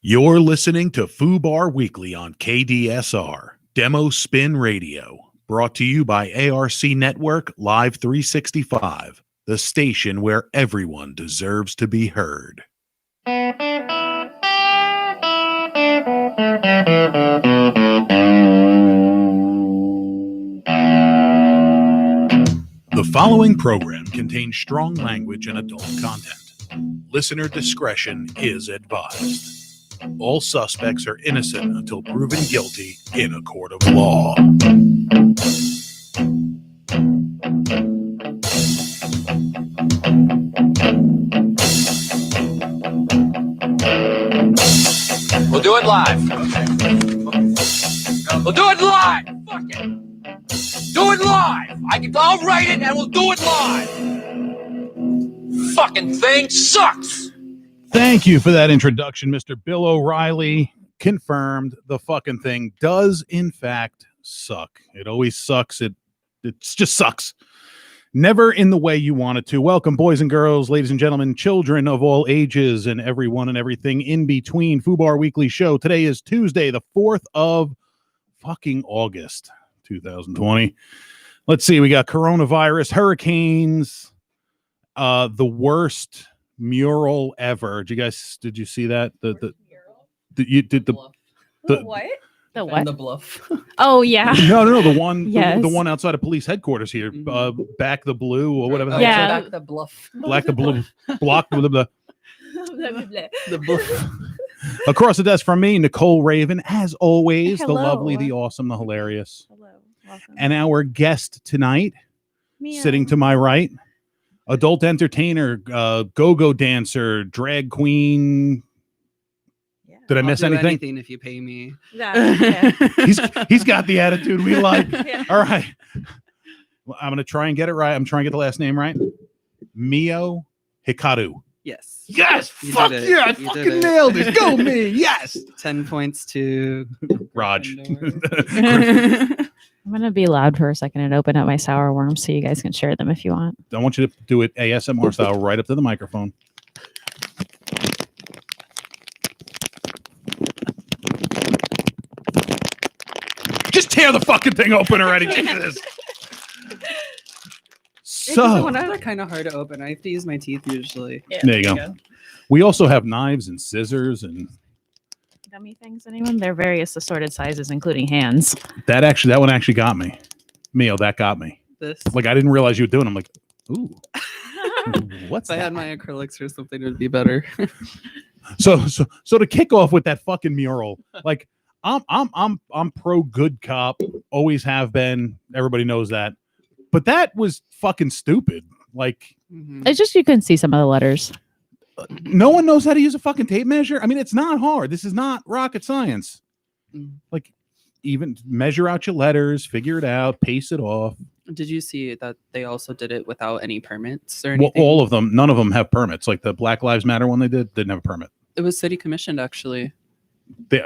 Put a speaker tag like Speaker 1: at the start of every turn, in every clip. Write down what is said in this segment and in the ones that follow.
Speaker 1: You're listening to FooBar Weekly on KDSR, Demo Spin Radio, brought to you by ARC Network Live 365, the station where everyone deserves to be heard. The following program contains strong language and adult content. Listener discretion is advised. All suspects are innocent until proven guilty in a court of law.
Speaker 2: We'll do it live. We'll do it live. Fuck it. Do it live. I'll write it and we'll do it live. Fucking thing sucks.
Speaker 1: Thank you for that introduction, Mr. Bill O'Reilly. Confirmed, the fucking thing does, in fact, suck. It always sucks. It just sucks. Never in the way you want it to. Welcome, boys and girls, ladies and gentlemen, children of all ages, and everyone and everything in between. FooBar Weekly Show. Today is Tuesday, the 4th of fucking August, 2020. Let's see. We got coronavirus, hurricanes, the worst mural ever. Did you see that? The
Speaker 3: what?
Speaker 4: The what?
Speaker 3: The bluff.
Speaker 4: Oh yeah.
Speaker 1: No. The one.
Speaker 4: Yes.
Speaker 1: The one outside of police headquarters here. Back the blue or whatever.
Speaker 4: Yeah.
Speaker 3: Back the bluff.
Speaker 1: Black the blue. Block the.
Speaker 3: The bluff.
Speaker 1: Across the desk from me, Nicole Raven, as always,
Speaker 4: Hello.
Speaker 1: the lovely, the awesome, the hilarious,
Speaker 4: Hello. Welcome.
Speaker 1: and our guest tonight, sitting to my right, adult entertainer, go-go dancer, drag queen. Did I miss anything?
Speaker 3: If you pay me.
Speaker 4: Yeah.
Speaker 1: He's got the attitude we like.
Speaker 4: Yeah.
Speaker 1: All right. Well, I'm gonna try and get it right. I'm trying to get the last name right. Mio Hikaru.
Speaker 3: Yes.
Speaker 1: Yes.
Speaker 3: You
Speaker 1: Fuck
Speaker 3: did it.
Speaker 1: yeah! I
Speaker 3: You
Speaker 1: fucking
Speaker 3: did it.
Speaker 1: nailed it. Go me. Yes.
Speaker 3: 10 points to
Speaker 1: Raj.
Speaker 4: I'm gonna be loud for a second and open up my sour worms so you guys can share them if you want.
Speaker 1: I want you to do it ASMR style right up to the microphone. Just tear the fucking thing open already. Jesus. So
Speaker 3: They're kind of hard to open. I have to use my teeth usually.
Speaker 4: Yeah.
Speaker 1: there you go. We also have knives and scissors, and
Speaker 4: Gummy things, anyone? They're various assorted sizes, including hands.
Speaker 1: that one actually got me. Mio, that got me.
Speaker 3: This.
Speaker 1: Like I didn't realize you were doing. I'm like, ooh, what's
Speaker 3: If I
Speaker 1: that?
Speaker 3: had my acrylics or something, it would be better.
Speaker 1: So to kick off with that fucking mural, like I'm pro good cop, always have been. Everybody knows that. But that was fucking stupid. Like
Speaker 4: It's just you couldn't see some of the letters.
Speaker 1: no one knows how to use a fucking tape measure. I mean, it's not hard. This is not rocket science.
Speaker 3: Mm.
Speaker 1: Like even measure out your letters, figure it out, paste it off.
Speaker 3: Did you see that they also did it without any permits or
Speaker 1: Well,
Speaker 3: anything?
Speaker 1: all of them, none of them have permits. Like the Black Lives Matter one they didn't have a permit.
Speaker 3: It was city commissioned, actually.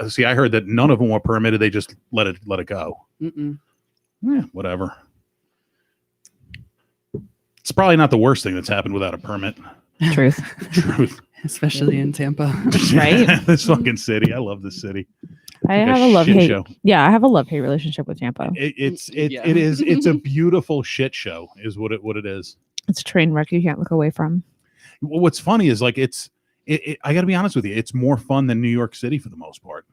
Speaker 1: See, I heard that none of them were permitted. They just let it go.
Speaker 3: Mm-mm.
Speaker 1: Yeah, whatever. It's probably not the worst thing that's happened without a permit.
Speaker 4: Truth.
Speaker 1: Truth.
Speaker 3: Especially in Tampa.
Speaker 4: Right?
Speaker 1: This fucking city. I love this city.
Speaker 4: I
Speaker 1: Like
Speaker 4: have a love
Speaker 1: shit
Speaker 4: hate.
Speaker 1: show.
Speaker 4: Yeah, I have a love hate relationship with Tampa.
Speaker 3: Yeah.
Speaker 1: It's a beautiful shit show is what it is.
Speaker 4: It's a train wreck you can't look away from.
Speaker 1: Well, what's funny is like I got to be honest with you, it's more fun than New York City for the most part.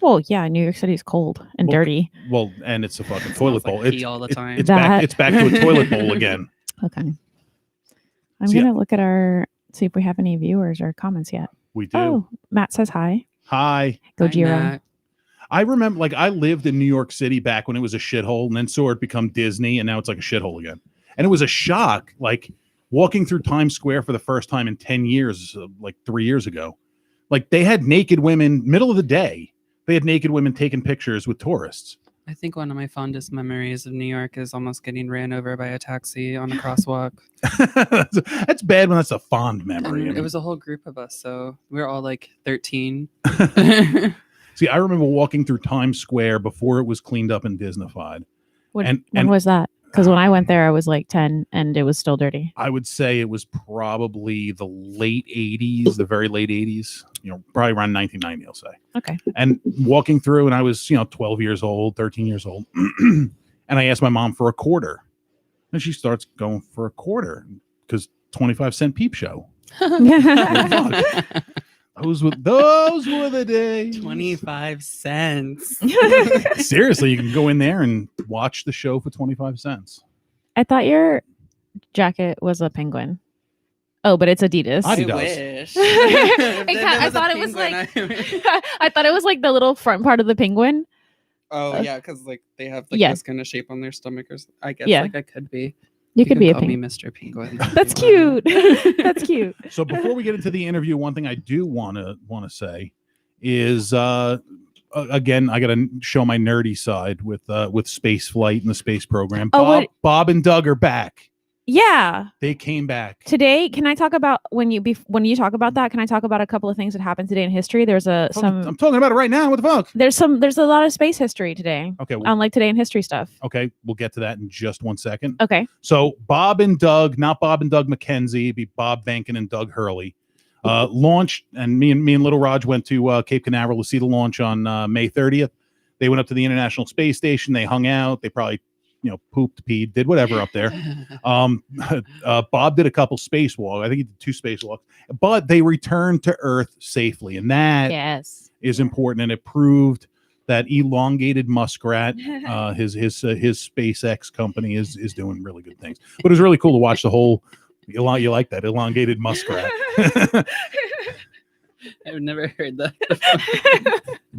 Speaker 4: Well, yeah, New York City's cold and
Speaker 1: Well,
Speaker 4: dirty.
Speaker 1: Well, and it's a fucking toilet bowl.
Speaker 3: Like pee all the time.
Speaker 1: It's back.
Speaker 4: That-
Speaker 1: It's back to a toilet bowl again.
Speaker 4: Okay. I'm
Speaker 1: See,
Speaker 4: gonna look at see if we have any viewers or comments yet.
Speaker 1: We do.
Speaker 4: Oh, Matt says hi.
Speaker 1: Hi.
Speaker 4: Go
Speaker 3: Hi,
Speaker 4: Giro.
Speaker 3: Matt.
Speaker 1: I remember, like, I lived in New York City back when it was a shithole, and then saw it become Disney, and now it's like a shithole again. And it was a shock, like walking through Times Square for the first time in 10 years, like 3 years ago. Like they had naked women, middle of the day. They had naked women taking pictures with tourists.
Speaker 3: I think one of my fondest memories of New York is almost getting ran over by a taxi on a crosswalk.
Speaker 1: That's bad when that's a fond memory.
Speaker 3: And it was a whole group of us, so we were all like 13.
Speaker 1: See, I remember walking through Times Square before it was cleaned up and Disneyfied.
Speaker 4: When
Speaker 1: And-
Speaker 4: was that? Because when I went there, I was like 10 and it was still dirty.
Speaker 1: I would say it was probably the late 80s, the very late 80s, probably around 1990, I'll say.
Speaker 4: Okay.
Speaker 1: And walking through, and I was, 12 years old, 13 years old. And I asked my mom for a quarter. And she starts going for a quarter because 25-cent peep show. Those were the days.
Speaker 3: 25 cents.
Speaker 1: Seriously, you can go in there and watch the show for 25 cents.
Speaker 4: I thought your jacket was a penguin. Oh, but it's Adidas.
Speaker 3: I
Speaker 1: Adidas.
Speaker 3: wish.
Speaker 4: I thought it was like I thought it was like the little front part of the penguin.
Speaker 3: Oh yeah, because like they have like
Speaker 4: Yeah.
Speaker 3: this kind of shape on their stomach, or I guess
Speaker 4: Yeah.
Speaker 3: like I could be.
Speaker 4: You could
Speaker 3: can
Speaker 4: be a
Speaker 3: call me
Speaker 4: penguin.
Speaker 3: Mr. Penguin.
Speaker 4: That's cute. That's cute.
Speaker 1: So before we get into the interview, one thing I do want to say is again, I got to show my nerdy side with space flight and the space program.
Speaker 4: Oh,
Speaker 1: Bob and Doug are back.
Speaker 4: Yeah.
Speaker 1: They came back
Speaker 4: Today, can I talk about when you talk about that? Can I talk about a couple of things that happened today in history? There's
Speaker 1: I'm talking about it right now. What the fuck?
Speaker 4: there's a lot of space history today.
Speaker 1: Okay,
Speaker 4: Like today in history stuff.
Speaker 1: okay, we'll get to that in just 1 second.
Speaker 4: Okay.
Speaker 1: So Bob and Doug, not Bob and Doug McKenzie, it'd be Bob Bankin and Doug Hurley, launched, and me and Little Raj went to Cape Canaveral to see the launch on May 30th. They went up to the International Space Station. They hung out. They probably pooped, peed, did whatever up there. Bob did a couple spacewalks. I think he did 2 spacewalks, but they returned to Earth safely, and that is important. And it proved that elongated muskrat, his SpaceX company is doing really good things. But it was really cool to watch the whole. You like that elongated muskrat?
Speaker 3: I've never heard that.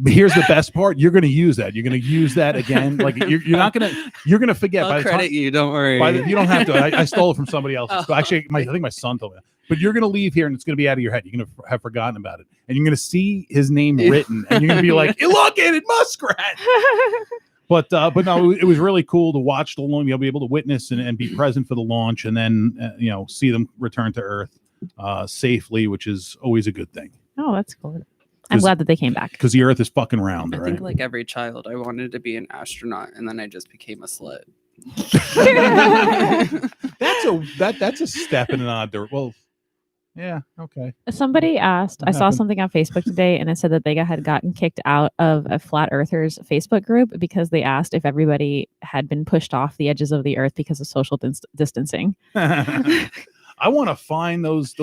Speaker 1: Here's the best part: you're going to use that. You're going to use that again. Like you're not going to. You're going to forget.
Speaker 3: I'll credit you. Don't worry.
Speaker 1: You don't have to. I stole it from somebody else.
Speaker 3: Oh.
Speaker 1: Actually, I think my son told me that. But you're going to leave here, and it's going to be out of your head. You're going to have forgotten about it, and you're going to see his name written, and you're going to be like, elongated muskrat. But no, it was really cool to watch the launch. You'll be able to witness and be present for the launch, and then see them return to Earth safely, which is always a good thing.
Speaker 4: Oh, that's cool. I'm glad that they came back.
Speaker 1: Because the Earth is fucking round,
Speaker 3: I
Speaker 1: right?
Speaker 3: think like every child, I wanted to be an astronaut, and then I just became a slut.
Speaker 1: That's a step in an odd direction. Well, yeah, okay.
Speaker 4: Somebody asked, I saw something on Facebook today, and it said that they had gotten kicked out of a Flat Earthers Facebook group because they asked if everybody had been pushed off the edges of the Earth because of social distancing.
Speaker 1: I want to find those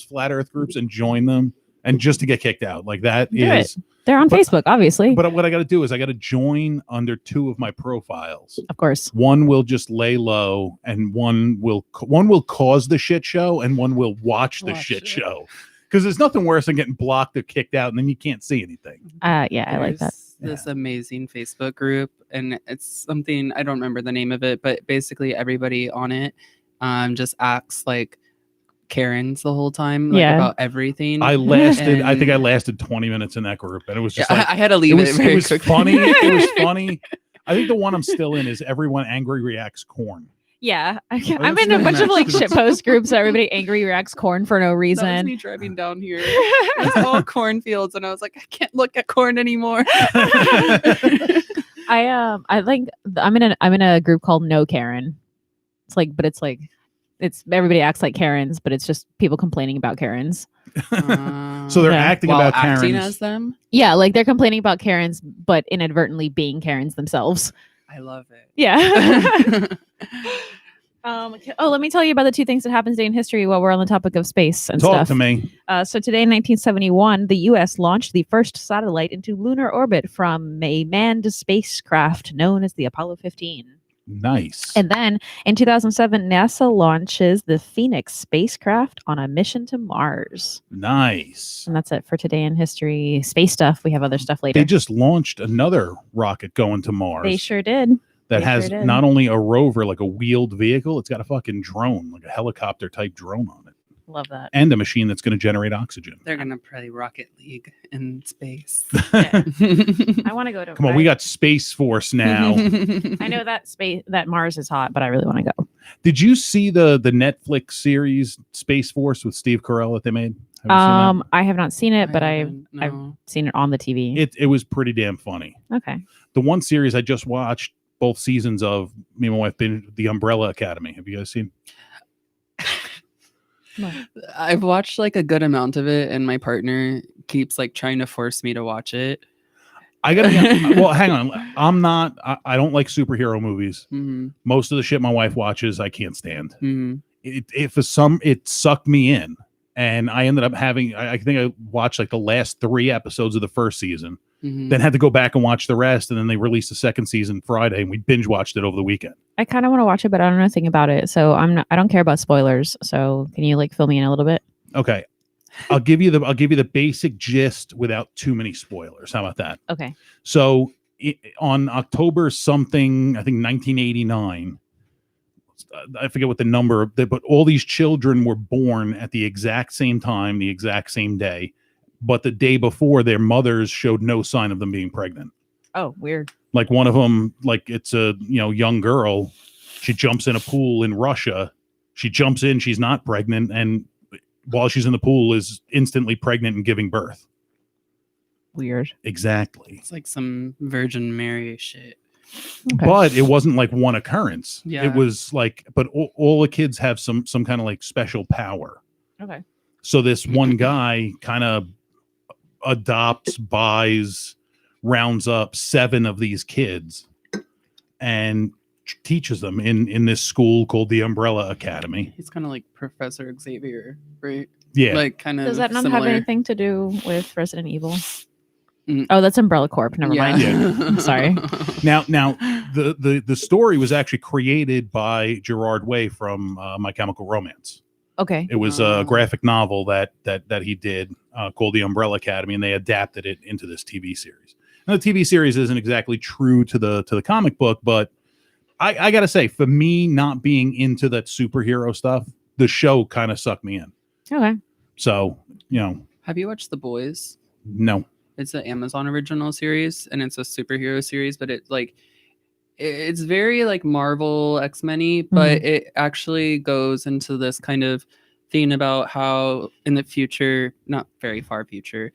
Speaker 1: flat Earth groups and join them, and just to get kicked out like that is.
Speaker 4: They're on Facebook, obviously.
Speaker 1: But what I got to do is I got to join under 2 of my profiles.
Speaker 4: Of course.
Speaker 1: One will just lay low, and one will cause the shit show, and one will watch the shit show. Because there's nothing worse than getting blocked or kicked out, and then you can't see anything.
Speaker 4: Yeah, I like that.
Speaker 3: This amazing Facebook group, and it's something I don't remember the name of it, but basically everybody on it just acts like Karens the whole time, like about everything.
Speaker 1: I think I lasted 20 minutes in that group, and it was just
Speaker 3: I had to leave it.
Speaker 1: It was funny. It was funny. I think the one I'm still in is everyone angry reacts corn.
Speaker 4: Yeah, I'm in a bunch of like shitpost groups that everybody angry reacts corn for no reason.
Speaker 3: That was me driving down here. It's all cornfields, and I was like, I can't look at corn anymore.
Speaker 4: I think I'm in a group called No Karen. It's everybody acts like Karens, but it's just people complaining about Karens.
Speaker 1: So they're acting about Karens.
Speaker 3: Acting as them?
Speaker 4: Yeah, like they're complaining about Karens, but inadvertently being Karens themselves.
Speaker 3: I love it.
Speaker 4: Yeah. Let me tell you about the 2 things that happened today in history while we're on the topic of space and stuff.
Speaker 1: Talk to me.
Speaker 4: So today in 1971, the U.S. launched the first satellite into lunar orbit from a manned spacecraft known as the Apollo 15.
Speaker 1: Nice.
Speaker 4: And then in 2007, NASA launches the Phoenix spacecraft on a mission to Mars.
Speaker 1: Nice.
Speaker 4: And that's it for today in history. Space stuff. We have other stuff later.
Speaker 1: They just launched another rocket going to Mars.
Speaker 4: They sure did.
Speaker 1: That has not only a rover, like a wheeled vehicle, it's got a fucking drone, like a helicopter type drone on it.
Speaker 4: Love that.
Speaker 1: And a machine that's going to generate oxygen.
Speaker 3: They're going to play Rocket League in space.
Speaker 4: Yeah. I want to go to.
Speaker 1: Come on, we got Space Force now.
Speaker 4: I know that Mars is hot, but I really want to go.
Speaker 1: Did you see the Netflix series Space Force with Steve Carell that they made?
Speaker 4: I have not seen it, but I've
Speaker 3: No.
Speaker 4: seen it on the TV.
Speaker 1: It was pretty damn funny.
Speaker 4: Okay.
Speaker 1: The one series I just watched both seasons of me and my wife been The Umbrella Academy. Have you guys seen?
Speaker 3: I've watched like a good amount of it, and my partner keeps like trying to force me to watch it.
Speaker 1: I gotta well, hang on. I don't like superhero movies.
Speaker 3: Mm-hmm.
Speaker 1: Most of the shit my wife watches, I can't stand.
Speaker 3: Mm-hmm.
Speaker 1: It sucked me in, and I ended up having. I think I watched like the last 3 episodes of the first season, then had to go back and watch the rest, and then they released the second season Friday, and we binge watched it over the weekend.
Speaker 4: I kind of want to watch it, but I don't know anything about it, so I don't care about spoilers. So can you like fill me in a little bit?
Speaker 1: Okay, I'll give you the basic gist without too many spoilers. How about that?
Speaker 4: Okay.
Speaker 1: So on October something, I think 1989. I forget what the number, but all these children were born at the exact same time, the exact same day. But the day before, their mothers showed no sign of them being pregnant.
Speaker 4: Oh, weird.
Speaker 1: Like one of them, like it's a young girl. She jumps in a pool in Russia. She jumps in. She's not pregnant, and while she's in the pool, is instantly pregnant and giving birth.
Speaker 4: Weird.
Speaker 1: Exactly.
Speaker 3: It's like some Virgin Mary shit.
Speaker 4: Okay.
Speaker 1: But it wasn't like one occurrence.
Speaker 3: Yeah.
Speaker 1: It was like, but all the kids have some kind of like special power.
Speaker 4: Okay.
Speaker 1: So this one guy kind of adopts, buys, rounds up 7 of these kids and teaches them in this school called the Umbrella Academy.
Speaker 3: He's kind of like Professor Xavier, right?
Speaker 1: Yeah.
Speaker 3: Like kind of.
Speaker 4: Does that not
Speaker 3: similar.
Speaker 4: have anything to do with Resident Evil?
Speaker 3: Mm.
Speaker 4: Oh, that's Umbrella Corp. Never mind.
Speaker 1: Yeah.
Speaker 4: Sorry.
Speaker 1: Now the story was actually created by Gerard Way from My Chemical Romance.
Speaker 4: Okay.
Speaker 1: It was a graphic novel that he did called The Umbrella Academy, and they adapted it into this TV series. Now, the TV series isn't exactly true to the comic book, but I gotta say, for me not being into that superhero stuff, the show kind of sucked me in.
Speaker 4: Okay.
Speaker 1: So,
Speaker 3: Have you watched The Boys?
Speaker 1: no.
Speaker 3: It's an Amazon original series, and it's a superhero series, but it's very like Marvel X-Men-y, but it actually goes into this kind of thing about how in the future, not very far future,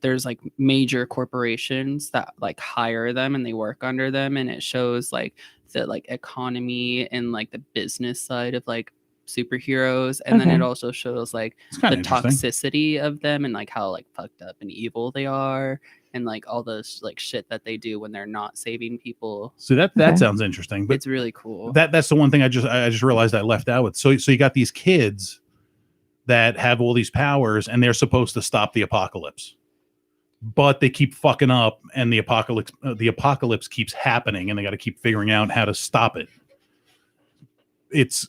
Speaker 3: there's like major corporations that like hire them and they work under them, and it shows like the like economy and like the business side of like superheroes, and then it also shows like the toxicity of them and like how like fucked up and evil they are, and like all those like shit that they do when they're not saving people.
Speaker 1: So that sounds interesting, but
Speaker 3: It's really cool.
Speaker 1: that's the one thing I just realized I left out with. So you got these kids that have all these powers, and they're supposed to stop the apocalypse, but they keep fucking up, and the apocalypse keeps happening, and they got to keep figuring out how to stop it. It's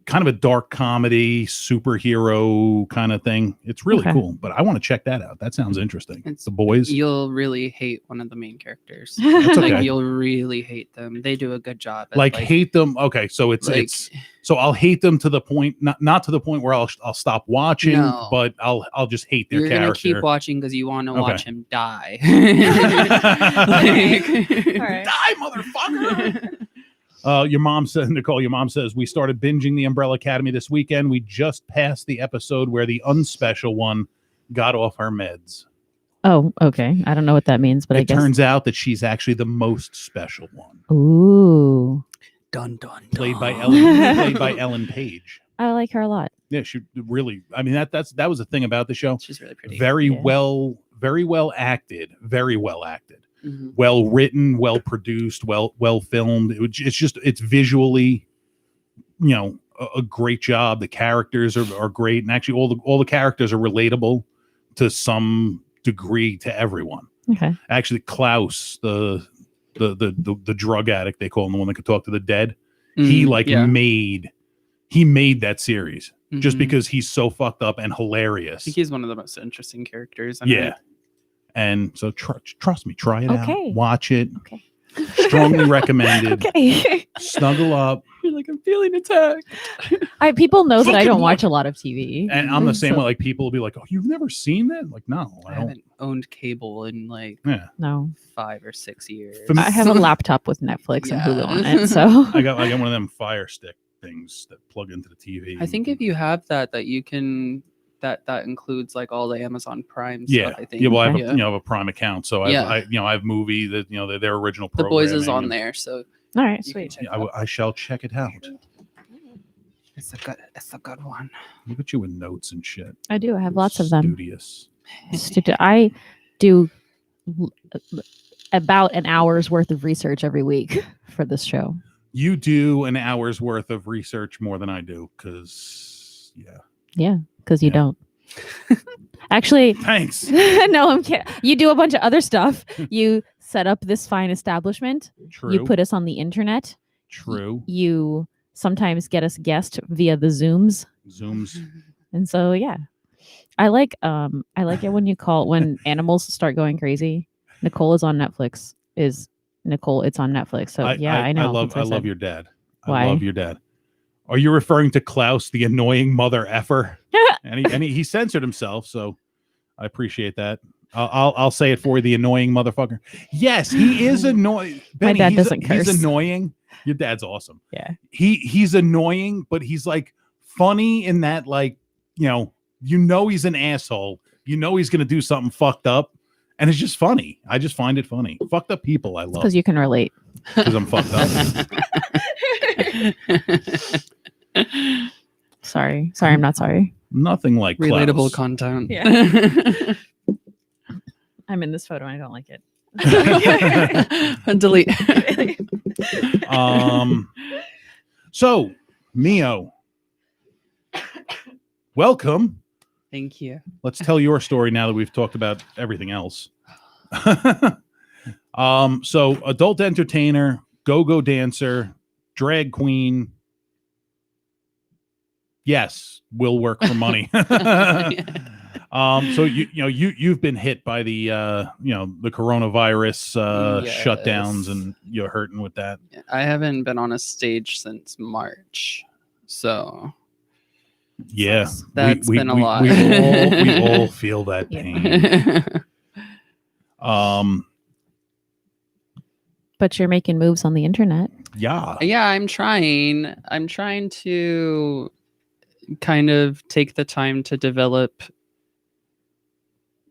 Speaker 1: kind of a dark comedy superhero kind of thing. It's really cool, but I want to check that out. That sounds interesting.
Speaker 3: It's
Speaker 1: The Boys.
Speaker 3: You'll really hate one of the main characters.
Speaker 1: That's okay.
Speaker 3: Like you'll really hate them. They do a good job. At,
Speaker 1: like hate them. Okay, so it's so I'll hate them to the point, not to the point where I'll stop watching, but I'll just hate their character.
Speaker 3: You're gonna keep watching because you want to watch him die.
Speaker 4: All right.
Speaker 1: Die, motherfucker. Your mom said, Nicole, your mom says, we started binging the Umbrella Academy this weekend. We just passed the episode where the unspecial one got off her meds.
Speaker 4: Oh, okay. I don't know what that means, but I guess.
Speaker 1: It turns out that she's actually the most special one.
Speaker 4: Ooh.
Speaker 3: Dun, dun, dun.
Speaker 1: Played by Ellen Page.
Speaker 4: I like her a lot.
Speaker 1: Yeah, she really, I mean, that was the thing about the show.
Speaker 3: She's really pretty.
Speaker 1: Very well acted. Very well acted.
Speaker 3: Mm-hmm.
Speaker 1: Well written, well produced, well filmed. It's visually, a great job. The characters are great, and actually all the characters are relatable to some degree to everyone.
Speaker 4: Okay.
Speaker 1: Actually, Klaus, the drug addict they call him, the one that could talk to the dead, he made that series just because he's so fucked up and hilarious.
Speaker 3: I think he's one of the most interesting characters.
Speaker 1: And so trust me, try it out.
Speaker 4: Okay.
Speaker 1: Watch it.
Speaker 4: Okay.
Speaker 1: Strongly recommended.
Speaker 4: Okay.
Speaker 1: Snuggle up.
Speaker 3: You're like, I'm feeling attacked.
Speaker 4: People know that I don't
Speaker 1: Fucking
Speaker 4: watch a lot of TV.
Speaker 1: And I'm the same way. Like people will be like, "Oh, you've never seen that?" Like, no,
Speaker 3: I haven't owned cable in like
Speaker 4: No.
Speaker 3: 5 or 6 years.
Speaker 4: I have a laptop with Netflix and Hulu on it, so
Speaker 1: I got one of them Fire Stick things that plug into the TV.
Speaker 3: I think if you have that that includes like all the Amazon Prime
Speaker 1: Yeah,
Speaker 3: stuff. I think.
Speaker 1: yeah. Well, I have
Speaker 3: Yeah.
Speaker 1: I have a Prime account, so I have movie that their original
Speaker 3: The
Speaker 1: programming.
Speaker 3: Boys is on there, so
Speaker 4: All right,
Speaker 3: you can
Speaker 4: sweet.
Speaker 3: check
Speaker 1: Yeah,
Speaker 3: it out.
Speaker 1: I shall check it out.
Speaker 3: It's a good one.
Speaker 1: Look at you with notes and shit.
Speaker 4: I do. I have lots of them.
Speaker 1: Studious.
Speaker 4: I do about an hour's worth of research every week for this show.
Speaker 1: You do an hour's worth of research more than I do, because
Speaker 4: Yeah, because you
Speaker 1: Yeah.
Speaker 4: don't. Actually,
Speaker 1: thanks.
Speaker 4: no, I'm kidding. You do a bunch of other stuff. You set up this fine establishment.
Speaker 1: True.
Speaker 4: You put us on the internet.
Speaker 1: True.
Speaker 4: You sometimes get us guests via the Zooms. And so yeah. I like it when you call when animals start going crazy. Nicole is on Netflix. It's on Netflix. So I know.
Speaker 1: I love your dad.
Speaker 4: Why?
Speaker 1: I love your dad. Are you referring to Klaus, the annoying mother effer? and he censored himself, so I appreciate that. I'll say it for you, the annoying motherfucker. Yes, he is annoying.
Speaker 4: My dad doesn't curse.
Speaker 1: He's annoying. Your dad's awesome.
Speaker 4: Yeah.
Speaker 1: He's annoying, but he's like funny in that, like, he's an asshole. He's gonna do something fucked up, and it's just funny. I just find it funny. Fucked up people I love.
Speaker 4: Because you can relate.
Speaker 1: Because I'm fucked up.
Speaker 4: Sorry, I'm not sorry.
Speaker 1: Nothing like
Speaker 3: Relatable
Speaker 1: Klaus.
Speaker 3: content.
Speaker 4: Yeah. I'm in this photo and I don't like it.
Speaker 3: Delete.
Speaker 1: So Mio, welcome.
Speaker 3: Thank you.
Speaker 1: Let's tell your story now that we've talked about everything else. So adult entertainer, go-go dancer, drag queen. Yes, will work for money. So you've been hit by the the coronavirus shutdowns, and you're hurting with that.
Speaker 3: I haven't been on a stage since March, so
Speaker 1: yeah,
Speaker 3: that's been a lot.
Speaker 1: We all feel that pain.
Speaker 4: But you're making moves on the internet.
Speaker 1: Yeah.
Speaker 3: I'm trying to kind of take the time to develop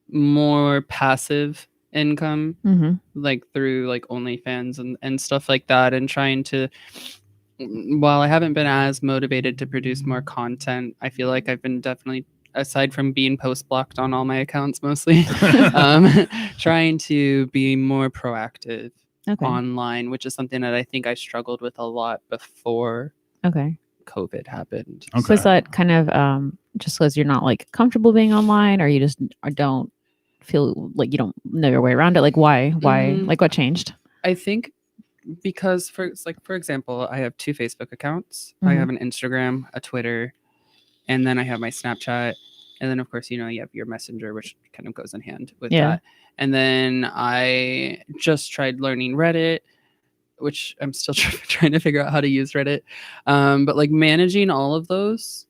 Speaker 3: more passive income, like through like OnlyFans and stuff like that, and trying to, while I haven't been as motivated to produce more content, I feel like I've been definitely, aside from being post blocked on all my accounts mostly, trying to be more proactive online, which is something that I think I struggled with a lot before COVID happened.
Speaker 4: So is that kind of just because you're not like comfortable being online, or you just don't feel like you don't know your way around it? Like why like what changed?
Speaker 3: I think because for example, I have 2 Facebook accounts. I have an Instagram, a Twitter, and then I have my Snapchat, and then of course you have your Messenger, which kind of goes in hand with that. And then I just tried learning Reddit, which I'm still trying to figure out how to use Reddit. But like managing all of those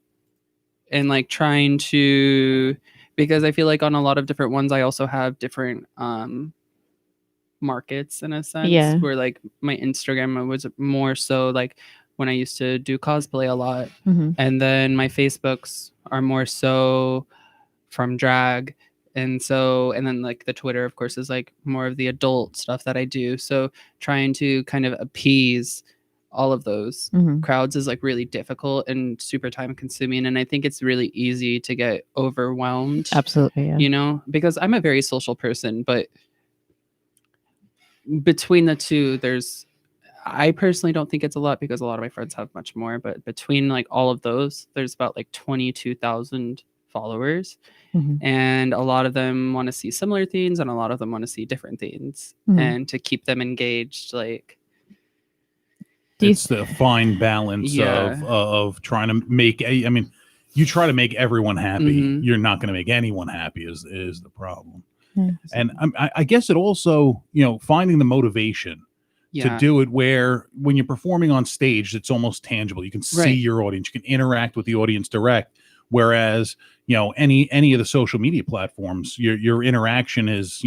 Speaker 3: and like trying to, because I feel like on a lot of different ones, I also have different markets in a sense, where like my Instagram was more so like when I used to do cosplay a lot. And then my Facebooks are more so from drag. And then like the Twitter, of course, is like more of the adult stuff that I do. So trying to kind of appease all of those crowds is like really difficult and super time consuming. And I think it's really easy to get overwhelmed.
Speaker 4: Absolutely. Yeah.
Speaker 3: Because I'm a very social person, but between the two, I personally don't think it's a lot because a lot of my friends have much more, but between like all of those, there's about like 22,000 followers. And a lot of them want to see similar things and a lot of them want to see different things. And to keep them engaged, like
Speaker 1: it's the fine balance of trying to make you try to make everyone happy. You're not going to make anyone happy is the problem. And I guess it also, finding the motivation to do it, where when you're performing on stage, it's almost tangible. You can see your audience, you can interact with the audience direct. Whereas, any of the social media platforms, your interaction is,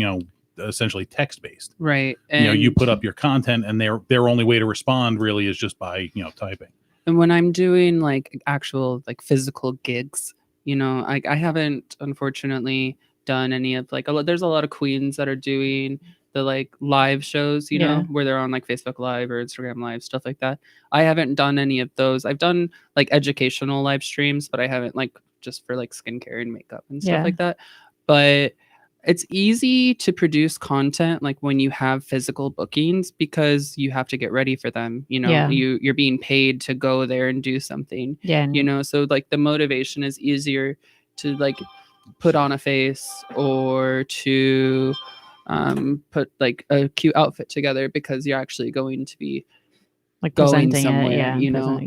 Speaker 1: essentially text based.
Speaker 3: Right. And
Speaker 1: you put up your content and their only way to respond really is just by, typing.
Speaker 3: And when I'm doing like actual like physical gigs, You know, I haven't unfortunately done any of like there's a lot of queens that are doing the like live shows, you know, where they're on like Facebook Live or Instagram Live, stuff like that. I haven't done any of those. I've done like educational live streams, but I haven't like just for like skincare and makeup and stuff like that. But it's easy to produce content like when you have physical bookings because you have to get ready for them. You know, you're being paid to go there and do something.
Speaker 4: Yeah.
Speaker 3: You know, so like the motivation is easier to like put on a face or to put like a cute outfit together because you're actually going to be
Speaker 4: like
Speaker 3: going
Speaker 4: presenting
Speaker 3: somewhere,
Speaker 4: it,
Speaker 3: you know.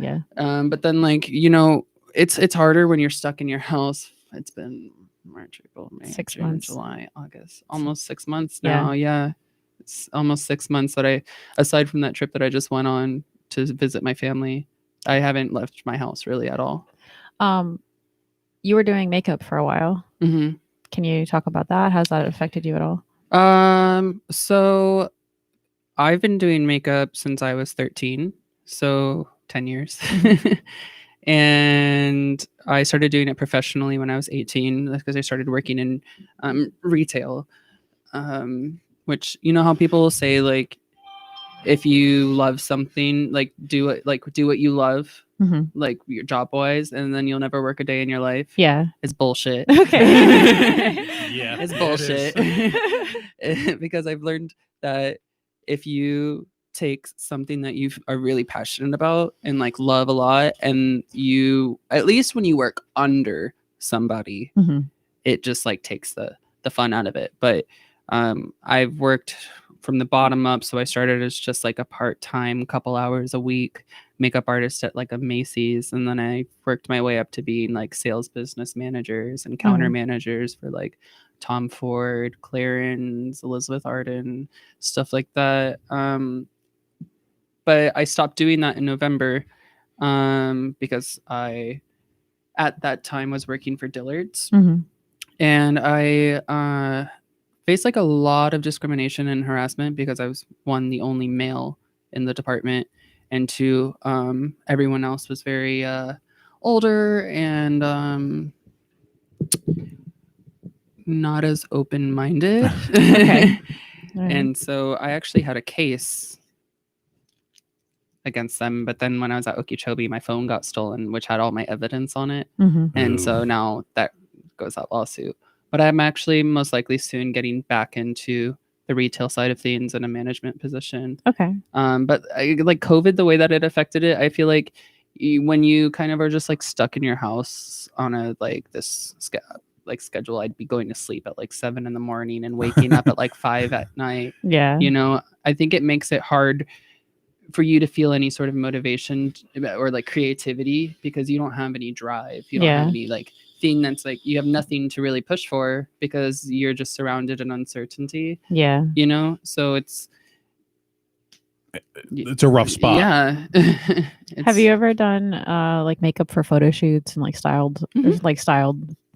Speaker 3: But then like, you know, it's harder when you're stuck in your house. It's been March, April, May,
Speaker 4: 6
Speaker 3: June,
Speaker 4: months.
Speaker 3: July, August, almost 6 months now. Yeah. It's almost 6 months that aside from that trip that I just went on to visit my family, I haven't left my house really at all.
Speaker 4: You were doing makeup for a while.
Speaker 3: Mm-hmm.
Speaker 4: Can you talk about that? Has that affected you at all?
Speaker 3: So I've been doing makeup since I was 13, so 10 years. And I started doing it professionally when I was 18 because I started working in retail, which, you know how people say, like, if you love something, like do what you love, like your job wise, and then you'll never work a day in your life.
Speaker 4: Yeah.
Speaker 3: It's bullshit.
Speaker 1: Yeah.
Speaker 3: It's bullshit. Because I've learned that if you take something that you are really passionate about and like love a lot, and you, at least when you work under somebody, it just like takes the fun out of it. But I've worked from the bottom up, so I started as just like a part-time couple hours a week makeup artist at like a Macy's, and then I worked my way up to being like sales business managers and counter managers for like Tom Ford, Clarins, Elizabeth Arden, stuff like that. But I stopped doing that in November because I at that time was working for Dillard's, and I faced like a lot of discrimination and harassment because I was, one, the only male in the department, and two, everyone else was very older and not as open-minded.
Speaker 4: Okay.
Speaker 3: And so I actually had a case against them, but then when I was at Okeechobee, my phone got stolen, which had all my evidence on it. And so now that goes that lawsuit. But I'm actually most likely soon getting back into the retail side of things in a management position.
Speaker 4: Okay.
Speaker 3: But like COVID, the way that it affected it, I feel like when you kind of are just like stuck in your house on a like this schedule, I'd be going to sleep at like 7 a.m. and waking up at like 5 at night.
Speaker 4: Yeah.
Speaker 3: You know, I think it makes it hard for you to feel any sort of motivation or like creativity because you don't have any drive. You don't have any like thing that's like, you have nothing to really push for because you're just surrounded in uncertainty.
Speaker 4: Yeah.
Speaker 3: You know, so it's
Speaker 1: a rough spot.
Speaker 3: Yeah.
Speaker 4: Have you ever done like makeup for photo shoots and like styled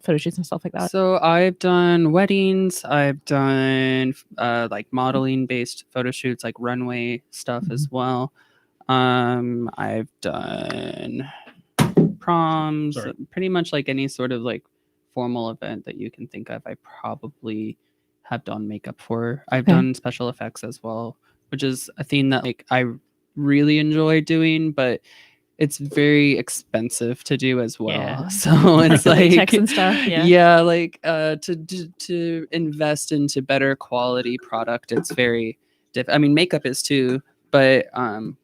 Speaker 4: photo shoots and stuff like that?
Speaker 3: So I've done weddings. I've done like modeling based photo shoots, like runway stuff as well. I've done proms, pretty much like any sort of like formal event that you can think of. I probably have done makeup for. I've done special effects as well, which is a thing that like I really enjoy doing, but it's very expensive to do as well.
Speaker 4: Yeah.
Speaker 3: So it's like
Speaker 4: latex and stuff.
Speaker 3: Yeah, like to invest into better quality product, it's very I mean, makeup is too, but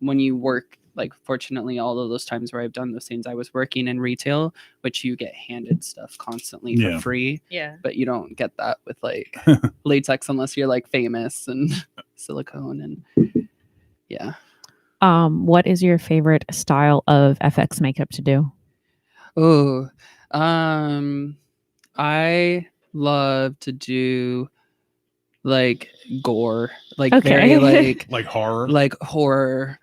Speaker 3: when you work, like fortunately all of those times where I've done those things, I was working in retail, which you get handed stuff constantly for free.
Speaker 4: Yeah.
Speaker 3: But you don't get that with like latex unless you're like famous and silicone and yeah.
Speaker 4: What is your favorite style of FX makeup to do?
Speaker 3: Oh, I love to do like gore, like very
Speaker 1: like horror,
Speaker 3: like horror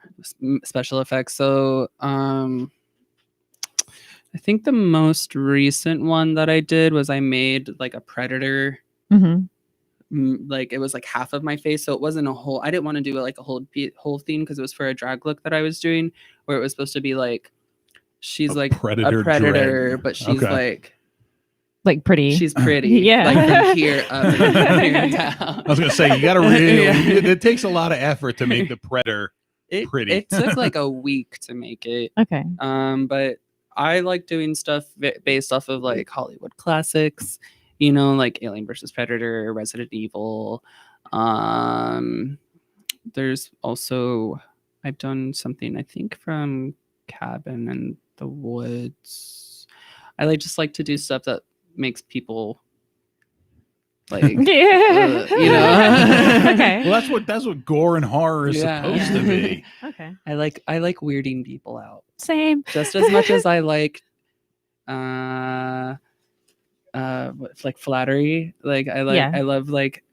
Speaker 3: special effects. So, I think the most recent one that I did was I made like a predator. Like it was like half of my face, so it wasn't a whole. I didn't want to do like a whole theme because it was for a drag look that I was doing, where it was supposed to be like she's like a predator, but she's like
Speaker 4: like pretty.
Speaker 3: She's pretty.
Speaker 4: Yeah.
Speaker 3: Like from here up here down.
Speaker 1: I was gonna say you got to really.
Speaker 3: Yeah.
Speaker 1: It takes a lot of effort to make the Predator pretty.
Speaker 3: It took like a week to make it.
Speaker 4: Okay.
Speaker 3: But I like doing stuff based off of like Hollywood classics, you know, like Alien versus Predator, Resident Evil. There's also I've done something I think from Cabin in the Woods. I like to do stuff that makes people like
Speaker 4: Yeah.
Speaker 3: you know.
Speaker 4: Okay.
Speaker 1: Well, that's what gore and horror is
Speaker 3: Yeah.
Speaker 1: supposed to be.
Speaker 4: Okay.
Speaker 3: I like weirding people out
Speaker 4: Same.
Speaker 3: just as much as I like like flattery. Like I love like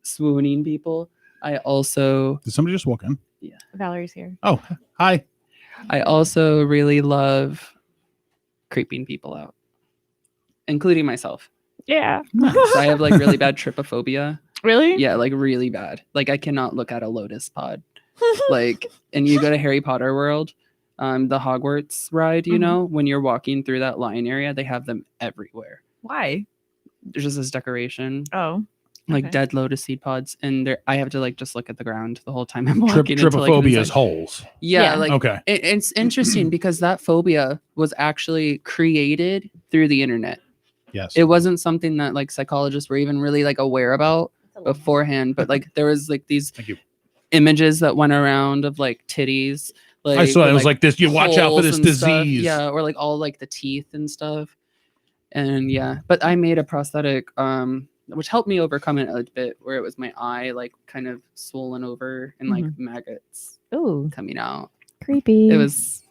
Speaker 3: swooning people. I also
Speaker 1: Did somebody just walk in?
Speaker 4: Valerie's here.
Speaker 1: Oh, hi.
Speaker 3: I also really love creeping people out, including myself.
Speaker 4: Yeah.
Speaker 3: So I have like really bad trypophobia.
Speaker 4: Really?
Speaker 3: Yeah, like really bad. Like I cannot look at a lotus pod. Like, and you go to Harry Potter World, the Hogwarts ride, you know, when you're walking through that line area, they have them everywhere.
Speaker 4: Why?
Speaker 3: There's just this decoration,
Speaker 4: Oh.
Speaker 3: like
Speaker 4: Okay.
Speaker 3: dead lotus seed pods, and I have to like just look at the ground the whole time I'm walking.
Speaker 1: Trypophobia is holes.
Speaker 3: Yeah,
Speaker 4: Yeah.
Speaker 3: like
Speaker 1: Okay.
Speaker 3: it's interesting because that phobia was actually created through the internet.
Speaker 1: Yes.
Speaker 3: It wasn't something that like psychologists were even really like aware about beforehand, but like there was like these
Speaker 1: Thank you.
Speaker 3: images that went around of like titties. Like,
Speaker 1: I saw
Speaker 3: with,
Speaker 1: it was like this. You watch out for
Speaker 3: holes
Speaker 1: this
Speaker 3: and stuff.
Speaker 1: disease.
Speaker 3: Yeah, or like all like the teeth and stuff. And yeah, but I made a prosthetic, which helped me overcome it a bit, where it was my eye like kind of swollen over and like maggots
Speaker 4: Ooh,
Speaker 3: coming out.
Speaker 4: creepy.
Speaker 3: It was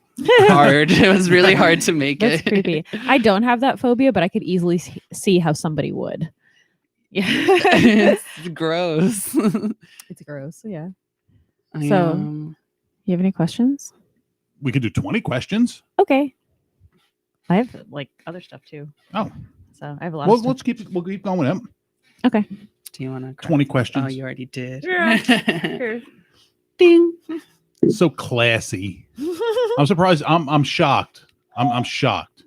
Speaker 3: hard. It was really hard to make
Speaker 4: That's
Speaker 3: it.
Speaker 4: creepy. I don't have that phobia, but I could easily see how somebody would. Yeah.
Speaker 3: It's gross.
Speaker 4: It's gross. Yeah.
Speaker 3: I,
Speaker 4: So- You have any questions?
Speaker 1: We could do 20 questions.
Speaker 4: Okay. I have like other stuff too.
Speaker 1: Oh.
Speaker 4: So I have a lot
Speaker 1: Well,
Speaker 4: of stuff.
Speaker 1: we'll keep going with them.
Speaker 4: Okay.
Speaker 3: do you want to
Speaker 1: 20 questions.
Speaker 3: Oh, you already did.
Speaker 4: Sure.
Speaker 3: Ding.
Speaker 1: So classy. I'm surprised. I'm shocked. I'm shocked.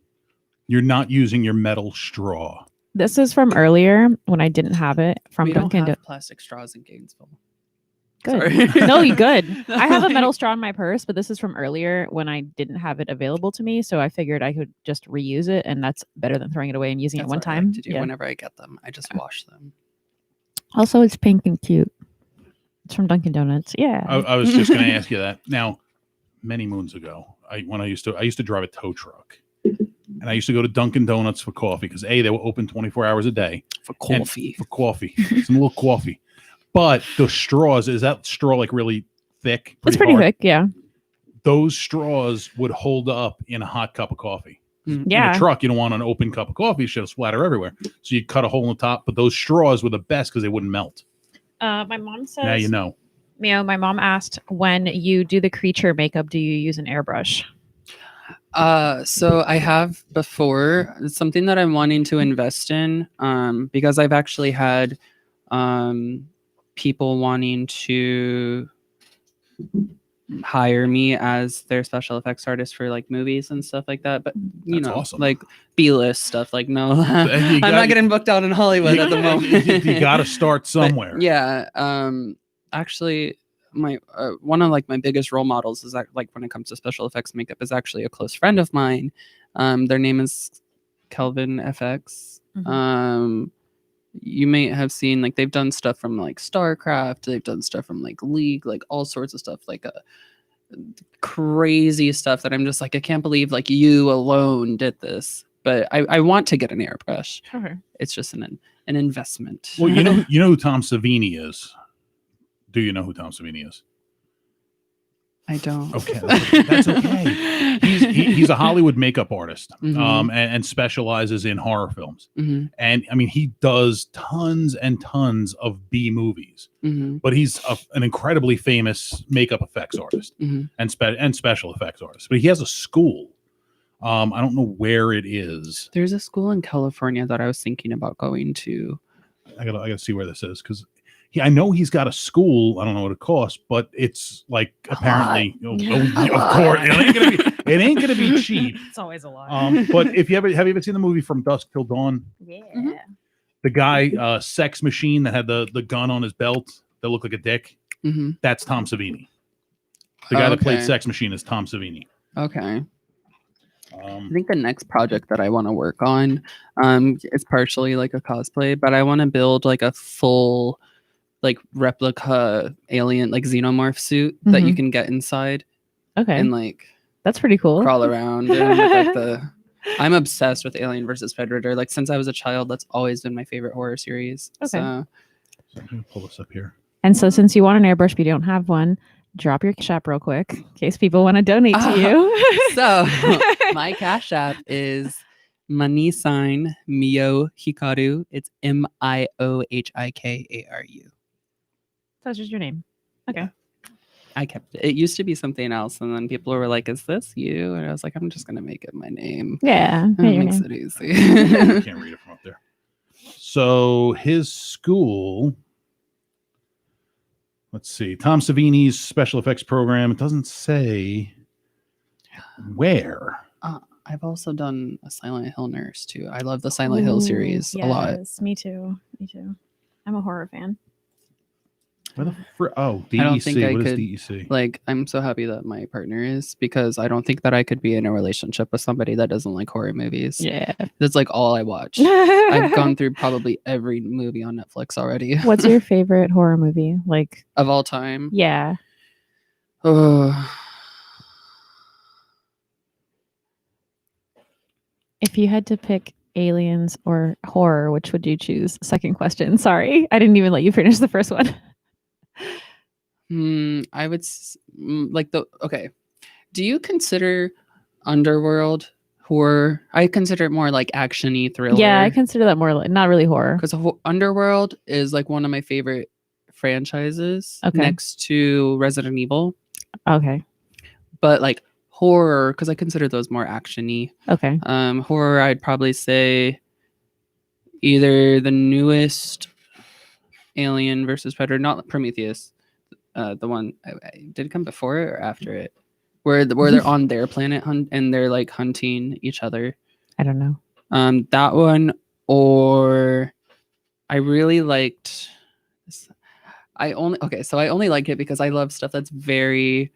Speaker 1: You're not using your metal straw.
Speaker 4: This is from earlier when I didn't have it from
Speaker 3: We don't
Speaker 4: Dunkin'.
Speaker 3: have plastic straws in Gainesville.
Speaker 4: Good.
Speaker 3: Sorry.
Speaker 4: No, you good. I have a metal straw in my purse, but this is from earlier when I didn't have it available to me. So I figured I could just reuse it, and that's better than throwing it away and using
Speaker 3: That's
Speaker 4: it one
Speaker 3: what I
Speaker 4: time.
Speaker 3: like to do
Speaker 4: Yeah.
Speaker 3: whenever I get them. I just wash them.
Speaker 4: Also, it's pink and cute. It's from Dunkin' Donuts. Yeah.
Speaker 1: I was just going to ask you that. Now, many moons ago, I used to drive a tow truck, and I used to go to Dunkin' Donuts for coffee because they were open 24 hours a day
Speaker 3: For
Speaker 1: and
Speaker 3: coffee.
Speaker 1: for coffee, some little coffee. But the straws, is that straw like really thick?
Speaker 4: It's pretty
Speaker 1: hard?
Speaker 4: thick. Yeah.
Speaker 1: Those straws would hold up in a hot cup of coffee. In
Speaker 4: Yeah.
Speaker 1: a truck, you don't want an open cup of coffee; it'll splatter everywhere. So you cut a hole in the top. But those straws were the best because they wouldn't melt.
Speaker 4: My mom says.
Speaker 1: Now you know.
Speaker 4: Mio, my mom asked, when you do the creature makeup, do you use an airbrush?
Speaker 3: So I have before. It's something that I'm wanting to invest in, because I've actually had people wanting to hire me as their special effects artist for like movies and stuff like that. But you
Speaker 1: That's
Speaker 3: know,
Speaker 1: awesome.
Speaker 3: like B-list stuff. Like no,
Speaker 1: You
Speaker 3: I'm
Speaker 1: got-
Speaker 3: not getting booked out in Hollywood at the moment.
Speaker 1: you got to start
Speaker 3: But,
Speaker 1: somewhere.
Speaker 3: yeah. Actually, my one of like my biggest role models is that like when it comes to special effects makeup is actually a close friend of mine. Their name is Kelvin FX.
Speaker 4: Mhm.
Speaker 3: You may have seen like they've done stuff from like StarCraft, they've done stuff from like League, like all sorts of stuff, like crazy stuff that I'm just like, I can't believe like you alone did this. But I want to get an airbrush.
Speaker 4: Okay.
Speaker 3: It's just an investment.
Speaker 1: Well, you know who Tom Savini is. Do you know who Tom Savini is?
Speaker 3: I don't.
Speaker 1: Okay, that's okay. He's a Hollywood makeup artist,
Speaker 3: Mhm.
Speaker 1: and specializes in horror films.
Speaker 3: Mhm,
Speaker 1: And I mean, he does tons and tons of B movies.
Speaker 3: mhm,
Speaker 1: But he's an incredibly famous makeup effects artist
Speaker 3: mhm.
Speaker 1: and special effects artist. But he has a school. I don't know where it is.
Speaker 3: There's a school in California that I was thinking about going to.
Speaker 1: I gotta see where this is because I know he's got a school. I don't know what it costs, but it's like apparently, of course, It ain't gonna be cheap.
Speaker 4: It's always a lot.
Speaker 1: But if you have you ever seen the movie From Dusk Till Dawn?
Speaker 4: Yeah.
Speaker 1: The guy, Sex Machine, that had the gun on his belt that looked like a dick.
Speaker 3: Mm-hmm.
Speaker 1: That's Tom Savini. The guy that played
Speaker 3: Okay.
Speaker 1: Sex Machine is Tom Savini.
Speaker 3: Okay. I think the next project that I want to work on, it's partially like a cosplay, but I want to build like a full, like replica alien, like xenomorph suit that you can get inside
Speaker 4: Okay.
Speaker 3: and like
Speaker 4: That's pretty cool.
Speaker 3: crawl around. And with, like, I'm obsessed with Alien versus Predator. Like since I was a child, that's always been my favorite horror series.
Speaker 4: Okay.
Speaker 1: So I'm gonna pull this up here.
Speaker 4: And so since you want an airbrush but you don't have one, drop your Cash App real quick in case people want to donate to you.
Speaker 3: So my Cash App is money sign Mio Hikaru. It's MIOHIKARU.
Speaker 4: That's just your name. Okay.
Speaker 3: I kept it. It used to be something else, and then people were like, "Is this you?" And I was like, "I'm just gonna make it my name."
Speaker 4: Yeah.
Speaker 3: It
Speaker 4: your
Speaker 3: makes
Speaker 4: name.
Speaker 3: it easy.
Speaker 1: I can't read it from up there. So his school. Let's see. Tom Savini's special effects program. It doesn't say where.
Speaker 3: I've also done a Silent Hill nurse too. I love the Silent Hill series a lot.
Speaker 4: Yes, me too. Me too. I'm a horror fan.
Speaker 1: Where the DEC.
Speaker 3: I don't think I
Speaker 1: What is
Speaker 3: could-
Speaker 1: DEC?
Speaker 3: Like, I'm so happy that my partner is, because I don't think that I could be in a relationship with somebody that doesn't like horror movies.
Speaker 4: Yeah.
Speaker 3: That's like all I watch. I've gone through probably every movie on Netflix already.
Speaker 4: What's your favorite horror movie? Like,
Speaker 3: Of all time.
Speaker 4: yeah.
Speaker 3: Oh,
Speaker 4: If you had to pick aliens or horror, which would you choose? Second question. Sorry. I didn't even let you finish the first one.
Speaker 3: I would like okay. Do you consider Underworld horror? I consider it more like action-y thriller.
Speaker 4: Yeah, I consider that more like not really horror.
Speaker 3: Because Underworld is like one of my favorite franchises
Speaker 4: Okay.
Speaker 3: next to Resident Evil.
Speaker 4: Okay.
Speaker 3: But like horror, because I consider those more action-y.
Speaker 4: Okay.
Speaker 3: Horror, I'd probably say either the newest Alien versus Predator, not Prometheus. The one did it come before it or after it, where they're on their planet and they're like hunting each other.
Speaker 4: I don't know.
Speaker 3: That one, or I really liked. I only like it because I love stuff that's very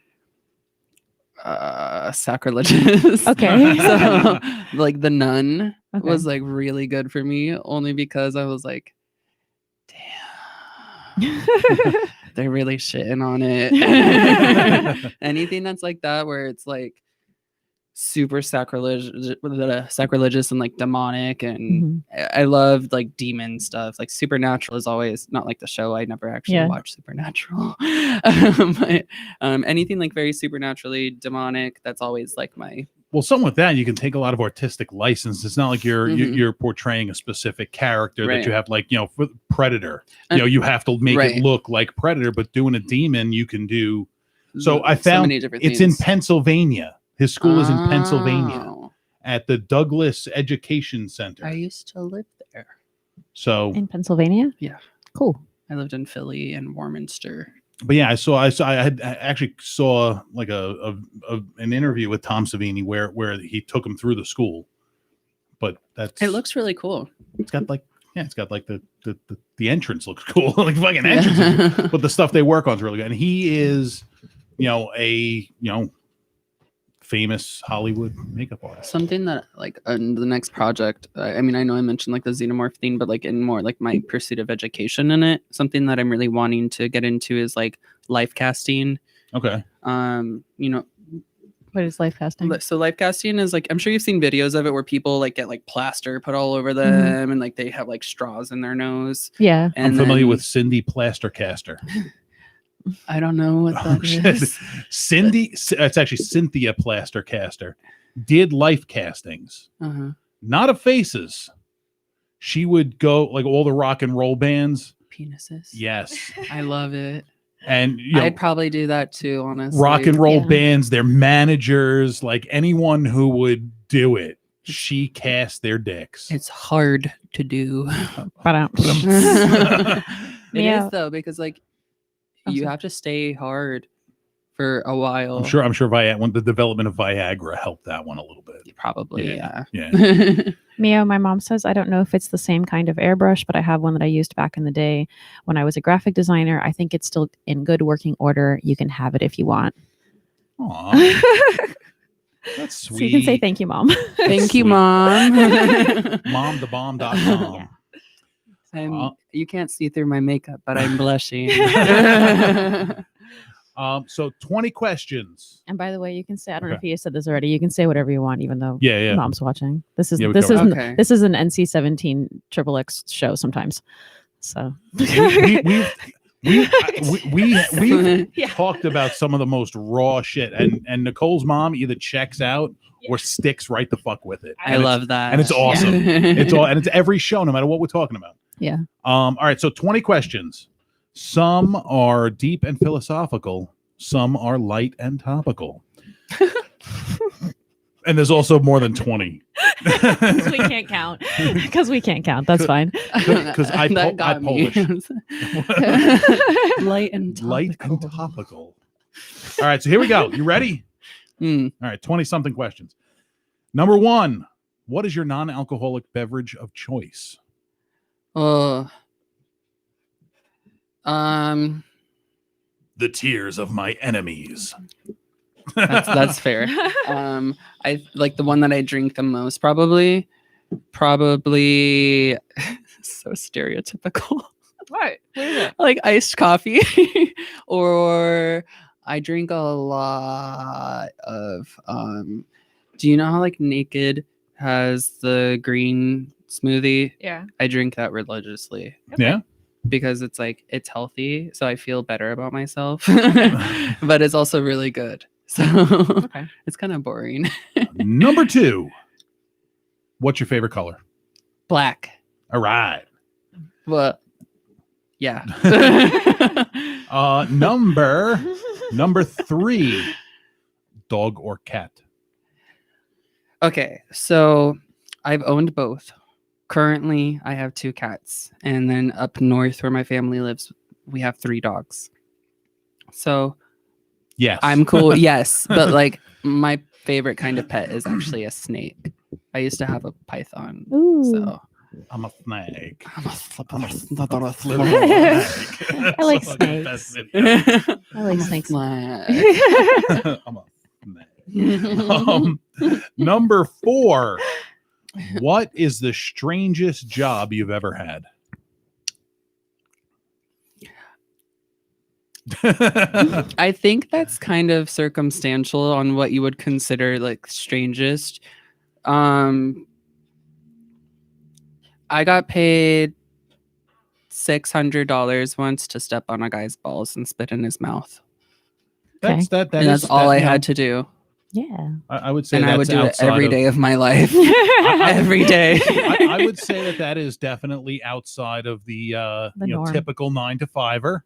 Speaker 3: sacrilegious.
Speaker 4: Okay.
Speaker 3: So like The Nun
Speaker 4: Okay.
Speaker 3: was like really good for me, only because I was like, damn. They're really shitting on it. Anything that's like that, where it's like super sacrilegious and like demonic, and I loved like demon stuff. Like Supernatural is always not like the show. I never actually watched Supernatural. But, anything like very supernaturally demonic, that's always like my.
Speaker 1: Well, something with that, you can take a lot of artistic license. It's not like you're portraying a specific character that you have, like, for Predator. You have to make it look like Predator, but doing a demon, you can do. So I found it's in Pennsylvania. His school is in Pennsylvania at the Douglas Education Center.
Speaker 3: I used to live there.
Speaker 1: So
Speaker 4: in Pennsylvania?
Speaker 3: Yeah.
Speaker 4: Cool.
Speaker 3: I lived in Philly and Warminster.
Speaker 1: But yeah, I actually saw like an interview with Tom Savini where he took him through the school. But it
Speaker 3: looks really cool.
Speaker 1: It's got like the entrance looks cool. Like fucking entrance. But the stuff they work on is really good. And he is, a famous Hollywood makeup artist.
Speaker 3: Something that like in the next project, I mean, I know I mentioned like the xenomorph thing, but like in more like my pursuit of education in it, something that I'm really wanting to get into is like life casting.
Speaker 1: Okay.
Speaker 4: What is life casting?
Speaker 3: So life casting is like, I'm sure you've seen videos of it where people like get like plaster put all over them and like they have like straws in their nose.
Speaker 4: Yeah.
Speaker 3: And
Speaker 1: I'm familiar with Cindy Plastercaster.
Speaker 3: I don't know what that is.
Speaker 1: Cindy, it's actually Cynthia Plastercaster, did life castings, not of faces. She would go like all the rock and roll bands.
Speaker 3: Penises.
Speaker 1: Yes.
Speaker 3: I love it.
Speaker 1: And
Speaker 3: I'd probably do that too, honestly.
Speaker 1: Rock and roll bands, their managers, like anyone who would do it, she cast their dicks.
Speaker 3: It's hard to do.
Speaker 4: It
Speaker 3: is though, because like you have to stay hard for a while.
Speaker 1: I'm sure when the development of Viagra helped that one a little bit.
Speaker 3: Probably, yeah.
Speaker 4: Mio, my mom says, I don't know if it's the same kind of airbrush, but I have one that I used back in the day when I was a graphic designer. I think it's still in good working order. You can have it if you want.
Speaker 1: Aw. That's sweet.
Speaker 4: So you can say thank you, Mom.
Speaker 3: Thank you, Mom.
Speaker 1: Momthebomb.com.
Speaker 3: You can't see through my makeup, but I'm blushing.
Speaker 1: So 20 questions.
Speaker 4: And by the way, you can say, I don't know if you said this already, you can say whatever you want, even though
Speaker 1: Yeah.
Speaker 4: Mom's watching. This is
Speaker 1: Yeah, we
Speaker 4: this
Speaker 1: covered
Speaker 4: is
Speaker 3: Okay.
Speaker 4: this is an NC-17 XXX show sometimes. So
Speaker 1: we've
Speaker 4: Yeah.
Speaker 1: talked about some of the most raw shit, and Nicole's mom either checks out or sticks right the fuck with it.
Speaker 3: I love that.
Speaker 1: And it's awesome. It's every show, no matter what we're talking about.
Speaker 4: Yeah.
Speaker 1: All right, so 20 questions. Some are deep and philosophical, some are light and topical. And there's also more than 20.
Speaker 4: Because we can't count. Because we can't count. That's fine.
Speaker 1: Because I
Speaker 3: got me.
Speaker 1: Polish.
Speaker 3: Light and topical.
Speaker 1: Light and topical. All right, so here we go. You ready?
Speaker 3: Mm.
Speaker 1: All right, 20-something questions. Number 1, what is your non-alcoholic beverage of choice?
Speaker 3: Oh.
Speaker 1: The tears of my enemies.
Speaker 3: That's fair. I like the one that I drink the most, probably so stereotypical.
Speaker 4: What? What is it?
Speaker 3: Like iced coffee. Or I drink a lot of do you know how like Naked has the green smoothie?
Speaker 4: Yeah.
Speaker 3: I drink that religiously.
Speaker 1: Yeah.
Speaker 3: Because it's like it's healthy, so I feel better about myself. But it's also really good. So it's kind of boring.
Speaker 1: Number 2, what's your favorite color?
Speaker 3: Black.
Speaker 1: All right.
Speaker 3: Well, yeah.
Speaker 1: Number 3, dog or cat?
Speaker 3: Okay, so I've owned both. Currently, I have 2 cats, and then up north where my family lives, we have 3 dogs. So
Speaker 1: Yes.
Speaker 3: I'm cool. Yes, but like my favorite kind of pet is actually a snake. I used to have a python.
Speaker 4: Ooh.
Speaker 3: So
Speaker 1: I'm a snake.
Speaker 3: I'm a
Speaker 4: I like snakes. I like snakes.
Speaker 1: I'm a snake. Number 4, what is the strangest job you've ever had?
Speaker 3: I think that's kind of circumstantial on what you would consider like strangest. I got paid $600 once to step on a guy's balls and spit in his mouth. That's all I had to do.
Speaker 4: Yeah.
Speaker 1: I would say
Speaker 3: And
Speaker 1: that's
Speaker 3: I would do it
Speaker 1: outside
Speaker 3: every
Speaker 1: of-
Speaker 3: day of my life. Every day.
Speaker 1: I would say that is definitely outside of the
Speaker 4: norm.
Speaker 1: typical 9-to-5er.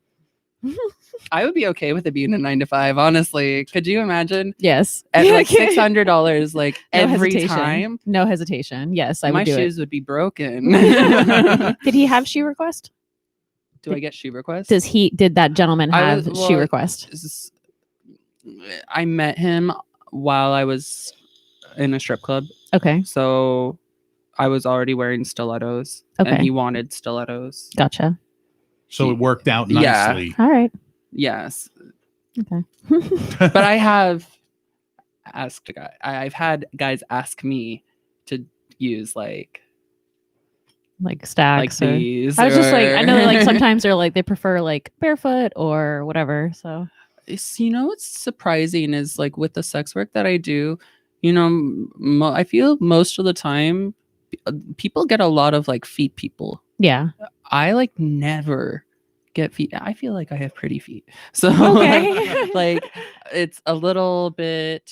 Speaker 3: I would be okay with it being a 9-to-5, honestly. Could you imagine?
Speaker 4: Yes.
Speaker 3: At like $600 like
Speaker 4: No
Speaker 3: every
Speaker 4: hesitation.
Speaker 3: time?
Speaker 4: No hesitation. Yes, I
Speaker 3: My
Speaker 4: would do
Speaker 3: shoes would be broken.
Speaker 4: it. Did he have shoe request?
Speaker 3: Do I get shoe requests?
Speaker 4: Did that gentleman have
Speaker 3: well,
Speaker 4: shoe request?
Speaker 3: I met him while I was in a strip club.
Speaker 4: Okay.
Speaker 3: So I was already wearing stilettos.
Speaker 4: Okay.
Speaker 3: And he wanted stilettos.
Speaker 4: Gotcha.
Speaker 1: So it worked out
Speaker 3: Yeah.
Speaker 1: nicely.
Speaker 4: All right.
Speaker 3: Yes.
Speaker 4: Okay.
Speaker 3: But I have asked a guy. I've had guys ask me to use like
Speaker 4: stacks. Or,
Speaker 3: these.
Speaker 4: I was just like, I know
Speaker 3: or-
Speaker 4: like sometimes they're like they prefer like barefoot or whatever. So
Speaker 3: It's, what's surprising is like with the sex work that I do, I feel most of the time people get a lot of like feet people.
Speaker 4: yeah.
Speaker 3: I like never get feet. I feel like I have pretty feet. So
Speaker 4: Okay.
Speaker 3: like it's a little bit,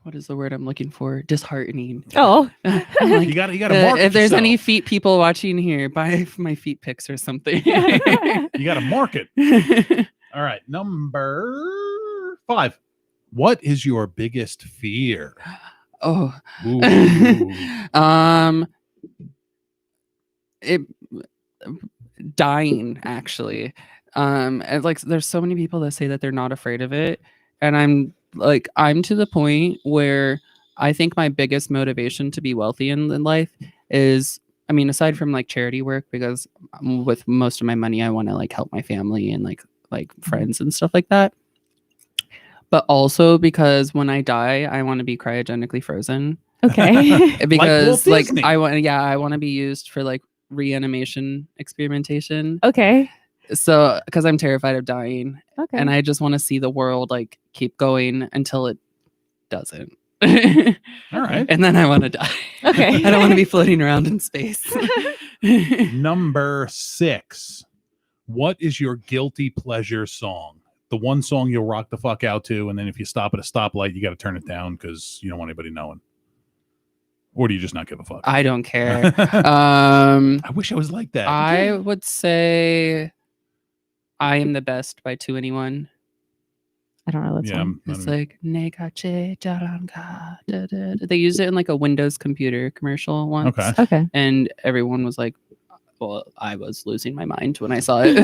Speaker 3: what is the word I'm looking for? Disheartening.
Speaker 4: Oh.
Speaker 3: I'm like,
Speaker 1: you got to market
Speaker 3: if there's any
Speaker 1: yourself.
Speaker 3: feet people watching here, buy my feet pics or something.
Speaker 1: You got to market. All right, number 5. What is your biggest fear?
Speaker 3: Oh.
Speaker 1: Ooh.
Speaker 3: It dying actually. And like there's so many people that say that they're not afraid of it, and I'm to the point where I think my biggest motivation to be wealthy in life is, I mean, aside from like charity work, because with most of my money I want to like help my family and like friends and stuff like that, but also because when I die I want to be cryogenically frozen.
Speaker 4: Okay.
Speaker 3: Because
Speaker 1: Like Walt Disney.
Speaker 3: I want to be used for like reanimation experimentation.
Speaker 4: Okay.
Speaker 3: So because I'm terrified of dying,
Speaker 4: Okay.
Speaker 3: and I just want to see the world like keep going until it doesn't.
Speaker 1: All right.
Speaker 3: And then I want to die.
Speaker 4: Okay.
Speaker 3: I don't want to be floating around in space.
Speaker 1: Number 6. What is your guilty pleasure song? The one song you'll rock the fuck out to, and then if you stop at a stoplight, you got to turn it down because you don't want anybody knowing. Or do you just not give a fuck?
Speaker 3: I don't care.
Speaker 1: I wish I was like that.
Speaker 3: I would say I Am the Best by 2NE1.
Speaker 4: I don't know that song.
Speaker 3: It's like Nekache Jaranka. They used it in like a Windows computer commercial once.
Speaker 4: Okay.
Speaker 3: And everyone was like, well, I was losing my mind when I saw it.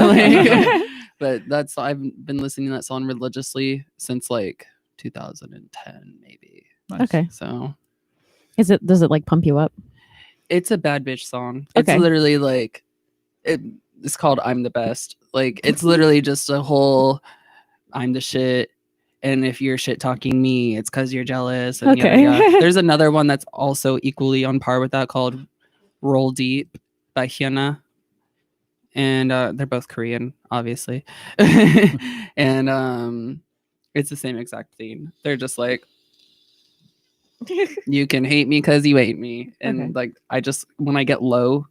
Speaker 3: Like, but I've been listening to that song religiously since like 2010, maybe.
Speaker 1: Nice.
Speaker 4: Okay.
Speaker 3: So
Speaker 4: Does it like pump you up?
Speaker 3: it's a bad bitch song.
Speaker 4: Okay.
Speaker 3: It's literally like it's called I'm the Best. Like it's literally just a whole I'm the shit. And if you're shit talking me, it's because you're jealous. And
Speaker 4: Okay.
Speaker 3: yada, yada. There's another one that's also equally on par with that called Roll Deep by Hyuna. And they're both Korean, obviously. And it's the same exact theme. They're just like, you can hate me because you hate me. And
Speaker 4: Okay.
Speaker 3: like, when I get low,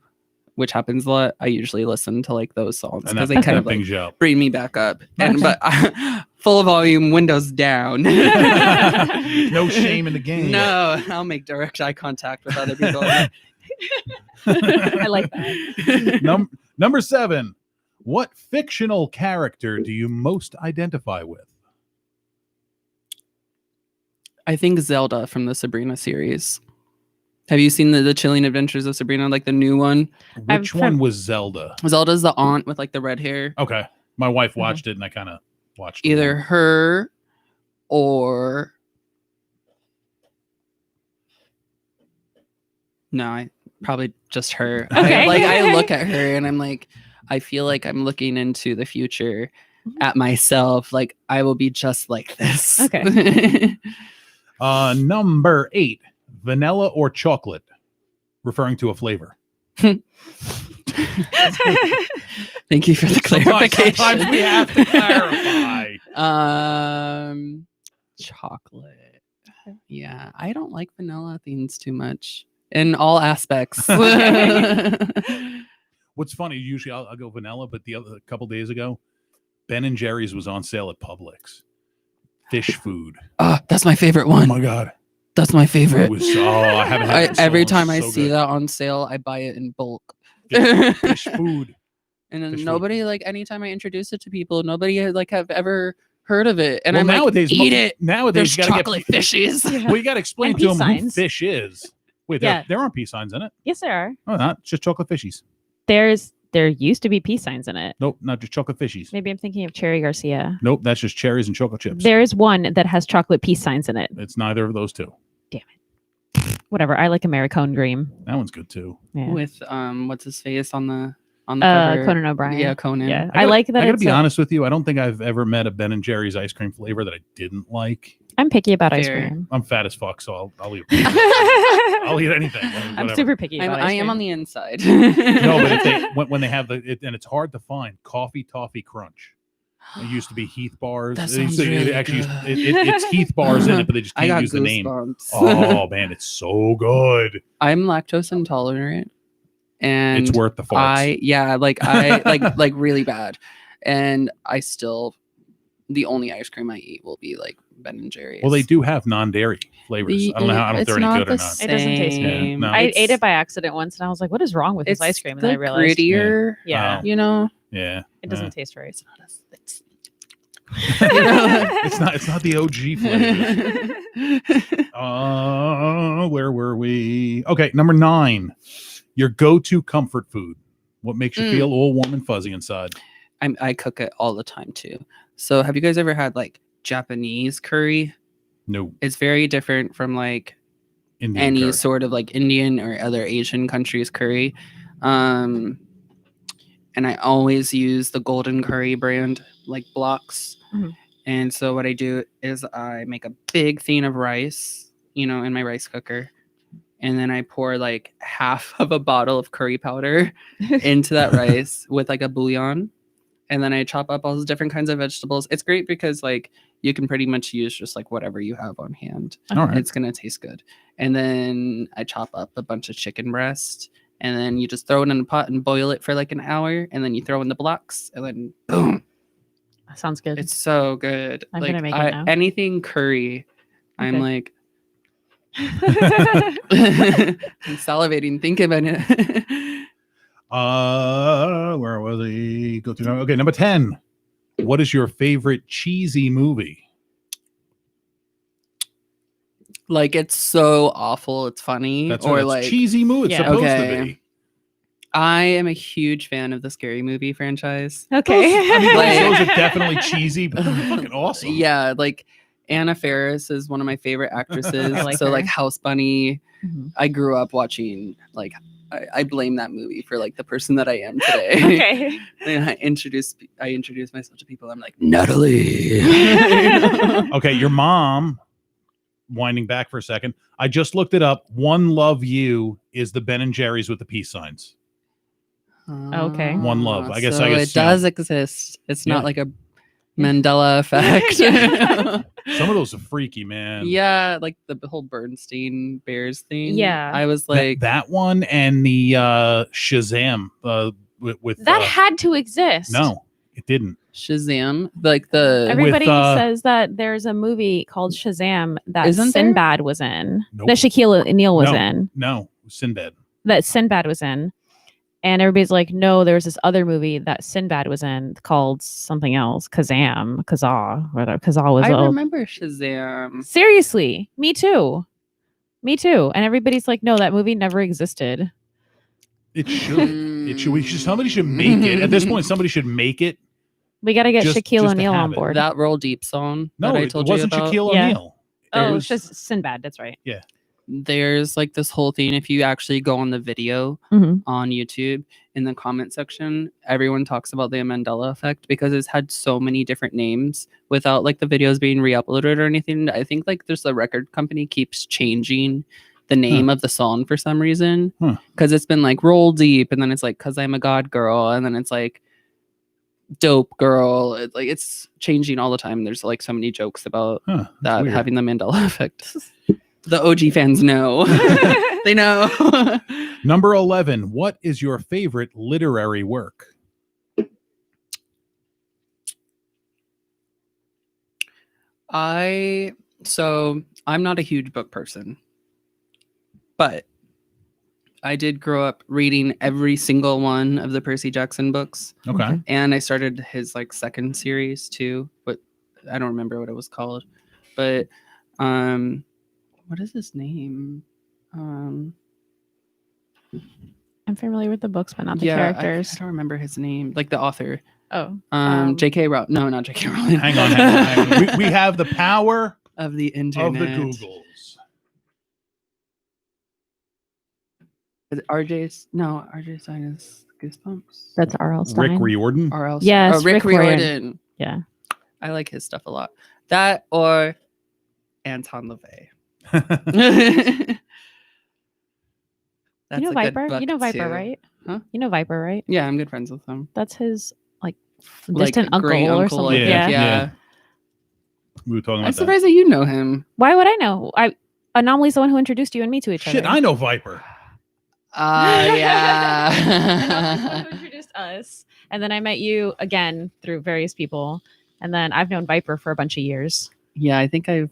Speaker 3: which happens a lot, I usually listen to like those songs
Speaker 1: And
Speaker 3: because
Speaker 1: that
Speaker 3: they kind of
Speaker 1: brings
Speaker 3: like
Speaker 1: you up.
Speaker 3: bring me back up. And
Speaker 4: Okay.
Speaker 3: but full volume, windows down.
Speaker 1: No shame in the game.
Speaker 3: No, I'll make direct eye contact with other people.
Speaker 4: I like that.
Speaker 1: Number 7. What fictional character do you most identify with?
Speaker 3: I think Zelda from the Sabrina series. Have you seen the Chilling Adventures of Sabrina, like the new one?
Speaker 1: Which one was Zelda?
Speaker 3: Zelda's the aunt with like the red hair.
Speaker 1: Okay. My wife watched it and I kind of watched
Speaker 3: Either her or no, probably just her.
Speaker 4: Okay.
Speaker 3: I look at her and I'm like, I feel like I'm looking into the future at myself. Like I will be just like this.
Speaker 4: Okay.
Speaker 1: Number 8. Vanilla or chocolate? Referring to a flavor.
Speaker 3: Thank you for the clarification.
Speaker 1: Sometimes we have to clarify.
Speaker 3: Chocolate. Yeah, I don't like vanilla things too much in all aspects.
Speaker 1: What's funny, usually I'll go vanilla, but a couple days ago, Ben & Jerry's was on sale at Publix. Fish food.
Speaker 3: That's my favorite
Speaker 1: Oh
Speaker 3: one.
Speaker 1: my God.
Speaker 3: That's my favorite.
Speaker 1: I haven't had it in so
Speaker 3: Every
Speaker 1: long.
Speaker 3: time I
Speaker 1: So
Speaker 3: see
Speaker 1: good.
Speaker 3: that on sale, I buy it in bulk.
Speaker 1: Fish food.
Speaker 3: And then
Speaker 1: Fish food.
Speaker 3: nobody, like, anytime I introduce it to people, nobody like have ever heard of it. And
Speaker 1: Well,
Speaker 3: I'm
Speaker 1: nowadays,
Speaker 3: like, eat it.
Speaker 1: Nowadays,
Speaker 3: There's
Speaker 1: you gotta
Speaker 3: chocolate fishies.
Speaker 4: Yeah.
Speaker 1: Well, you got to explain
Speaker 4: And
Speaker 1: to
Speaker 4: peace
Speaker 1: them who
Speaker 4: signs.
Speaker 1: fish is. Wait,
Speaker 4: Yeah.
Speaker 1: there aren't peace signs in it.
Speaker 4: Yes, there are.
Speaker 1: Oh, not just chocolate fishies.
Speaker 4: There used to be peace signs in it.
Speaker 1: Nope, not just chocolate fishies.
Speaker 4: Maybe I'm thinking of Cherry Garcia.
Speaker 1: Nope, that's just cherries and chocolate chips.
Speaker 4: There is one that has chocolate peace signs in it.
Speaker 1: It's neither of those two.
Speaker 4: Whatever. I like Americone Dream.
Speaker 1: That one's good too.
Speaker 4: Yeah.
Speaker 3: With what's his face on the cover?
Speaker 4: Conan O'Brien.
Speaker 3: Yeah, Conan.
Speaker 4: Yeah. I like that.
Speaker 1: I gotta
Speaker 4: it's
Speaker 1: be
Speaker 4: a-
Speaker 1: honest with you. I don't think I've ever met a Ben and Jerry's ice cream flavor that I didn't like.
Speaker 4: I'm picky about ice
Speaker 3: Fair.
Speaker 4: cream.
Speaker 1: I'm fat as fuck, so I'll eat. I'll eat anything.
Speaker 4: I'm
Speaker 1: whatever.
Speaker 4: super picky about ice
Speaker 3: I am
Speaker 4: cream.
Speaker 3: on the inside.
Speaker 1: No, but if they when they have and it's hard to find coffee toffee crunch. It used to be Heath bars.
Speaker 3: That
Speaker 1: It
Speaker 3: sounds
Speaker 1: used to-
Speaker 3: really
Speaker 1: it actually
Speaker 3: good.
Speaker 1: it's Heath bars in it, but they just
Speaker 3: I
Speaker 1: can't
Speaker 3: got
Speaker 1: use the name.
Speaker 3: goosebumps.
Speaker 1: Oh man, it's so good.
Speaker 3: I'm lactose intolerant, and
Speaker 1: It's worth the farts.
Speaker 3: like really bad, and I still the only ice cream I eat will be like Ben and Jerry's.
Speaker 1: Well, they do have non-dairy flavors. I don't know. I don't know if they're any good or not.
Speaker 4: It doesn't taste good.
Speaker 3: same.
Speaker 1: No.
Speaker 4: I ate it by accident once, and I was like, "What is wrong with this
Speaker 3: It's
Speaker 4: ice cream?" And then I
Speaker 3: the
Speaker 4: realized,
Speaker 3: grittier.
Speaker 4: yeah,
Speaker 1: Oh.
Speaker 3: You know,
Speaker 1: Yeah,
Speaker 4: it doesn't taste right.
Speaker 3: it's not as it's
Speaker 1: It's not the OG flavors. Where were we? Okay, number 9. Your go-to comfort food. What makes you feel all warm and fuzzy inside?
Speaker 3: I cook it all the time too. So have you guys ever had like Japanese curry?
Speaker 1: No.
Speaker 3: It's very different from like
Speaker 1: Indian
Speaker 3: any
Speaker 1: curry.
Speaker 3: sort of like Indian or other Asian countries curry. And I always use the Golden Curry brand like blocks.
Speaker 4: Mhm.
Speaker 3: And so what I do is I make a big thing of rice, you know, in my rice cooker. And then I pour like half of a bottle of curry powder into that rice with like a bouillon. And then I chop up all those different kinds of vegetables. It's great because like you can pretty much use just like whatever you have on hand.
Speaker 1: All right.
Speaker 3: It's going to taste good. And then I chop up a bunch of chicken breast. And then you just throw it in a pot and boil it for like an hour. And then you throw in the blocks. And then boom.
Speaker 4: That sounds good.
Speaker 3: It's so good.
Speaker 4: I'm
Speaker 3: like
Speaker 4: gonna make it now.
Speaker 3: anything curry, I'm
Speaker 4: Okay.
Speaker 3: like I'm salivating thinking about it.
Speaker 1: Where was he? Go through. Okay, number 10. What is your favorite cheesy movie?
Speaker 3: Like it's so awful, it's funny.
Speaker 1: That's
Speaker 3: or
Speaker 1: right.
Speaker 3: like
Speaker 1: Cheesy movie. It's
Speaker 4: Yeah.
Speaker 1: supposed
Speaker 3: Okay.
Speaker 1: to be.
Speaker 3: I am a huge fan of the Scary Movie franchise.
Speaker 4: Okay.
Speaker 1: I mean,
Speaker 3: Like-
Speaker 1: those are definitely cheesy, but they're fucking awesome.
Speaker 3: Yeah, like Anna Faris is one of my favorite actresses.
Speaker 4: I like
Speaker 3: so
Speaker 4: her.
Speaker 3: like House Bunny,
Speaker 4: Mhm.
Speaker 3: I grew up watching like I blame that movie for like the person that I am today.
Speaker 4: Okay.
Speaker 3: And I introduce myself to people. I'm like, Natalie.
Speaker 1: Okay, your mom, winding back for a second. I just looked it up. One Love You is the Ben and Jerry's with the peace signs.
Speaker 4: Okay.
Speaker 1: One Love. I guess
Speaker 3: so
Speaker 1: it
Speaker 3: does exist. It's
Speaker 1: Yeah.
Speaker 3: not like a Mandela effect.
Speaker 1: Some of those are freaky, man.
Speaker 3: Yeah, like the whole Bernstein Bears thing.
Speaker 4: Yeah.
Speaker 3: I was
Speaker 1: That-
Speaker 3: like,
Speaker 1: that one and the Shazam with
Speaker 4: That had to exist.
Speaker 1: no, it didn't.
Speaker 3: Shazam, like the
Speaker 4: Everybody
Speaker 1: With,
Speaker 4: says that there's a movie called Shazam that
Speaker 3: Isn't there?
Speaker 4: Sinbad was in.
Speaker 1: Nope.
Speaker 4: That Shaquille O'Neal was
Speaker 1: No.
Speaker 4: in.
Speaker 1: No, Sinbad.
Speaker 4: That Sinbad was in. And everybody's like, no, there's this other movie that Sinbad was in called something else. Kazaa. Whether Kazaa was
Speaker 3: I
Speaker 4: old.
Speaker 3: remember Shazam.
Speaker 4: Seriously. Me too. And everybody's like, no, that movie never existed.
Speaker 1: It should. It should. Somebody should make it. At this point, somebody should make it.
Speaker 4: We got to get
Speaker 1: Just
Speaker 4: Shaquille
Speaker 1: to
Speaker 4: O'Neal
Speaker 1: have
Speaker 4: on
Speaker 1: it.
Speaker 4: board.
Speaker 3: That Roll Deep song
Speaker 1: No,
Speaker 3: that I
Speaker 1: it
Speaker 3: told
Speaker 1: wasn't
Speaker 3: you about.
Speaker 1: Shaquille
Speaker 4: Yeah.
Speaker 1: O'Neal.
Speaker 4: Oh,
Speaker 1: It
Speaker 4: it's
Speaker 1: was-
Speaker 4: just Sinbad. That's right.
Speaker 3: There's like this whole thing. If you actually go on the video
Speaker 4: Mhm.
Speaker 3: on YouTube in the comment section, everyone talks about the Mandela effect because it's had so many different names without like the videos being re-uploaded or anything. I think like there's the record company keeps changing the name of the song for some reason
Speaker 1: Huh.
Speaker 3: because it's been like Roll Deep and then it's like Cause I'm a God Girl and then it's like Dope Girl. It's changing all the time. There's like so many jokes about
Speaker 1: Huh, that's
Speaker 3: that
Speaker 1: weird.
Speaker 3: having the Mandela effect. The OG fans know. They know.
Speaker 1: Number 11. What is your favorite literary work?
Speaker 3: I'm not a huge book person, but I did grow up reading every single one of the Percy Jackson books,
Speaker 1: Okay.
Speaker 3: and I started his like second series too, but I don't remember what it was called. But what is his name?
Speaker 4: I'm familiar with the books, but not the
Speaker 3: I
Speaker 4: characters.
Speaker 3: don't remember his name, like the author.
Speaker 4: Oh.
Speaker 3: J.K. Rowling. No, not J.K. Rowling.
Speaker 1: Hang on. We have the power
Speaker 3: Of the internet.
Speaker 1: of the Googles.
Speaker 3: Is it RJ Stein is Goosebumps.
Speaker 4: That's R.L. Stein.
Speaker 1: Rick Riordan.
Speaker 3: R.L.
Speaker 4: Yes,
Speaker 3: Rick
Speaker 4: Rick Riordan.
Speaker 3: Riordan.
Speaker 4: Yeah.
Speaker 3: I like his stuff a lot. That or Anton LaVey. That's
Speaker 4: You know
Speaker 3: a good
Speaker 4: Viper?
Speaker 3: book,
Speaker 4: You know Viper,
Speaker 3: too.
Speaker 4: right?
Speaker 3: Huh?
Speaker 4: You know Viper, right?
Speaker 3: Yeah, I'm good friends with him.
Speaker 4: That's his like
Speaker 3: Like,
Speaker 4: distant uncle
Speaker 3: great
Speaker 4: or
Speaker 3: uncle,
Speaker 4: something.
Speaker 3: I think.
Speaker 1: Yeah,
Speaker 4: Yeah.
Speaker 1: yeah. We were talking
Speaker 3: I'm
Speaker 1: about that.
Speaker 3: surprised that you know him.
Speaker 4: Why would I know? Anomaly's the one who introduced you and me to each
Speaker 1: Shit,
Speaker 4: other.
Speaker 1: I know Viper.
Speaker 4: Anomaly's the
Speaker 3: Yeah.
Speaker 4: one who introduced us. And then I met you again through various people. And then I've known Viper for a bunch of years.
Speaker 3: Yeah, I think I've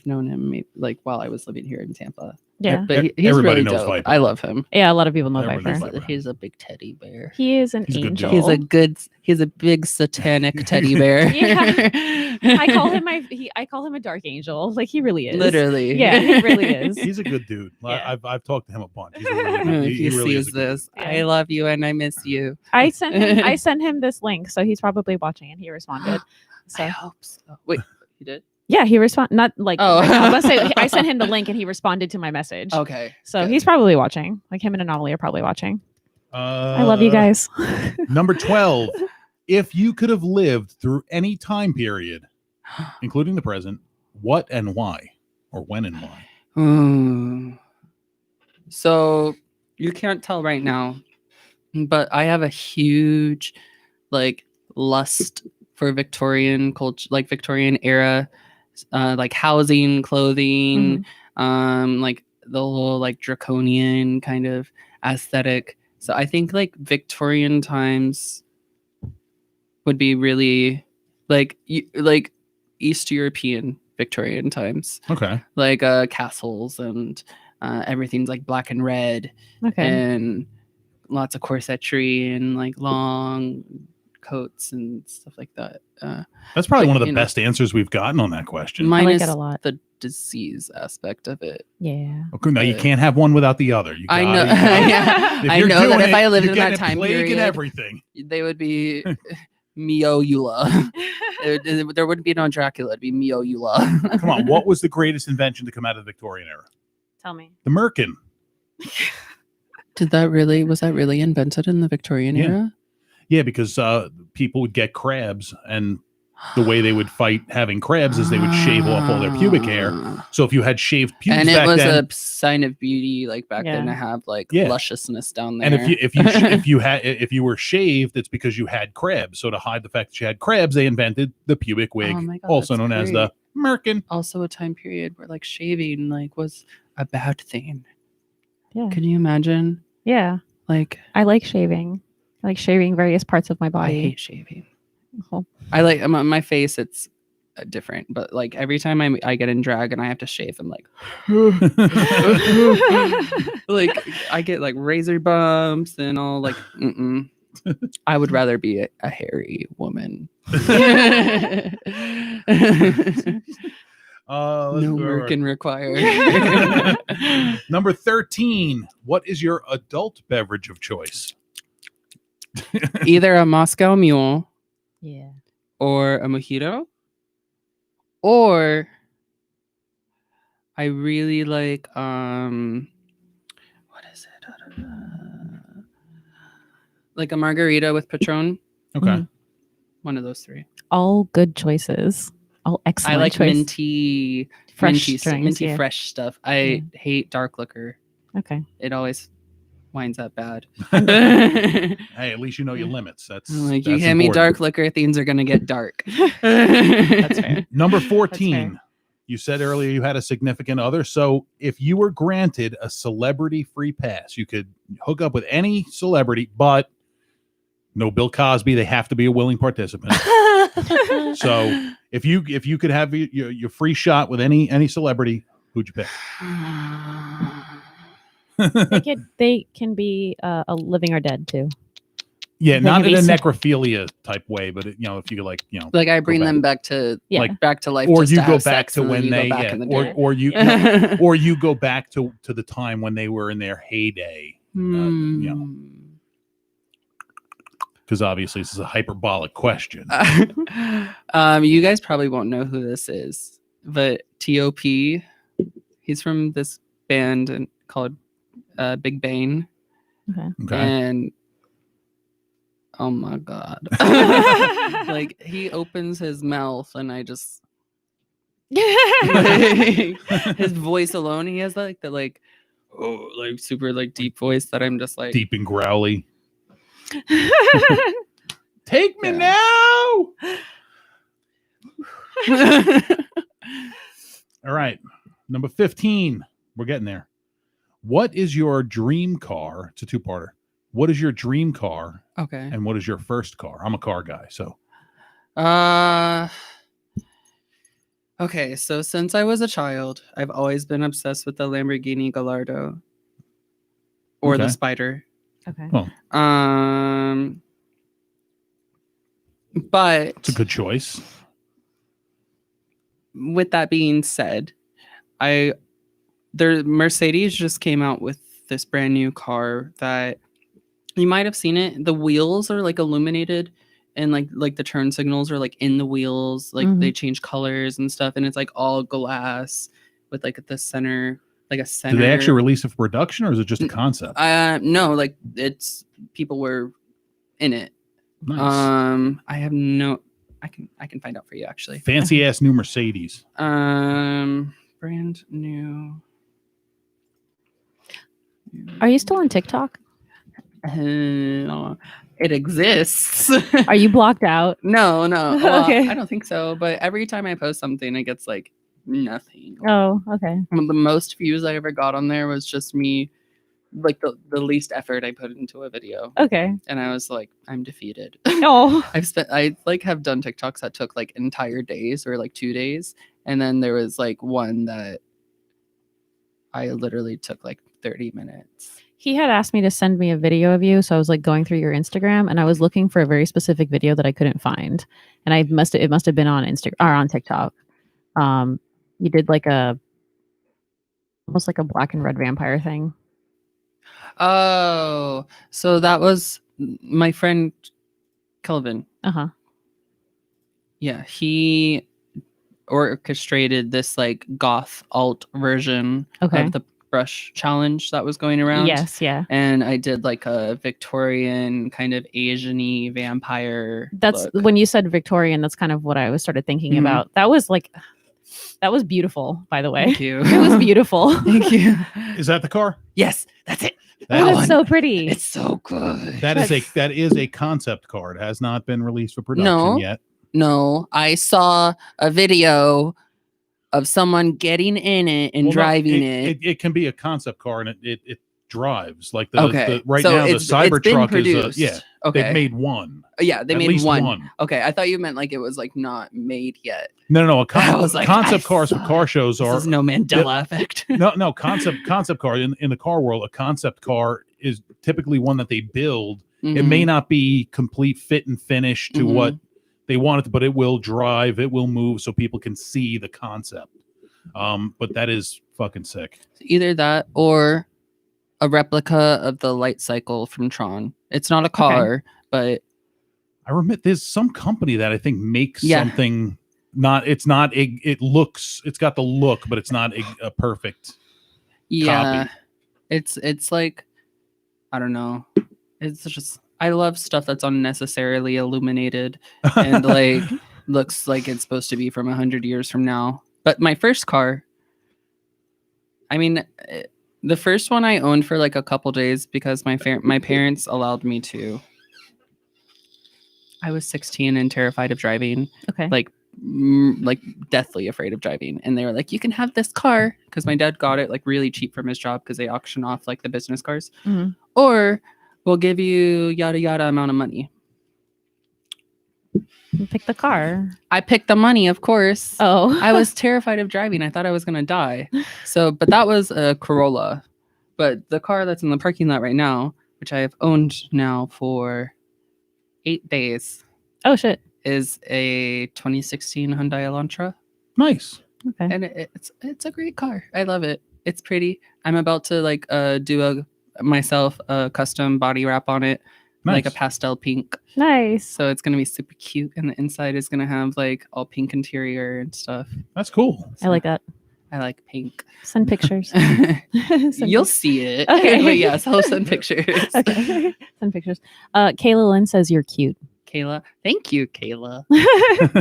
Speaker 3: known him maybe, like while I was living here in Tampa.
Speaker 4: Yeah.
Speaker 3: But he's
Speaker 1: Everybody
Speaker 3: really
Speaker 1: knows
Speaker 3: dope.
Speaker 1: Viper.
Speaker 3: I love him.
Speaker 4: Yeah, a lot of people know
Speaker 1: Everybody knows
Speaker 4: Viper.
Speaker 1: Viper.
Speaker 3: He's a big teddy bear.
Speaker 4: He is an
Speaker 1: He's a good
Speaker 4: angel.
Speaker 1: dude.
Speaker 3: He's a big satanic teddy bear.
Speaker 4: I call him a dark angel. Like he really is.
Speaker 3: Literally.
Speaker 4: Yeah, he really is.
Speaker 1: He's a good dude.
Speaker 4: Yeah.
Speaker 1: I've talked to him a bunch. He's a really good,
Speaker 3: If he
Speaker 1: really is
Speaker 3: sees
Speaker 1: a good
Speaker 3: this,
Speaker 4: Yeah.
Speaker 3: I love you and I miss you.
Speaker 4: I sent him this link, so he's probably watching, and he responded. So
Speaker 3: I hope so. Wait, he did?
Speaker 4: yeah, he responded. Not like
Speaker 3: Oh.
Speaker 4: right now, but say I sent him the link, and he responded to my message.
Speaker 3: Okay.
Speaker 4: So
Speaker 3: good.
Speaker 4: he's probably watching. Like him and Anomaly are probably watching.
Speaker 1: I
Speaker 4: I love you guys.
Speaker 1: Number 12. If you could have lived through any time period, including the present, what and why? Or when and why?
Speaker 3: So you can't tell right now, but I have a huge like lust for Victorian culture, like Victorian era, like housing, clothing, like the whole like draconian kind of aesthetic. So I think like Victorian times would be really like like East European Victorian times,
Speaker 1: Okay.
Speaker 3: like castles and everything's like black and red,
Speaker 4: Okay.
Speaker 3: and lots of corsetry and like long coats and stuff like that.
Speaker 1: That's probably
Speaker 3: but,
Speaker 1: one of the
Speaker 3: you know,
Speaker 1: best answers we've gotten on that question.
Speaker 4: I like
Speaker 3: minus
Speaker 4: it a lot.
Speaker 3: the disease aspect of it.
Speaker 4: Yeah.
Speaker 1: Okay, now you
Speaker 3: but-
Speaker 1: can't have one without the other. You
Speaker 3: I
Speaker 1: gotta-
Speaker 3: know.
Speaker 1: you gotta-
Speaker 3: Yeah.
Speaker 1: If
Speaker 3: I
Speaker 1: you're
Speaker 3: know that
Speaker 1: doing
Speaker 3: if I
Speaker 1: it,
Speaker 3: lived
Speaker 1: you're
Speaker 3: in that
Speaker 1: getting a
Speaker 3: time
Speaker 1: plague and
Speaker 3: period,
Speaker 1: everything.
Speaker 3: they would be Mio Eula. There wouldn't be no Dracula. It'd be Mio Eula.
Speaker 1: Come on, what was the greatest invention to come out of the Victorian era?
Speaker 4: Tell me.
Speaker 1: The merkin.
Speaker 3: Was that really invented in the Victorian
Speaker 1: Yeah.
Speaker 3: era?
Speaker 1: Yeah, because people would get crabs, and the way they would fight having crabs is they would shave off all their pubic hair. So if you had shaved pubes
Speaker 3: And it
Speaker 1: back
Speaker 3: was
Speaker 1: then,
Speaker 3: a sign of beauty, like back then, to
Speaker 4: Yeah.
Speaker 3: have like
Speaker 1: Yeah.
Speaker 3: lusciousness down there.
Speaker 1: and if you were shaved, it's because you had crabs. So to hide the fact that you had crabs, they invented the pubic wig,
Speaker 3: Oh my God,
Speaker 1: also
Speaker 3: that's
Speaker 1: known as the merkin.
Speaker 3: also a time period where like shaving like was a bad thing.
Speaker 4: Yeah.
Speaker 3: Can you imagine?
Speaker 4: Yeah.
Speaker 3: Like
Speaker 4: I like shaving. I like shaving various parts of my
Speaker 3: I
Speaker 4: body.
Speaker 3: hate shaving.
Speaker 4: Oh.
Speaker 3: I like my face. It's different, but like every time I get in drag and I have to shave, I'm like, like I get like razor bumps and all. Like, I would rather be a hairy woman. No working required.
Speaker 1: Number 13. What is your adult beverage of choice?
Speaker 3: Either a Moscow Mule
Speaker 4: Yeah.
Speaker 3: or a mojito, or I really like what is it? Like a margarita with Patron.
Speaker 1: Okay.
Speaker 4: Mhm.
Speaker 3: One of those three.
Speaker 4: All good choices. All
Speaker 3: I
Speaker 4: excellent
Speaker 3: like
Speaker 4: choice.
Speaker 3: minty,
Speaker 4: Fresh
Speaker 3: minty,
Speaker 4: drinks,
Speaker 3: minty
Speaker 4: yeah.
Speaker 3: fresh stuff. I hate dark liquor.
Speaker 4: Okay.
Speaker 3: It always winds up bad.
Speaker 1: Hey, at least you know your limits. That's
Speaker 3: Like you
Speaker 1: that's
Speaker 3: hand me
Speaker 1: important.
Speaker 3: dark liquor, things are gonna get dark.
Speaker 4: That's fair.
Speaker 1: Number
Speaker 4: That's
Speaker 1: 14.
Speaker 4: fair.
Speaker 1: You said earlier you had a significant other. So if you were granted a celebrity free pass, you could hook up with any celebrity, but no Bill Cosby. They have to be a willing participant. So if you could have your free shot with any celebrity, who'd you pick?
Speaker 4: They can be a living or dead too.
Speaker 1: Yeah,
Speaker 4: They
Speaker 1: not
Speaker 4: can
Speaker 1: in a
Speaker 4: be
Speaker 1: necrophilia type way, but if you could
Speaker 3: Like I bring
Speaker 1: back.
Speaker 3: them back to
Speaker 4: Yeah.
Speaker 3: like back to life,
Speaker 1: or
Speaker 3: just
Speaker 1: you
Speaker 3: to
Speaker 1: go
Speaker 3: have
Speaker 1: back
Speaker 3: sex,
Speaker 1: to
Speaker 3: and then
Speaker 1: when
Speaker 3: you go
Speaker 1: they
Speaker 3: back
Speaker 1: yeah,
Speaker 3: in the
Speaker 1: or
Speaker 3: day.
Speaker 1: or you no, or you go back to the time when they were in their heyday. Because obviously this is a hyperbolic question.
Speaker 3: You guys probably won't know who this is, but T.O.P. He's from this band called Big Bang,
Speaker 1: Okay.
Speaker 3: and oh my god, like he opens his mouth, and I just his voice alone. He has like the like super like deep voice that I'm just like
Speaker 1: Deep and growly. Take me
Speaker 3: Yeah.
Speaker 1: now. All right. Number 15. We're getting there. What is your dream car? It's a two-parter. What is your dream car
Speaker 3: Okay.
Speaker 1: and what is your first car? I'm a car guy, so
Speaker 3: I Okay, so since I was a child, I've always been obsessed with the Lamborghini Gallardo or the
Speaker 1: Okay.
Speaker 3: Spider.
Speaker 4: Okay.
Speaker 1: Oh,
Speaker 3: But
Speaker 1: it's a good choice.
Speaker 3: with that being said, Mercedes just came out with this brand new car that you might have seen it. The wheels are like illuminated and like the turn signals are like in the wheels, like they change colors and stuff, and it's like all glass with like the center, like a center.
Speaker 1: Did they actually release it for production, or is it just a concept?
Speaker 3: No, like it's people were in it.
Speaker 1: Nice.
Speaker 3: I have no I can find out for you actually.
Speaker 1: Fancy ass new Mercedes.
Speaker 3: Brand new.
Speaker 4: Are you still on TikTok?
Speaker 3: It exists.
Speaker 4: Are you blocked out?
Speaker 3: No. Well,
Speaker 4: Okay.
Speaker 3: I don't think so. But every time I post something, it gets like nothing.
Speaker 4: Oh, okay.
Speaker 3: One of the most views I ever got on there was just me, like the least effort I put into a video.
Speaker 4: Okay.
Speaker 3: And I was like, I'm defeated.
Speaker 4: Oh.
Speaker 3: I like have done TikToks that took like entire days or like 2 days. And then there was like one that I literally took like 30 minutes.
Speaker 4: He had asked me to send me a video of you, so I was like going through your Instagram, and I was looking for a very specific video that I couldn't find, and it must have been on Instagram or on TikTok. You did like almost like a black and red vampire thing.
Speaker 3: Oh, so that was my friend Kelvin. Yeah, he orchestrated this like goth alt version of the brush challenge that was going around.
Speaker 4: Yes, yeah.
Speaker 3: And I did like a Victorian kind of Asian-y vampire.
Speaker 4: That's
Speaker 3: look.
Speaker 4: When you said Victorian, that's kind of what I started thinking about. That was beautiful, by the way.
Speaker 3: Thank you.
Speaker 4: It was beautiful.
Speaker 3: Thank you.
Speaker 1: Is that the car?
Speaker 3: Yes, that's it.
Speaker 4: That's so pretty.
Speaker 3: It's so good.
Speaker 1: That is a concept car. It has not been released for production yet.
Speaker 3: No, I saw a video of someone getting in it and driving it.
Speaker 1: It can be a concept car, and it drives like
Speaker 3: now the
Speaker 1: Cybertruck
Speaker 3: produced.
Speaker 1: is
Speaker 3: okay.
Speaker 1: They've made one.
Speaker 3: Yeah, they
Speaker 1: At
Speaker 3: made
Speaker 1: least
Speaker 3: one. Okay, I thought you meant like it was like not made yet.
Speaker 1: No.
Speaker 3: Like,
Speaker 1: concept cars for car shows are
Speaker 3: no Mandela effect.
Speaker 1: no concept car in the car world. A concept car is typically one that they build. It may not be complete fit and finish to what they want it, but it will drive, it will move, so people can see the concept. But that is fucking sick.
Speaker 3: Either that or a replica of the light cycle from Tron. It's not a car, but
Speaker 1: I remember there's some company that I think makes something. It's got the look, but it's not a perfect copy.
Speaker 3: It's like, I don't know. It's just, I love stuff that's unnecessarily illuminated and like looks like it's supposed to be from 100 years from now. But my first car, I mean, the first one I owned for like a couple days because my parents allowed me to. I was 16 and terrified of driving.
Speaker 4: Okay.
Speaker 3: Like deathly afraid of driving. And they were like, you can have this car, because my dad got it like really cheap from his job because they auction off like the business cars. Or we'll give you yada yada amount of money.
Speaker 4: You pick the car.
Speaker 3: I picked the money, of course.
Speaker 4: Oh.
Speaker 3: I was terrified of driving. I thought I was going to die. But that was a Corolla. But the car that's in the parking lot right now, which I have owned now for 8 days.
Speaker 4: Oh, shit.
Speaker 3: Is a 2016 Hyundai Elantra.
Speaker 1: Nice.
Speaker 4: Okay.
Speaker 3: And it's a great car. I love it. It's pretty. I'm about to like do myself a custom body wrap on it. Nice. Like a pastel pink.
Speaker 4: Nice.
Speaker 3: So it's going to be super cute. And the inside is going to have like all pink interior and stuff.
Speaker 1: That's cool.
Speaker 4: I like that.
Speaker 3: I like pink.
Speaker 4: Send pictures.
Speaker 3: You'll see it.
Speaker 4: Okay.
Speaker 3: But yes, I'll send pictures.
Speaker 4: Okay. Send pictures. Kayla Lynn says you're cute.
Speaker 3: Kayla. Thank you, Kayla.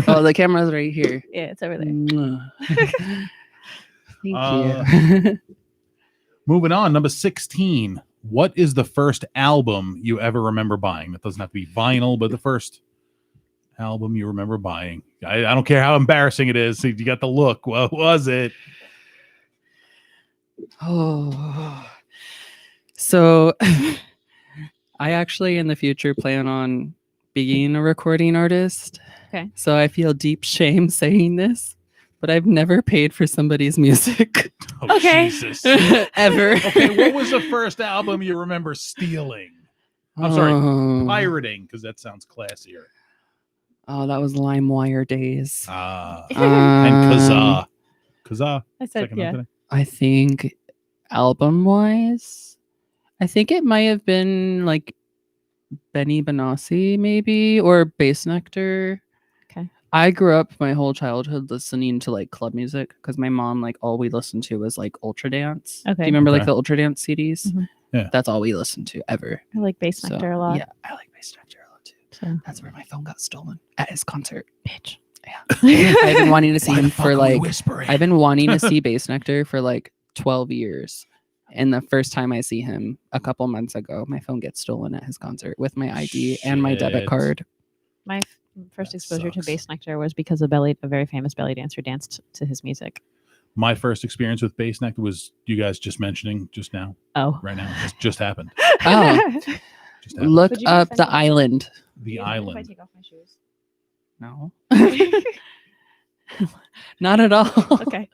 Speaker 3: Oh, the camera's right here.
Speaker 4: Yeah, it's over there.
Speaker 3: Thank you.
Speaker 1: Moving on, number 16. What is the first album you ever remember buying? That doesn't have to be vinyl, but the first album you remember buying. I don't care how embarrassing it is. You got the look. What was it?
Speaker 3: Oh. So I actually in the future plan on being a recording artist.
Speaker 4: Okay.
Speaker 3: So I feel deep shame saying this, but I've never paid for somebody's music
Speaker 1: Oh,
Speaker 4: Okay.
Speaker 1: Jesus.
Speaker 3: ever.
Speaker 1: Okay, what was the first album you remember stealing? I'm sorry, pirating, because that sounds classier.
Speaker 3: Oh, that was LimeWire days.
Speaker 1: And
Speaker 3: Um,
Speaker 1: Kazaa. Kazaa.
Speaker 4: I said,
Speaker 1: Second
Speaker 4: yeah.
Speaker 1: today.
Speaker 3: I think album wise, I think it might have been like Benny Benassi, maybe, or Bass Nectar.
Speaker 4: Okay.
Speaker 3: I grew up my whole childhood listening to like club music because my mom, like, all we listened to was like Ultra Dance. Do
Speaker 4: Okay.
Speaker 3: you remember like
Speaker 1: Okay.
Speaker 3: the Ultra Dance CDs?
Speaker 4: Mhm.
Speaker 1: Yeah.
Speaker 3: That's all we listened to ever.
Speaker 4: I like Bass
Speaker 3: So,
Speaker 4: Nectar a lot.
Speaker 3: Yeah, I like Bass Nectar a lot too.
Speaker 4: So.
Speaker 3: That's where my phone got stolen at his concert.
Speaker 4: Bitch.
Speaker 3: Yeah. I've been wanting to see him for like
Speaker 1: whispering?
Speaker 3: I've been wanting to see Bass Nectar for like 12 years. And the first time I see him a couple months ago, my phone gets stolen at his concert with my ID and my debit
Speaker 1: Shit.
Speaker 3: card.
Speaker 4: My first
Speaker 1: That
Speaker 4: exposure to
Speaker 1: sucks.
Speaker 4: Bass Nectar was because a very famous belly dancer danced to his music.
Speaker 1: My first experience with Bass Nectar was you guys just mentioning just now,
Speaker 4: Oh.
Speaker 1: right now. Just happened.
Speaker 3: Oh,
Speaker 1: Just happened.
Speaker 3: look
Speaker 4: Would you be
Speaker 3: up The
Speaker 4: offended?
Speaker 3: Island.
Speaker 1: The
Speaker 4: If I
Speaker 1: Island.
Speaker 4: take off my shoes.
Speaker 3: No, not at all.
Speaker 4: Okay.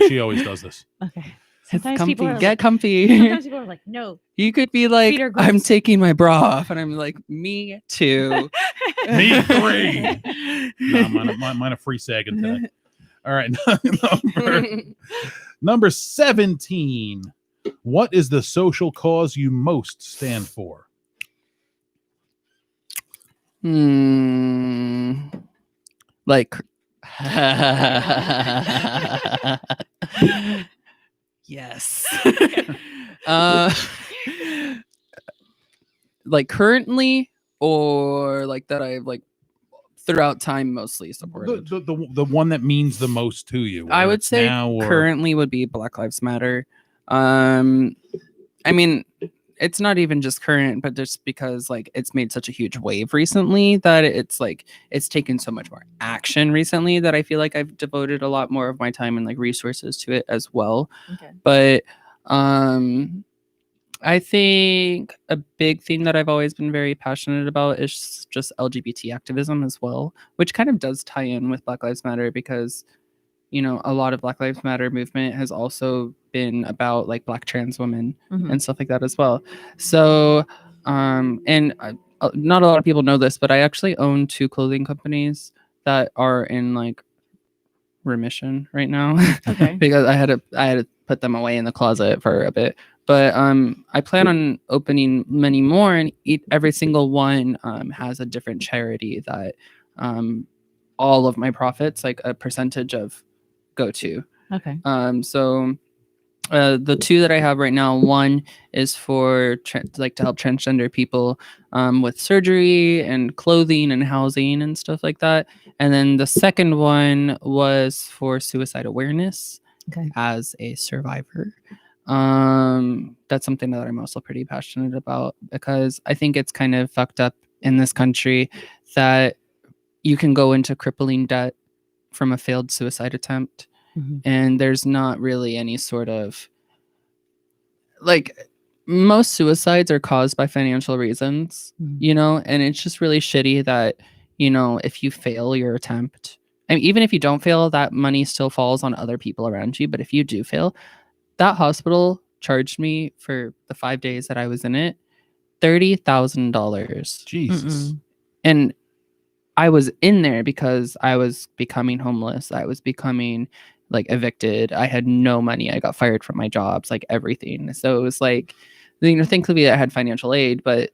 Speaker 1: She always does this.
Speaker 4: Okay.
Speaker 3: It's
Speaker 4: Sometimes
Speaker 3: comfy.
Speaker 4: people are
Speaker 3: Get
Speaker 4: like,
Speaker 3: comfy.
Speaker 4: sometimes people are like, no.
Speaker 3: You could be like,
Speaker 4: Feet are
Speaker 3: I'm
Speaker 4: gross.
Speaker 3: taking my bra off, and I'm like, me too.
Speaker 1: Me three. No, mine a free sagging today. All right. Number 17. What is the social cause you most stand for?
Speaker 3: Like, yes. Like currently, or like that I've like throughout time mostly supported.
Speaker 1: The one that means the most to you.
Speaker 3: I
Speaker 1: whether
Speaker 3: would
Speaker 1: it's
Speaker 3: say
Speaker 1: now or
Speaker 3: currently would be Black Lives Matter. I mean, it's not even just current, but just because like it's made such a huge wave recently that it's like it's taken so much more action recently that I feel like I've devoted a lot more of my time and like resources to it as well.
Speaker 4: Okay.
Speaker 3: But I think a big thing that I've always been very passionate about is just LGBT activism as well, which kind of does tie in with Black Lives Matter because, you know, a lot of Black Lives Matter movement has also been about like Black trans women
Speaker 4: Mhm.
Speaker 3: and stuff like that as well. So, and not a lot of people know this, but I actually own 2 clothing companies that are in like remission right now.
Speaker 4: Okay.
Speaker 3: Because I had to put them away in the closet for a bit. But I plan on opening many more, and every single one has a different charity that all of my profits, like a percentage of, go to.
Speaker 4: Okay.
Speaker 3: So the 2 that I have right now, one is for like to help transgender people with surgery and clothing and housing and stuff like that. And then the second one was for suicide awareness
Speaker 4: Okay.
Speaker 3: as a survivor. That's something that I'm also pretty passionate about because I think it's kind of fucked up in this country that you can go into crippling debt from a failed suicide attempt.
Speaker 4: Mm-hmm.
Speaker 3: And there's not really any sort of like most suicides are caused by financial reasons, you know, and it's just really shitty that, you know, if you fail your attempt, I mean, even if you don't fail, that money still falls on other people around you. But if you do fail, that hospital charged me for the 5 days that I was in it $30,000.
Speaker 1: Jesus.
Speaker 3: And I was in there because I was becoming homeless. I was becoming like evicted. I had no money. I got fired from my jobs, like everything. So it was like, you know, thankfully I had financial aid, but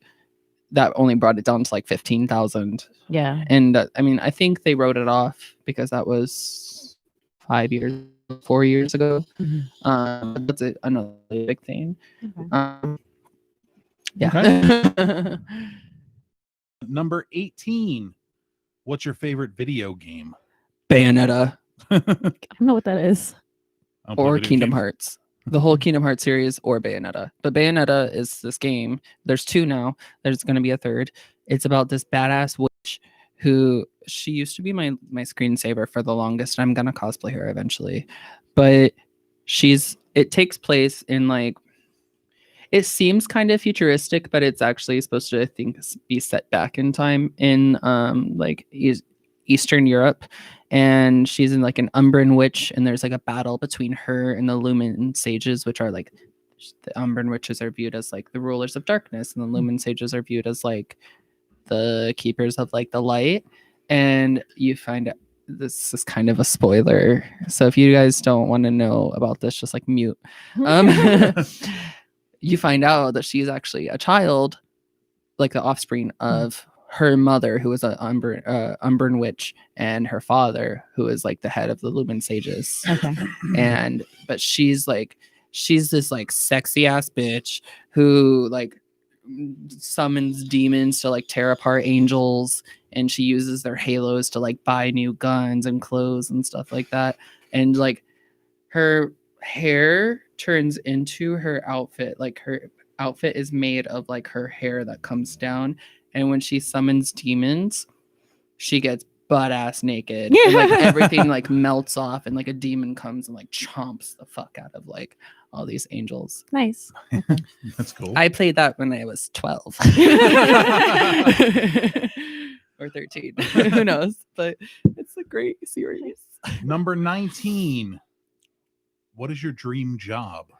Speaker 3: that only brought it down to like 15,000.
Speaker 4: Yeah.
Speaker 3: And I mean, I think they wrote it off because that was 4 years ago. That's another big thing.
Speaker 4: Okay.
Speaker 3: Yeah.
Speaker 1: Okay. Number 18. What's your favorite video game?
Speaker 3: Bayonetta
Speaker 4: I don't know what that is.
Speaker 1: I don't play
Speaker 3: or
Speaker 1: video
Speaker 3: Kingdom
Speaker 1: games.
Speaker 3: Hearts. The whole Kingdom Hearts series or Bayonetta. But Bayonetta is this game. There's 2 now. There's going to be a 3rd. It's about this badass witch who she used to be my screensaver for the longest. I'm going to cosplay her eventually. But it takes place in like, it seems kind of futuristic, but it's actually supposed to, I think, be set back in time in like Eastern Europe. and she's in like an Umbran witch, and there's like a battle between her and the Lumen sages, which are like the Umbran witches are viewed as like the rulers of darkness, and the Lumen sages are viewed as like the keepers of like the light. And you find out, this is kind of a spoiler, so if you guys don't want to know about this, just like mute. You find out that she's actually a child, like the offspring of her mother, who was an Umbran witch, and her father, who is like the head of the Lumen sages.
Speaker 4: Okay.
Speaker 3: But she's this like sexy ass bitch who like summons demons to like tear apart angels, and she uses their halos to like buy new guns and clothes and stuff like that. And like her hair turns into her outfit. Like her outfit is made of like her hair that comes down, and when she summons demons, she gets butt ass naked. And, like everything like melts off, and like a demon comes and like chomps the fuck out of like all these angels.
Speaker 4: Nice.
Speaker 1: That's cool.
Speaker 3: I played that when I was 12 or 13. Who knows? But it's a great series.
Speaker 1: Number 19. What is your dream job?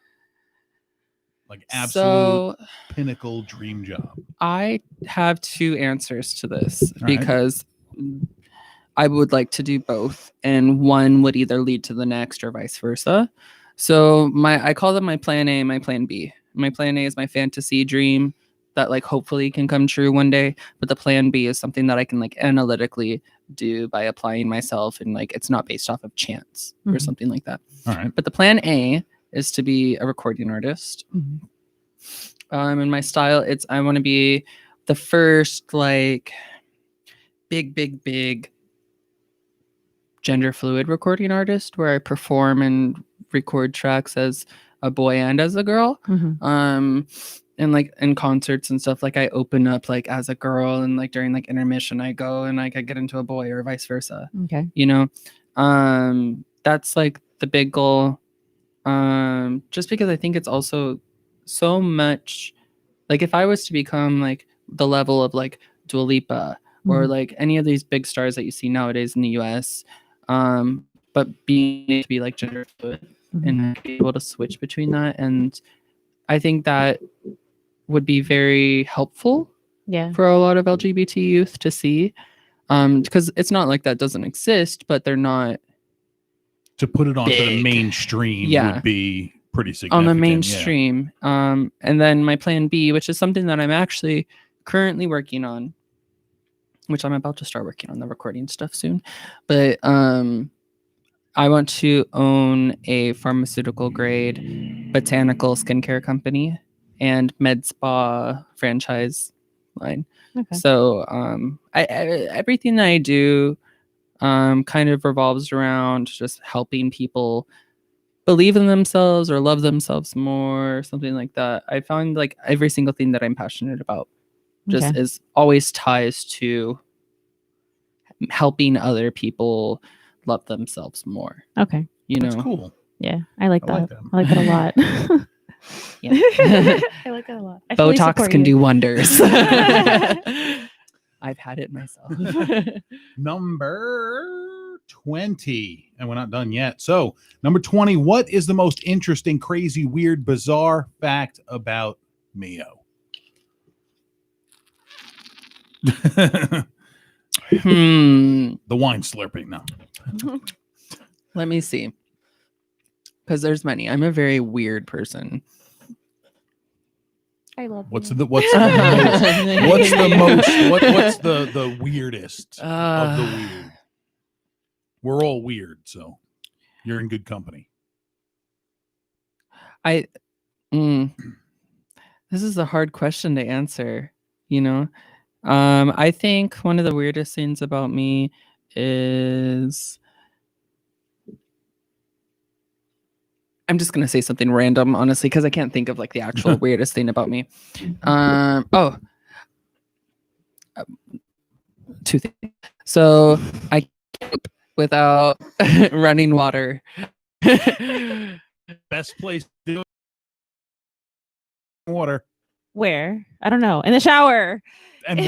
Speaker 1: Like absolute pinnacle dream job.
Speaker 3: I have two answers to this
Speaker 1: All
Speaker 3: because I would like to do both, and one would either lead to the next or vice versa. So I call them my plan A and my plan B. My plan A is my fantasy dream that like hopefully can come true one day, but the plan B is something that I can like analytically do by applying myself, and like it's not based off of chance or something like that.
Speaker 1: All right.
Speaker 3: But the plan A is to be a recording artist. And my style, I want to be the first like big gender fluid recording artist, where I perform and record tracks as a boy and as a girl. And like in concerts and stuff, like I open up like as a girl, and like during like intermission I go and like I get into a boy, or vice versa.
Speaker 4: Okay.
Speaker 3: You know, that's like the big goal. Just because I think it's also so much like if I was to become like the level of like Dua Lipa or like any of these big stars that you see nowadays in the US, but being able to be like gender fluid and be able to switch between that, and I think that would be very helpful for a lot of LGBT youth to see, because it's not like that doesn't exist, but they're not
Speaker 1: to put it onto
Speaker 3: big.
Speaker 1: The mainstream would be pretty significant
Speaker 3: on the mainstream. And then my plan B, which is something that I'm actually currently working on, which I'm about to start working on the recording stuff soon, but I want to own a pharmaceutical grade botanical skincare company and med spa franchise line.
Speaker 4: Okay.
Speaker 3: So everything that I do kind of revolves around just helping people believe in themselves or love themselves more, something like that. I found like every single thing that I'm passionate about just is always ties to helping other people love themselves more.
Speaker 4: Okay.
Speaker 3: You know,
Speaker 1: that's cool.
Speaker 4: Yeah, I like that.
Speaker 1: that.
Speaker 4: I like that a lot.
Speaker 3: Yeah.
Speaker 4: I like that a lot. I fully
Speaker 3: Botox
Speaker 4: support
Speaker 3: can
Speaker 4: you.
Speaker 3: do wonders. I've had it myself.
Speaker 1: Number 20, and we're not done yet. So, number 20, what is the most interesting, crazy, weird, bizarre fact about Mio? The wine slurping now.
Speaker 3: Let me see. Because there's many. I'm a very weird person.
Speaker 4: I love
Speaker 1: What's
Speaker 4: you.
Speaker 1: the weirdest of the weird? We're all weird, so you're in good company.
Speaker 3: This is a hard question to answer, you know. I think one of the weirdest things about me is I'm just gonna say something random, honestly, because I can't think of like the actual weirdest thing about me. Two things. So I can't without running water.
Speaker 1: Best place to do water.
Speaker 4: Where? I don't know. In the shower.
Speaker 1: And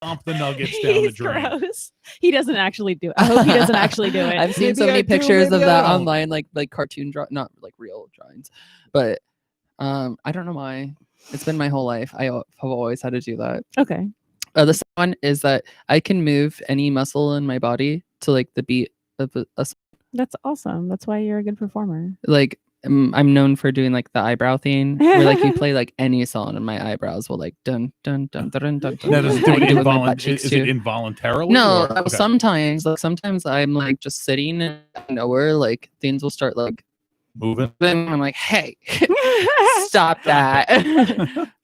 Speaker 1: stomp the nuggets down the
Speaker 4: He's
Speaker 1: drain.
Speaker 4: gross. He doesn't actually do it. I hope he doesn't actually do it.
Speaker 3: I've seen so
Speaker 1: Maybe I
Speaker 3: many
Speaker 1: do,
Speaker 3: pictures of
Speaker 1: maybe I
Speaker 3: that
Speaker 1: don't.
Speaker 3: online, like cartoon not like real drawings, but I don't know why. It's been my whole life. I have always had to do that.
Speaker 4: Okay.
Speaker 3: The second one is that I can move any muscle in my body to like the beat of a
Speaker 4: That's awesome. That's why you're a good performer.
Speaker 3: like I'm known for doing like the eyebrow thing where like you play like any song and my eyebrows will like dun dun dun dun dun dun.
Speaker 1: Now, does it
Speaker 3: I
Speaker 1: do
Speaker 3: can
Speaker 1: it
Speaker 3: do it with my butt cheeks
Speaker 1: is
Speaker 3: too.
Speaker 1: it involuntarily?
Speaker 3: No,
Speaker 1: or- okay.
Speaker 3: sometimes I'm like just sitting and out of nowhere like things will start like
Speaker 1: Moving.
Speaker 3: then I'm like, hey, stop that.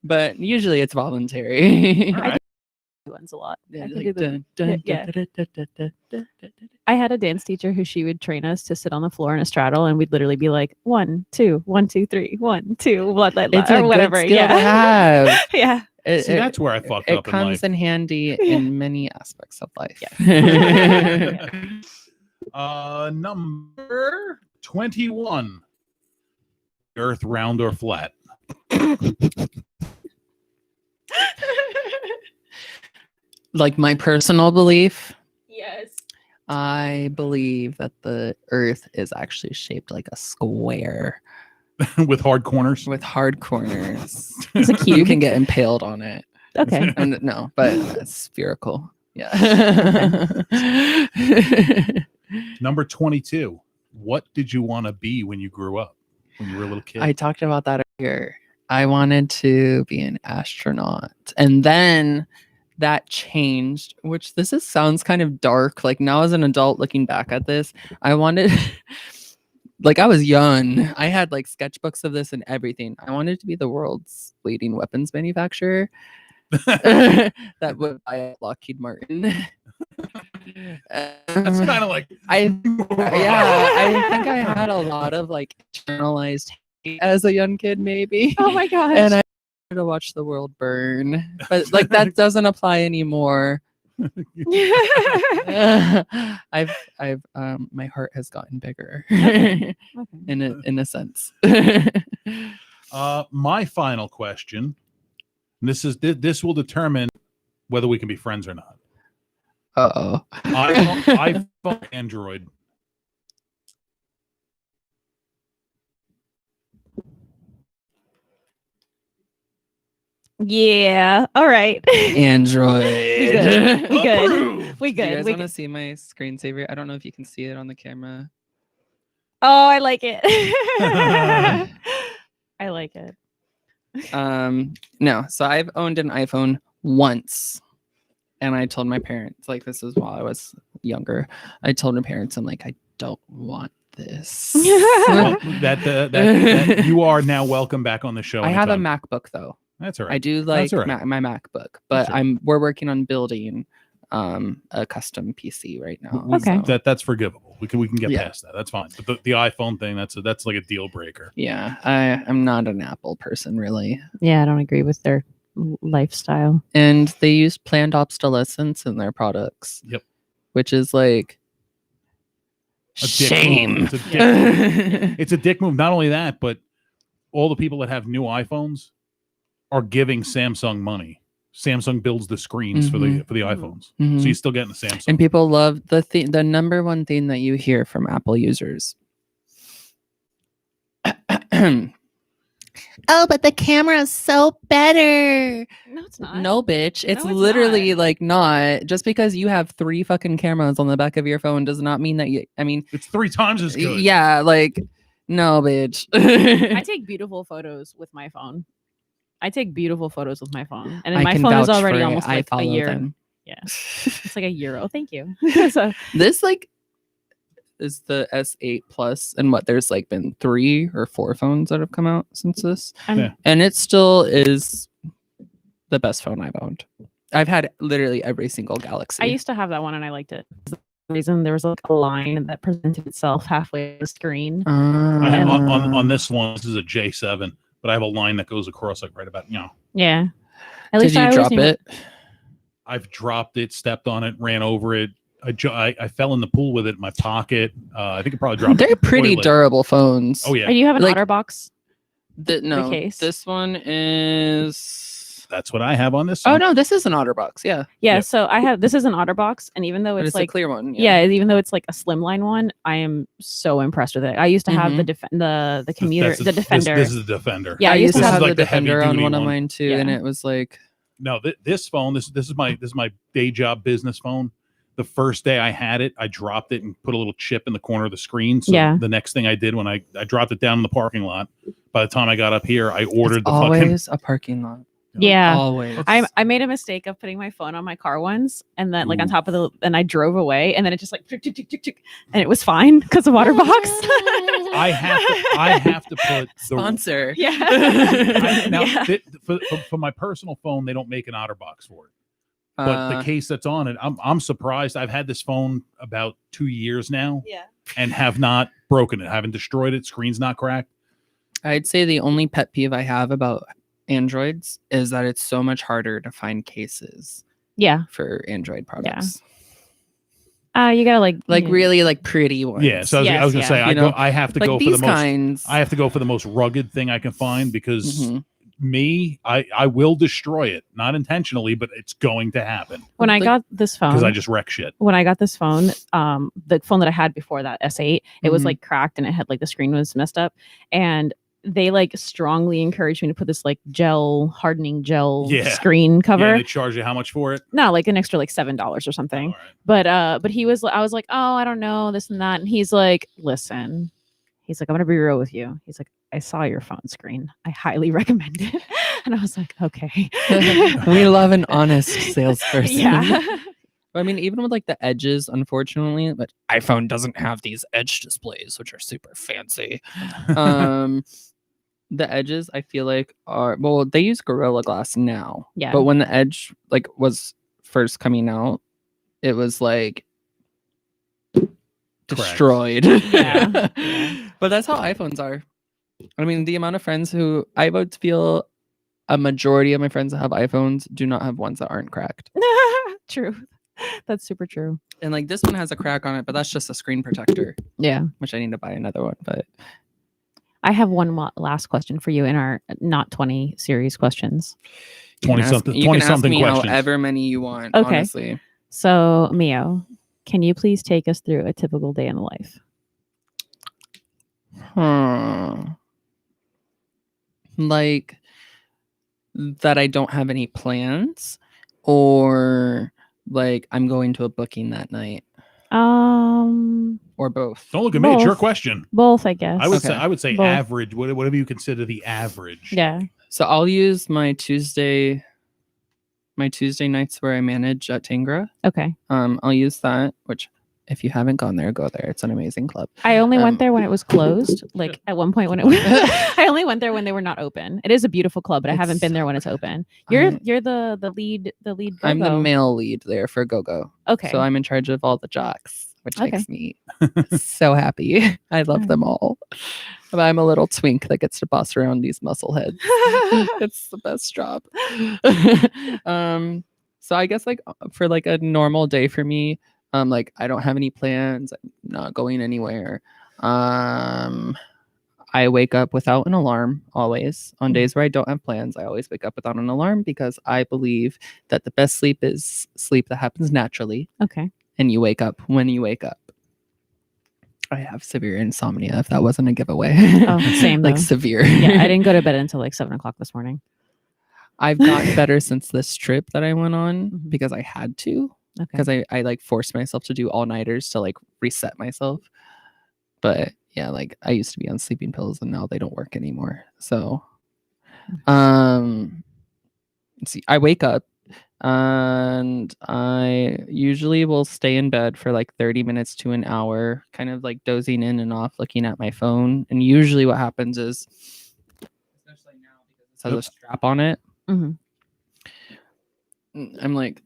Speaker 3: But usually it's voluntary.
Speaker 1: All right.
Speaker 4: Ones a lot.
Speaker 3: Yeah,
Speaker 4: I can
Speaker 3: like,
Speaker 4: do the-
Speaker 3: dun, dun,
Speaker 4: yeah.
Speaker 3: dun, dun, dun, dun, dun, dun, dun.
Speaker 4: I had a dance teacher who she would train us to sit on the floor in a straddle, and we'd literally be like 1, 2, 1, 2, 3, 1, 2, blah, blah, blah,
Speaker 3: It's a
Speaker 4: or whatever.
Speaker 3: good skill
Speaker 4: Yeah.
Speaker 3: to have.
Speaker 4: Yeah.
Speaker 1: See, that's where I fucked
Speaker 3: it
Speaker 1: up in
Speaker 3: comes
Speaker 1: life.
Speaker 3: in handy in many aspects of life.
Speaker 1: Number 21. Earth round or flat?
Speaker 3: Like my personal belief,
Speaker 4: Yes.
Speaker 3: I believe that the Earth is actually shaped like a square
Speaker 1: With hard corners?
Speaker 3: with hard corners.
Speaker 4: Is it
Speaker 3: You
Speaker 4: cute?
Speaker 3: can get impaled on it.
Speaker 4: Okay.
Speaker 3: And no, but it's spherical. Yeah.
Speaker 1: Number 22. What did you want to be when you grew up? When you were a little kid?
Speaker 3: I talked about that earlier. I wanted to be an astronaut. And then that changed, which sounds kind of dark. Like now as an adult looking back at this, I wanted like I was young. I had like sketchbooks of this and everything. I wanted to be the world's leading weapons manufacturer. That would buy Lockheed Martin.
Speaker 1: That's kind of like
Speaker 3: I think I had a lot of like internalized hate as a young kid, maybe.
Speaker 4: Oh my gosh.
Speaker 3: And I wanted to watch the world burn, but like that doesn't apply anymore. I've my heart has gotten bigger
Speaker 4: Okay.
Speaker 3: in a sense.
Speaker 1: my final question. This will determine whether we can be friends or not.
Speaker 3: Uh-oh.
Speaker 1: iPhone, Android.
Speaker 4: Yeah. All right.
Speaker 3: Android.
Speaker 4: We good. We good.
Speaker 1: Approved.
Speaker 4: We
Speaker 3: Do you
Speaker 4: good.
Speaker 3: guys
Speaker 4: We
Speaker 3: want to
Speaker 4: good.
Speaker 3: see my screensaver? I don't know if you can see it on the camera.
Speaker 4: Oh, I like it. I like it.
Speaker 3: No. So I've owned an iPhone once. And I told my parents, like this was while I was younger. I told my parents, I'm like, I don't want this.
Speaker 1: Well, that you are now welcome back on the show.
Speaker 3: I have a
Speaker 1: anytime.
Speaker 3: MacBook though.
Speaker 1: That's all right.
Speaker 3: I do like
Speaker 1: all right.
Speaker 3: my MacBook,
Speaker 1: That's
Speaker 3: but
Speaker 1: all right.
Speaker 3: we're working on building a custom PC right now.
Speaker 4: Okay.
Speaker 3: so,
Speaker 1: That's forgivable. We can get
Speaker 3: Yeah.
Speaker 1: past that. That's fine. But the iPhone thing, that's like a deal breaker.
Speaker 3: yeah, I'm not an Apple person really.
Speaker 4: Yeah, I don't agree with their lifestyle.
Speaker 3: And they use planned obsolescence in their products.
Speaker 1: Yep.
Speaker 3: Which is like
Speaker 1: A dick
Speaker 3: shame.
Speaker 1: move. It's a dick move. It's a dick move. Not only that, but all the people that have new iPhones are giving Samsung money. Samsung builds the screens for the iPhones,
Speaker 3: Mhm.
Speaker 1: so you're still getting the Samsung.
Speaker 3: And people love the number one thing that you hear from Apple users. Oh, but the camera is so better.
Speaker 4: No, it's not.
Speaker 3: No, bitch. It's
Speaker 4: No, it's
Speaker 3: literally
Speaker 4: not.
Speaker 3: like not. Just because you have 3 fucking cameras on the back of your phone does not mean that I mean,
Speaker 1: It's 3 times as good.
Speaker 3: yeah, like, no, bitch.
Speaker 4: I take beautiful photos with my phone. And
Speaker 3: I
Speaker 4: my
Speaker 3: can
Speaker 4: phone is
Speaker 3: vouch
Speaker 4: already
Speaker 3: for it.
Speaker 4: almost
Speaker 3: I
Speaker 4: like a
Speaker 3: follow
Speaker 4: year.
Speaker 3: them.
Speaker 4: Yeah. It's like a year. Oh, thank you. So
Speaker 3: This like is the S8 Plus, and what there's like been 3 or 4 phones that have come out since this,
Speaker 1: Yeah.
Speaker 3: and it still is the best phone I've owned. I've had literally every single Galaxy.
Speaker 4: I used to have that one and I liked it. For some reason there was like a line that presented itself halfway on the screen.
Speaker 1: I have,
Speaker 3: Uh,
Speaker 1: on this one, this is a J7, but I have a line that goes across like right about,
Speaker 4: Yeah. At
Speaker 3: Did
Speaker 4: least I
Speaker 3: you
Speaker 4: always
Speaker 3: drop
Speaker 4: knew-
Speaker 3: it?
Speaker 1: I've dropped it, stepped on it, ran over it. I fell in the pool with it in my pocket. I think it probably dropped.
Speaker 3: They're
Speaker 1: in the
Speaker 3: pretty
Speaker 1: toilet.
Speaker 3: durable phones.
Speaker 1: Oh yeah.
Speaker 4: Or you have an
Speaker 3: Like-
Speaker 4: OtterBox?
Speaker 3: No,
Speaker 4: case?
Speaker 3: this one is
Speaker 1: That's what I have on this.
Speaker 3: Oh
Speaker 1: one.
Speaker 3: no, this is an OtterBox. Yeah,
Speaker 4: Yeah,
Speaker 1: Yep.
Speaker 4: so I have this is an OtterBox, and even though
Speaker 3: but
Speaker 4: it's
Speaker 3: it's a
Speaker 4: like
Speaker 3: clear one.
Speaker 4: yeah, even though it's like a slimline one, I am so impressed with it. I used to have the commuter,
Speaker 1: That's
Speaker 4: the Defender.
Speaker 1: This is the Defender.
Speaker 4: Yeah,
Speaker 3: I used to
Speaker 1: This is
Speaker 3: have
Speaker 1: like
Speaker 3: the
Speaker 1: the heavy
Speaker 3: Defender on
Speaker 1: duty
Speaker 3: one of
Speaker 1: one.
Speaker 3: mine too,
Speaker 4: Yeah.
Speaker 3: and it was like,
Speaker 1: No, this phone. This is my day job business phone. The first day I had it, I dropped it and put a little chip in the corner of the screen. So
Speaker 4: Yeah.
Speaker 1: the next thing I did when I dropped it down in the parking lot, by the time I got up here, I ordered
Speaker 3: it's
Speaker 1: the
Speaker 3: always a parking lot.
Speaker 4: Yeah.
Speaker 3: Always.
Speaker 4: I made a mistake of putting my phone on my car once, and then like on top of and I drove away, and then it just like tick, tick, tick, tick, tick, and it was fine because of OtterBox.
Speaker 1: I have to put the
Speaker 3: sponsor.
Speaker 4: Yeah.
Speaker 1: now
Speaker 4: Yeah.
Speaker 1: for my personal phone, they don't make an OtterBox for it. But the case that's on it, I'm surprised. I've had this phone about 2 years now,
Speaker 4: Yeah.
Speaker 1: and have not broken it. Haven't destroyed it. Screen's not cracked.
Speaker 3: I'd say the only pet peeve I have about Androids is that it's so much harder to find cases
Speaker 4: Yeah.
Speaker 3: for Android products.
Speaker 4: You gotta like
Speaker 3: Really like pretty ones.
Speaker 1: Yeah, so I was gonna
Speaker 4: Yes,
Speaker 1: say
Speaker 3: yeah.
Speaker 1: I have to
Speaker 3: like
Speaker 1: go for
Speaker 3: these
Speaker 1: the most.
Speaker 3: kinds.
Speaker 1: I have to go for the most rugged thing I can find because
Speaker 3: Mhm.
Speaker 1: I will destroy it, not intentionally, but it's going to happen
Speaker 4: when I
Speaker 3: like-
Speaker 4: got this phone.
Speaker 1: because I just wreck shit.
Speaker 4: When I got this phone, the phone that I had before that S8, it was
Speaker 3: Mhm.
Speaker 4: like cracked and it had like the screen was messed up, and they like strongly encouraged me to put this like hardening gel
Speaker 1: Yeah.
Speaker 4: screen
Speaker 1: Yeah,
Speaker 4: cover.
Speaker 1: they charge you how much for it?
Speaker 4: No, like an extra like $7 or something.
Speaker 1: All right.
Speaker 4: But I was like, oh, I don't know, this and that. And he's like, listen, he's like, I'm gonna be real with you. He's like, I saw your phone screen. I highly recommend it. And I was like, okay.
Speaker 3: We love an honest salesperson.
Speaker 4: Yeah.
Speaker 3: I mean, even with like the edges, unfortunately, but iPhone doesn't have these edge displays, which are super fancy. The edges, I feel like they use Gorilla Glass now.
Speaker 4: Yeah.
Speaker 3: But when the edge like was first coming out, it was like destroyed.
Speaker 4: Yeah.
Speaker 3: But that's how iPhones are. I mean, the amount of friends who I would feel a majority of my friends that have iPhones do not have ones that aren't cracked.
Speaker 4: True. That's super true.
Speaker 3: And like this one has a crack on it, but that's just a screen protector,
Speaker 4: Yeah.
Speaker 3: which I need to buy another one. But
Speaker 4: I have one last question for you in our not 20 series questions.
Speaker 1: 20 something
Speaker 3: me
Speaker 1: questions.
Speaker 3: however many you want.
Speaker 4: Okay.
Speaker 3: Honestly,
Speaker 4: So, Mio, can you please take us through a typical day in the life?
Speaker 3: like that I don't have any plans, or like I'm going to a booking that night, or both.
Speaker 1: Don't look at me. It's your
Speaker 4: Both.
Speaker 1: question.
Speaker 4: Both, I guess.
Speaker 1: I would say
Speaker 4: Both.
Speaker 1: average. Whatever you consider the average.
Speaker 4: Yeah.
Speaker 3: So I'll use my Tuesday nights where I manage at Tangra.
Speaker 4: Okay.
Speaker 3: I'll use that, which if you haven't gone there, go there. It's an amazing club.
Speaker 4: I only went there when it was closed. Like at one point when it was, I only went there when they were not open. It is a beautiful club, but I haven't been there when it's open. You're the lead.
Speaker 3: I'm the
Speaker 4: go-go.
Speaker 3: male lead there for Go-Go.
Speaker 4: Okay.
Speaker 3: So I'm in charge of all the jocks, which
Speaker 4: Okay.
Speaker 3: makes me so happy. I love them all. But I'm a little twink that gets to boss around these muscle heads. It's the best job. So I guess like for like a normal day for me, like I don't have any plans. I'm not going anywhere. I wake up without an alarm always. On days where I don't have plans, I always wake up without an alarm because I believe that the best sleep is sleep that happens naturally,
Speaker 4: Okay.
Speaker 3: and you wake up when you wake up. I have severe insomnia, if that wasn't a giveaway.
Speaker 4: Oh, same
Speaker 3: Like
Speaker 4: though.
Speaker 3: severe.
Speaker 4: Yeah, I didn't go to bed until like 7:00 this morning.
Speaker 3: I've gotten better since this trip that I went on
Speaker 4: Mhm.
Speaker 3: because I had to.
Speaker 4: Okay.
Speaker 3: Because I like forced myself to do all-nighters to like reset myself. But yeah, like I used to be on sleeping pills and now they don't work anymore. So let's see, I wake up and I usually will stay in bed for like 30 minutes to an hour, kind of like dozing in and off, looking at my phone. And usually what happens is, especially now because this has a strap on it,
Speaker 4: Mhm.
Speaker 3: I'm like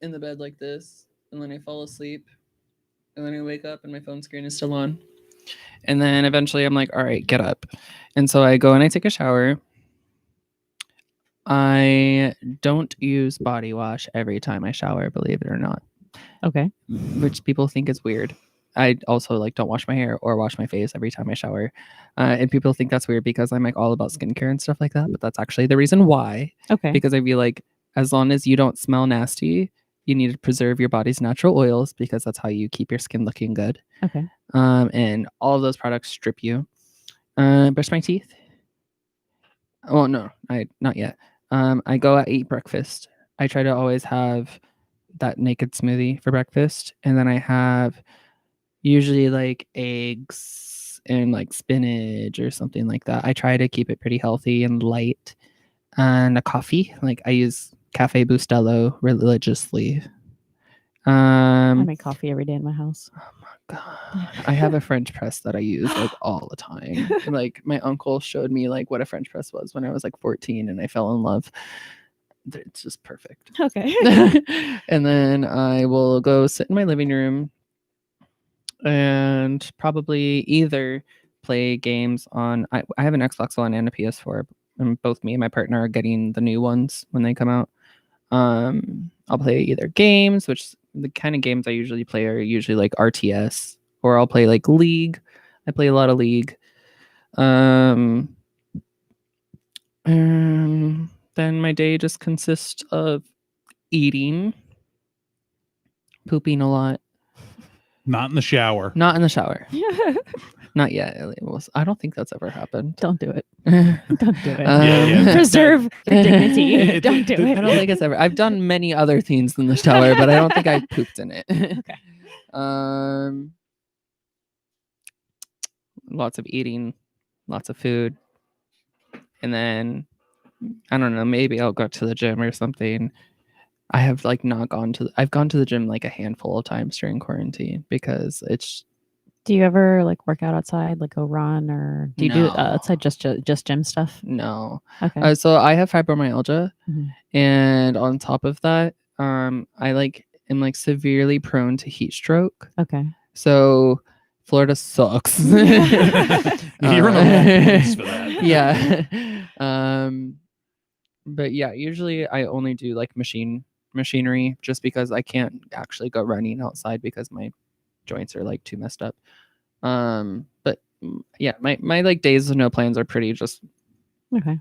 Speaker 3: in the bed like this, and then I fall asleep, and then I wake up and my phone screen is still on. And then eventually I'm like, all right, get up. And so I go and I take a shower. I don't use body wash every time I shower, believe it or not,
Speaker 4: Okay.
Speaker 3: which people think is weird. I also like don't wash my hair or wash my face every time I shower. And people think that's weird because I'm like all about skincare and stuff like that. But that's actually the reason why.
Speaker 4: Okay.
Speaker 3: Because I feel like as long as you don't smell nasty, you need to preserve your body's natural oils because that's how you keep your skin looking good.
Speaker 4: Okay.
Speaker 3: And all of those products strip you. Brush my teeth. Oh no, not yet. I go out eat breakfast. I try to always have that naked smoothie for breakfast, and then I have usually like eggs and like spinach or something like that. I try to keep it pretty healthy and light. And a coffee. Like I use Cafe Bustelo religiously.
Speaker 4: I make coffee every day in my house.
Speaker 3: Oh my god. I have a French press that I use like all the time. Like my uncle showed me like what a French press was when I was like 14 and I fell in love. It's just perfect.
Speaker 4: Okay.
Speaker 3: And then I will go sit in my living room and probably either play games on I have an Xbox One and a PS4, and both me and my partner are getting the new ones when they come out. I'll play either games, which the kind of games I usually play are usually like RTS, or I'll play like League. I play a lot of League. Then my day just consists of eating, pooping a lot.
Speaker 1: Not in the shower.
Speaker 3: Not in the shower. Not yet. I don't think that's ever happened.
Speaker 4: Don't do it. Don't do it.
Speaker 1: Yeah.
Speaker 4: Preserve your dignity. Don't do
Speaker 3: I
Speaker 4: it.
Speaker 3: don't think it's ever. I've done many other things in the shower, but I don't think I pooped in it.
Speaker 4: Okay.
Speaker 3: Lots of eating, lots of food, and then I don't know. Maybe I'll go to the gym or something. I have like not gone to. I've gone to the gym like a handful of times during quarantine because it's.
Speaker 4: Do you ever like work out outside, like go run, or do you do
Speaker 3: No.
Speaker 4: outside just gym stuff?
Speaker 3: No.
Speaker 4: Okay.
Speaker 3: So I have fibromyalgia,
Speaker 4: Mhm.
Speaker 3: and on top of that, I am like severely prone to heat stroke.
Speaker 4: Okay.
Speaker 3: So Florida sucks.
Speaker 1: You're in the wrong place for that.
Speaker 3: Yeah. But yeah, usually I only do like machinery just because I can't actually go running outside because my joints are like too messed up. But yeah, my like days of no plans are pretty just
Speaker 4: Okay.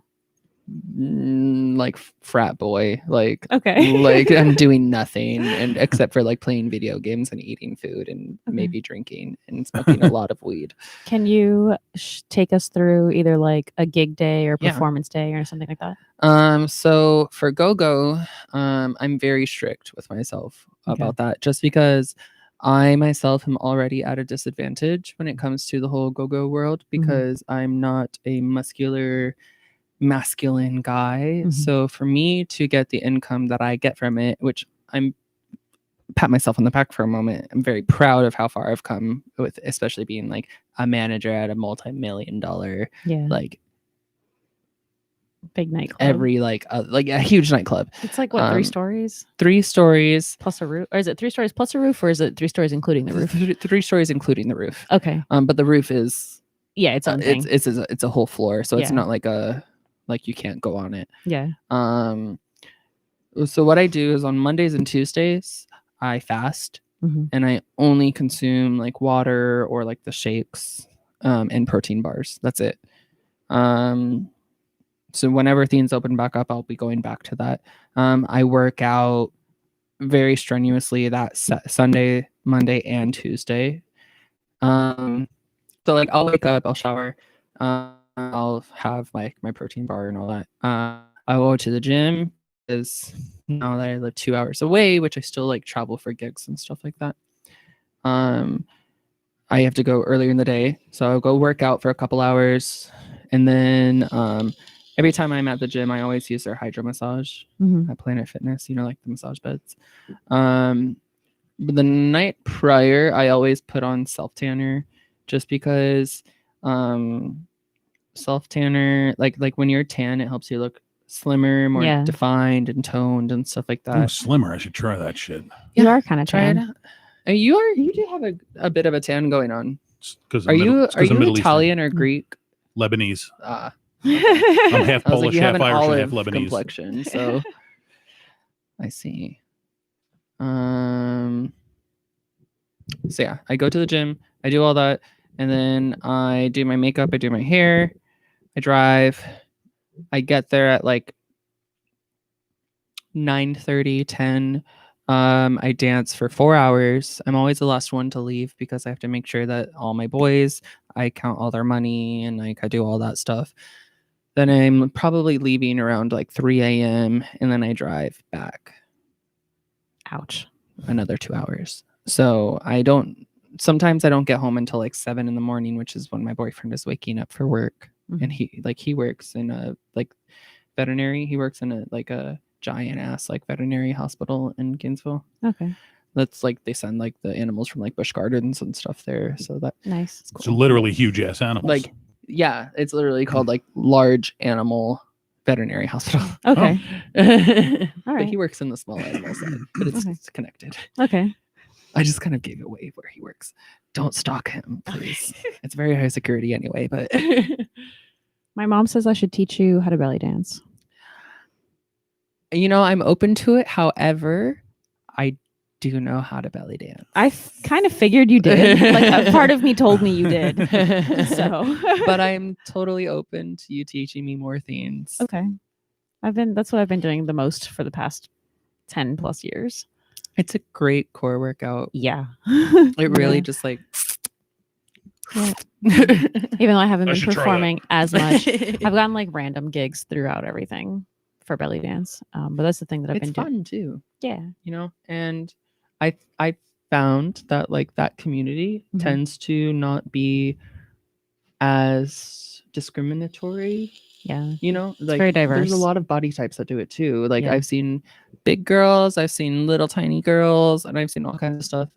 Speaker 3: like frat boy, like
Speaker 4: Okay.
Speaker 3: like I'm doing nothing and except for like playing video games and eating food and
Speaker 4: Okay.
Speaker 3: maybe drinking and smoking a lot of weed.
Speaker 4: Can you take us through either like a gig day or
Speaker 3: Yeah.
Speaker 4: performance day or something like that?
Speaker 3: So for go-go, I'm very strict with myself about that just because I myself am already at a disadvantage when it comes to the whole go-go world because I'm not a masculine guy. So for me to get the income that I get from it, which I'm pat myself on the back for a moment, I'm very proud of how far I've come with, especially being like a manager at a multi-million-dollar like
Speaker 4: big nightclub.
Speaker 3: every like a huge nightclub.
Speaker 4: It's like what, 3 stories?
Speaker 3: 3 stories
Speaker 4: plus a roof, or is it 3 stories plus a roof, or is it 3 stories including the roof?
Speaker 3: 3 stories including the roof.
Speaker 4: Okay.
Speaker 3: But the roof is
Speaker 4: it's own thing.
Speaker 3: It's a whole floor, so it's not like you can't go on it.
Speaker 4: Yeah.
Speaker 3: So what I do is on Mondays and Tuesdays I fast and I only consume like water or like the shakes and protein bars. That's it. So whenever things open back up, I'll be going back to that. I work out very strenuously that Sunday, Monday, and Tuesday. So like I'll wake up, I'll shower, I'll have like my protein bar and all that. I'll go to the gym because now that I live 2 hours away, which I still like travel for gigs and stuff like that. I have to go earlier in the day, so I'll go work out for a couple hours, and then every time I'm at the gym, I always use their hydro massage at Planet Fitness, like the massage beds. But the night prior, I always put on self tanner, just because self tanner, like when you're tan, it helps you look slimmer, more defined and toned and stuff like that.
Speaker 1: Oh, slimmer! I should try that shit.
Speaker 4: You are kind of
Speaker 3: Try it
Speaker 4: tan.
Speaker 3: out. You do have a bit of a tan going on.
Speaker 1: Because
Speaker 3: Are you Italian or Greek?
Speaker 1: Lebanese.
Speaker 3: I'm
Speaker 1: half Polish,
Speaker 3: you have
Speaker 1: half
Speaker 3: an
Speaker 1: Irish, and
Speaker 3: olive
Speaker 1: half Lebanese.
Speaker 3: complexion, so I see.
Speaker 5: So yeah, I go to the gym, I do all that, and then I do my makeup, I do my hair, I drive, I get there at like 9:30, 10. I dance for 4 hours. I'm always the last one to leave because I have to make sure that all my boys, I count all their money and like I do all that stuff. Then I'm probably leaving around like 3 a.m. and then I drive back
Speaker 4: Ouch.
Speaker 5: another 2 hours. So sometimes I don't get home until like 7 in the morning, which is when my boyfriend is waking up for work. And he works in a like veterinary. He works in a giant ass like veterinary hospital in Gainesville.
Speaker 4: Okay.
Speaker 5: That's like they send like the animals from like Busch Gardens and stuff there. So that
Speaker 4: Nice.
Speaker 5: it's cool.
Speaker 1: So literally huge ass animals.
Speaker 5: Like yeah, it's literally called like large animal veterinary hospital.
Speaker 4: Okay.
Speaker 5: But
Speaker 4: right.
Speaker 5: he works in the small animal side, but it's,
Speaker 4: Okay.
Speaker 5: it's connected.
Speaker 4: Okay.
Speaker 5: I just kind of gave away where he works. Don't stalk him, please. It's very high security anyway, but
Speaker 4: My mom says I should teach you how to belly dance.
Speaker 5: you know, I'm open to it. However, I do know how to belly dance.
Speaker 4: I kind of figured you did. Like a part of me told me you did. So,
Speaker 5: but I'm totally open to you teaching me more things.
Speaker 4: okay. That's what I've been doing the most for the past 10 plus years.
Speaker 5: It's a great core workout.
Speaker 4: Yeah.
Speaker 5: It really
Speaker 4: Yeah.
Speaker 5: just like
Speaker 4: Yeah. Even though I haven't
Speaker 1: I
Speaker 4: been
Speaker 1: should try
Speaker 4: performing as much, I've gotten like random gigs throughout everything for belly dance. But that's the thing that I've
Speaker 5: it's
Speaker 4: been doing.
Speaker 5: fun too,
Speaker 4: Yeah.
Speaker 5: you know. And I found that like that community
Speaker 4: Mhm.
Speaker 5: tends to not be as discriminatory.
Speaker 4: Yeah.
Speaker 5: You know, like
Speaker 4: very
Speaker 5: there's
Speaker 4: diverse.
Speaker 5: a lot of body types that do it too. Like
Speaker 4: Yeah.
Speaker 5: I've seen big girls, I've seen little tiny girls, and I've seen all kinds of stuff.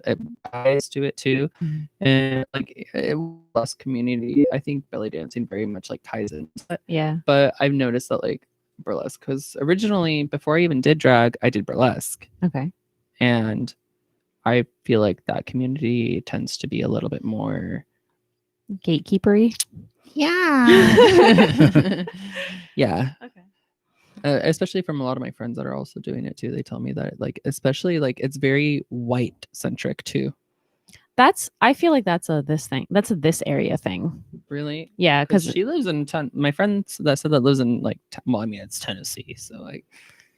Speaker 5: Guys do it too.
Speaker 4: Mhm.
Speaker 5: And like less community, I think belly dancing very much like ties in.
Speaker 4: Yeah.
Speaker 5: But I've noticed that like burlesque, because originally before I even did drag, I did burlesque,
Speaker 4: Okay.
Speaker 5: and I feel like that community tends to be a little bit more
Speaker 4: Gatekeepery.
Speaker 5: yeah. Yeah.
Speaker 4: Okay.
Speaker 5: Especially from a lot of my friends that are also doing it too. They tell me that like, especially like it's very white centric too.
Speaker 4: I feel like that's a this area thing.
Speaker 5: Really?
Speaker 4: Yeah,
Speaker 5: Because
Speaker 4: because
Speaker 5: she lives in my friends that said that lives in like well, I mean it's Tennessee, so like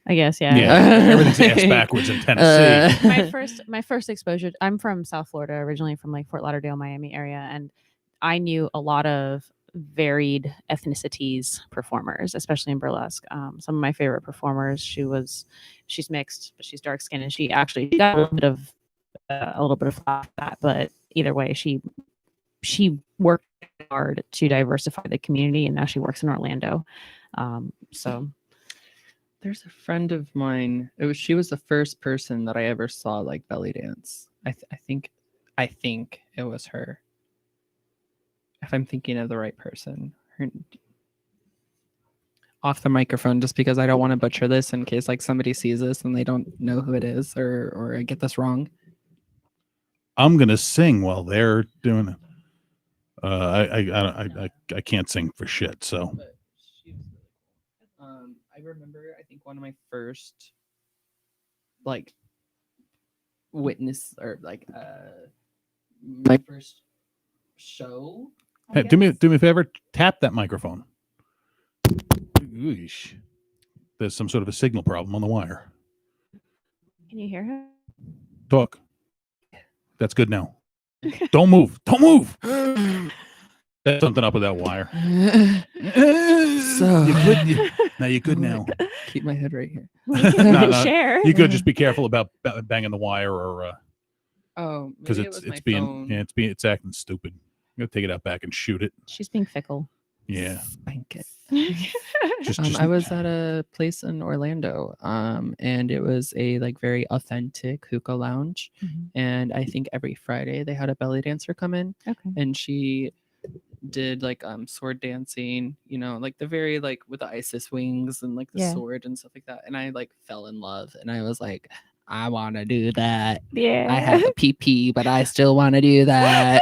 Speaker 4: I guess yeah.
Speaker 1: Yeah, everything's ass backwards in Tennessee.
Speaker 4: my first exposure. I'm from South Florida, originally from like Fort Lauderdale, Miami area, and I knew a lot of varied ethnicities performers, especially in burlesque. Some of my favorite performers. She's mixed, but she's dark skinned, and she got a little bit of flack for that. But either way, she worked hard to diversify the community, and now she works in Orlando. So
Speaker 5: there's a friend of mine. She was the first person that I ever saw like belly dance. I think it was her. If I'm thinking of the right person. Off the microphone, just because I don't want to butcher this in case like somebody sees this and they don't know who it is, or I get this wrong.
Speaker 1: I'm gonna sing while they're doing it. I can't sing for shit. So
Speaker 5: But she was really cool. I remember, I think one of my first like witness or like my first show.
Speaker 1: hey, do me a favor. Tap that microphone. Oosh. There's some sort of a signal problem on the wire.
Speaker 4: can you hear her?
Speaker 1: Talk. That's good now. Don't move. Don't move. That's something up with that wire.
Speaker 5: So
Speaker 1: You're good now.
Speaker 5: keep my head right here.
Speaker 4: We can
Speaker 1: No,
Speaker 4: share.
Speaker 1: You could just be careful about banging the wire, or
Speaker 5: Oh,
Speaker 1: because
Speaker 5: maybe
Speaker 1: it's
Speaker 5: it was my
Speaker 1: being
Speaker 5: phone.
Speaker 1: it's acting stupid. You gotta take it out back and shoot it.
Speaker 4: She's being fickle.
Speaker 1: Yeah.
Speaker 5: Spank it.
Speaker 1: Just
Speaker 5: I was at a place in Orlando, and it was a like very authentic hookah lounge.
Speaker 4: Mhm.
Speaker 5: And I think every Friday they had a belly dancer come in,
Speaker 4: Okay.
Speaker 5: and she did like sword dancing, you know, like the very like with the Isis wings and like the
Speaker 4: Yeah.
Speaker 5: sword and stuff like that. And I like fell in love, and I was like, I want to do that.
Speaker 4: Yeah.
Speaker 5: I have a PP, but I still want to do that.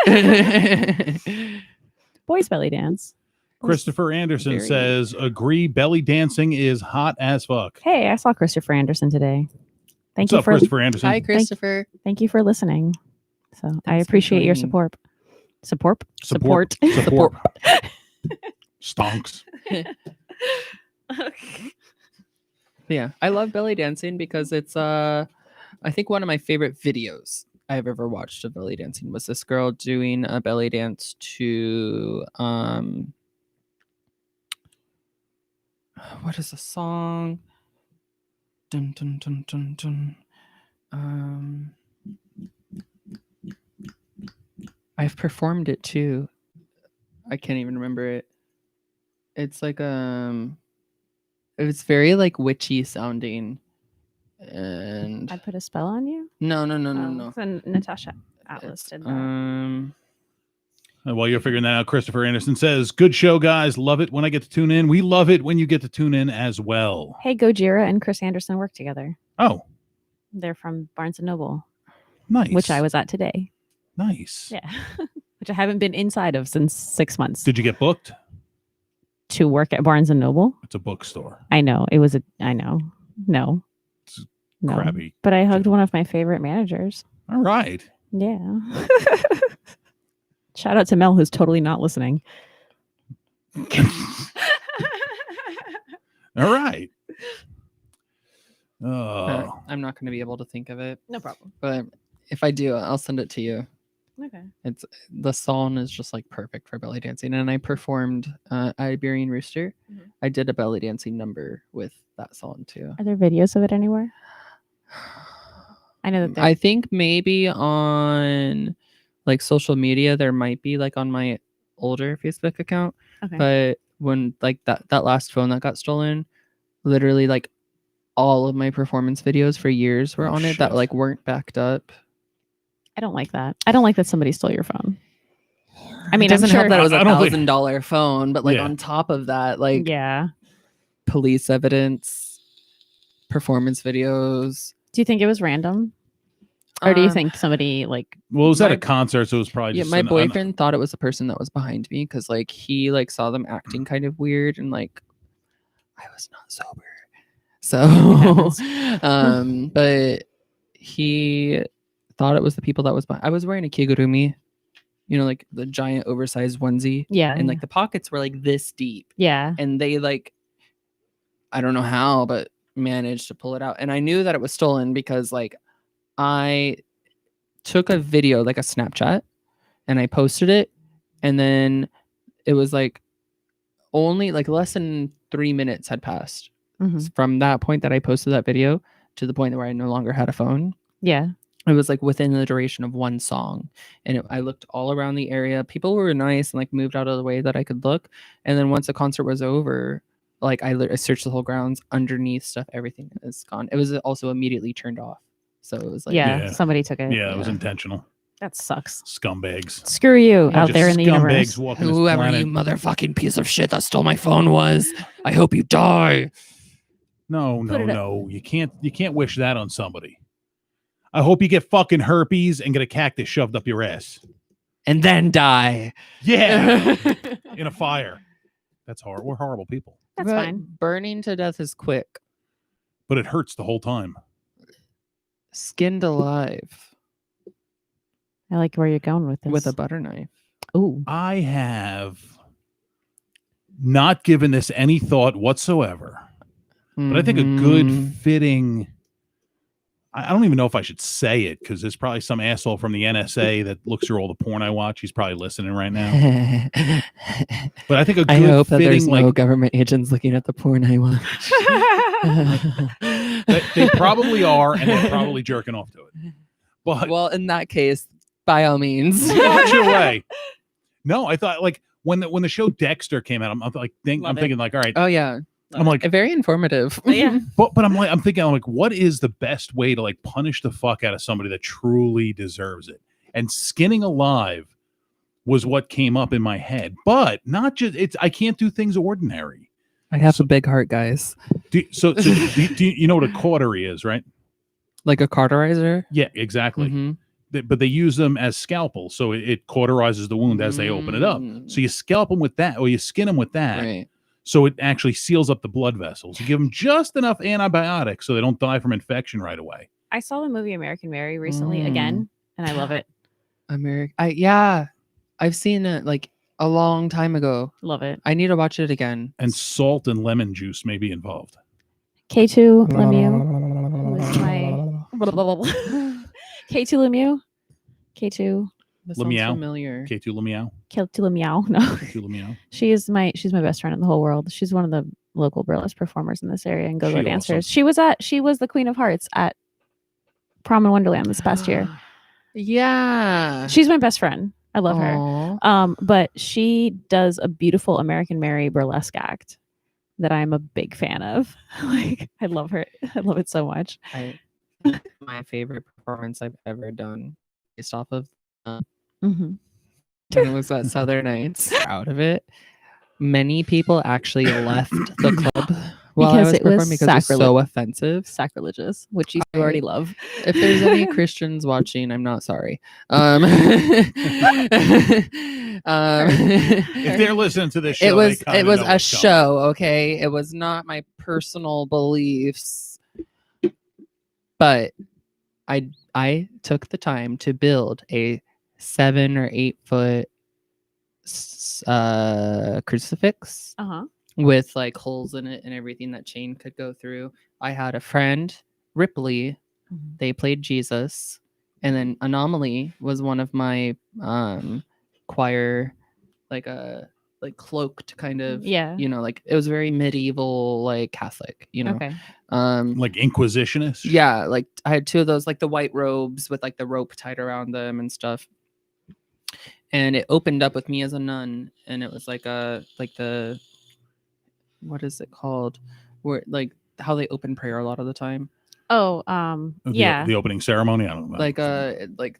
Speaker 4: Boys belly dance.
Speaker 1: Christopher Anderson
Speaker 5: Very-
Speaker 1: says, agree, belly dancing is hot as fuck.
Speaker 4: Hey, I saw Christopher Anderson today. Thank
Speaker 1: What's
Speaker 4: you
Speaker 1: up,
Speaker 4: for
Speaker 1: Christopher Anderson?
Speaker 5: Hi, Christopher.
Speaker 4: thank you for listening. So I
Speaker 5: Thanks for
Speaker 4: appreciate your
Speaker 5: joining.
Speaker 4: support. Support.
Speaker 1: Support. Stonks.
Speaker 5: Yeah, I love belly dancing because it's I think one of my favorite videos I've ever watched of belly dancing was this girl doing a belly dance to what is the song? Dun dun dun dun dun. I've performed it too. I can't even remember it. It's like it's very like witchy sounding. And
Speaker 4: I put a spell on you.
Speaker 5: no.
Speaker 4: So Natasha Atlas
Speaker 5: It's,
Speaker 4: did that.
Speaker 1: And while you're figuring that out, Christopher Anderson says, "Good show, guys. Love it when I get to tune in. We love it when you get to tune in as well."
Speaker 4: Hey, Gojira and Chris Anderson work together.
Speaker 1: Oh,
Speaker 4: They're from Barnes and Noble,
Speaker 1: nice.
Speaker 4: which I was at today.
Speaker 1: Nice.
Speaker 4: Yeah, which I haven't been inside of since 6 months.
Speaker 1: Did you get booked?
Speaker 4: To work at Barnes and Noble?
Speaker 1: It's a bookstore.
Speaker 4: I know it was a. I know. No.
Speaker 1: It's
Speaker 4: No.
Speaker 1: Crabby.
Speaker 4: But I hugged one of my favorite managers.
Speaker 1: All right.
Speaker 4: Yeah. Shout out to Mel, who's totally not listening.
Speaker 1: All right. Oh,
Speaker 5: I'm not going to be able to think of it,
Speaker 4: No problem.
Speaker 5: but if I do, I'll send it to you.
Speaker 4: Okay.
Speaker 5: It's the song is just like perfect for belly dancing, and I performed Iberian Rooster.
Speaker 4: Mhm.
Speaker 5: I did a belly dancing number with that song too.
Speaker 4: Are there videos of it anywhere? I know that
Speaker 5: I think maybe on like social media there might be, like on my older Facebook account.
Speaker 4: Okay.
Speaker 5: But when like that last phone that got stolen, literally like all of my performance videos for years were
Speaker 1: Oh,
Speaker 5: on it
Speaker 1: shit.
Speaker 5: that like weren't backed up.
Speaker 4: I don't like that. I don't like that somebody stole your phone. I mean,
Speaker 5: it doesn't
Speaker 4: I'm sure.
Speaker 5: help that it was
Speaker 1: I
Speaker 5: a
Speaker 1: don't think-
Speaker 5: $1,000 phone, but like
Speaker 1: Yeah.
Speaker 5: on top of that, like
Speaker 4: Yeah.
Speaker 5: police evidence, performance videos.
Speaker 4: Do you think it was random, or do you
Speaker 5: Um,
Speaker 4: think somebody like?
Speaker 1: well, it was at
Speaker 5: my-
Speaker 1: a concert, so it was probably
Speaker 5: Yeah,
Speaker 1: just
Speaker 5: my
Speaker 1: an
Speaker 5: boyfriend thought it was the person that was behind me because like he like saw them acting kind of weird and like I was not sober. So but he thought it was the people that was behind. I was wearing a kigurumi, you know, like the giant oversized onesie.
Speaker 4: Yeah.
Speaker 5: And like the pockets were like this deep.
Speaker 4: Yeah.
Speaker 5: And they like I don't know how, but managed to pull it out. And I knew that it was stolen because like I took a video, like a Snapchat, and I posted it, and then it was like only like less than 3 minutes had passed
Speaker 4: Mhm.
Speaker 5: from that point that I posted that video to the point where I no longer had a phone.
Speaker 4: Yeah.
Speaker 5: It was like within the duration of one song, and I looked all around the area. People were nice and like moved out of the way that I could look. And then once the concert was over, like I searched the whole grounds, underneath stuff, everything is gone. It was also immediately turned off, so it was like
Speaker 4: Yeah.
Speaker 1: Yeah.
Speaker 4: Somebody took it.
Speaker 1: Yeah, it was
Speaker 5: Yeah.
Speaker 1: intentional.
Speaker 4: That sucks.
Speaker 1: Scumbags.
Speaker 4: Screw you
Speaker 5: Yeah,
Speaker 4: out
Speaker 1: Just
Speaker 4: there in the
Speaker 1: scumbags
Speaker 4: universe.
Speaker 1: walking this
Speaker 5: whoever
Speaker 1: planet.
Speaker 5: you motherfucking piece of shit that stole my phone was, I hope you die.
Speaker 1: No,
Speaker 4: Put
Speaker 1: no,
Speaker 4: it up.
Speaker 1: no. You can't wish that on somebody. I hope you get fucking herpes and get a cactus shoved up your ass.
Speaker 5: And then die.
Speaker 1: Yeah. In a fire. That's hard. We're horrible people.
Speaker 4: That's
Speaker 5: But
Speaker 4: fine.
Speaker 5: Burning to death is quick.
Speaker 1: But it hurts the whole time.
Speaker 5: Skinned alive
Speaker 4: I like where you're going with this.
Speaker 5: with a butter knife.
Speaker 4: Ooh.
Speaker 1: I have not given this any thought whatsoever. But I think a good
Speaker 5: Mhm.
Speaker 1: fitting, I don't even know if I should say it because there's probably some asshole from the NSA that looks through all the porn I watch. He's probably listening right now. But I think a good
Speaker 5: I hope that
Speaker 1: fitting,
Speaker 5: there's no
Speaker 1: like,
Speaker 5: government agents looking at the porn I watch.
Speaker 1: they probably are, and they're probably jerking off to it. But
Speaker 5: Well, in that case, by all means.
Speaker 1: watch your way. No, I thought like when the show Dexter came out, I'm like, I'm
Speaker 4: Love it.
Speaker 1: thinking like, all right,
Speaker 5: Oh yeah,
Speaker 1: I'm like,
Speaker 5: very informative.
Speaker 4: Yeah.
Speaker 1: but I'm thinking like, what is the best way to like punish the fuck out of somebody that truly deserves it? And skinning alive was what came up in my head, but not just I can't do things ordinary.
Speaker 5: I have a big heart, guys.
Speaker 1: Do you know what a cautery is, right?
Speaker 5: Like a cauterizer.
Speaker 1: Yeah, exactly.
Speaker 5: Mhm.
Speaker 1: But they use them as scalpels, so it cauterizes the wound as they open it up. So you scalp them with that, or you skin them with that,
Speaker 5: Right.
Speaker 1: so it actually seals up the blood vessels. You give them just enough antibiotics so they don't die from infection right away.
Speaker 4: I saw the movie American Mary recently again, and I love it.
Speaker 5: I've seen it like a long time ago.
Speaker 4: Love it.
Speaker 5: I need to watch it again.
Speaker 1: And salt and lemon juice may be involved.
Speaker 4: K2 Lemieux, who is my K2 Lemieux, K2
Speaker 5: That sounds
Speaker 1: Lemieux.
Speaker 5: familiar.
Speaker 1: K2 Lemieux.
Speaker 4: K2 Lemieux. No,
Speaker 1: K2 Lemieux.
Speaker 4: she's my best friend in the whole world. She's one of the local burlesque performers in this area and go-go
Speaker 1: She
Speaker 4: dancers.
Speaker 1: awesome.
Speaker 4: She was the Queen of Hearts at Prom in Wonderland this past year.
Speaker 5: Yeah.
Speaker 4: She's my best friend. I love her.
Speaker 5: Aw.
Speaker 4: But she does a beautiful American Mary burlesque act that I'm a big fan of. Like, I love her. I love it so much.
Speaker 5: My favorite performance I've ever done based off of
Speaker 4: Mm-hmm.
Speaker 5: and it was that Southern Nights. Proud of it. Many people actually left the club while I was
Speaker 4: Because it was
Speaker 5: performing because it was so offensive.
Speaker 4: Sacrilegious, which you already love.
Speaker 5: If there's any Christians watching, I'm not sorry.
Speaker 1: If they're listening to this show,
Speaker 5: it was
Speaker 1: they kinda
Speaker 5: it was
Speaker 1: know
Speaker 5: a
Speaker 1: what's coming.
Speaker 5: show, okay? It was not my personal beliefs. But I took the time to build a 7 or 8 foot crucifix
Speaker 4: Uh-huh.
Speaker 5: with like holes in it and everything that chain could go through. I had a friend, Ripley,
Speaker 4: Mhm.
Speaker 5: they played Jesus, and then Anomaly was one of my choir, like cloaked kind of,
Speaker 4: Yeah.
Speaker 5: you know, like it was very medieval, like Catholic, you know.
Speaker 4: Okay.
Speaker 1: Like Inquisitionist.
Speaker 5: Yeah, like I had 2 of those, like the white robes with like the rope tied around them and stuff. And it opened up with me as a nun, and it was like the what is it called? Where like how they open prayer a lot of the time.
Speaker 4: Oh, yeah.
Speaker 1: The opening ceremony. I don't know.
Speaker 5: Like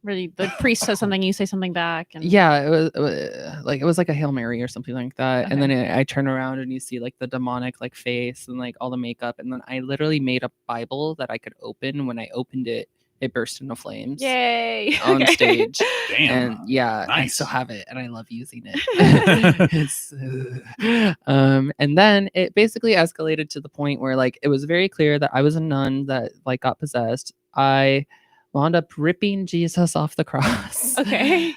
Speaker 4: Really, the priest says something, you say something back, and
Speaker 5: yeah, it was like a Hail Mary or something like that. And
Speaker 4: Okay.
Speaker 5: then I turn around and you see like the demonic like face and like all the makeup. And then I literally made a Bible that I could open. When I opened it, it burst into flames.
Speaker 4: Yay!
Speaker 5: On
Speaker 4: Okay.
Speaker 5: stage.
Speaker 1: Damn.
Speaker 5: And yeah, I
Speaker 1: Nice.
Speaker 5: still have it and I love using it. And then it basically escalated to the point where like it was very clear that I was a nun that like got possessed. I wound up ripping Jesus off the cross.
Speaker 4: Okay.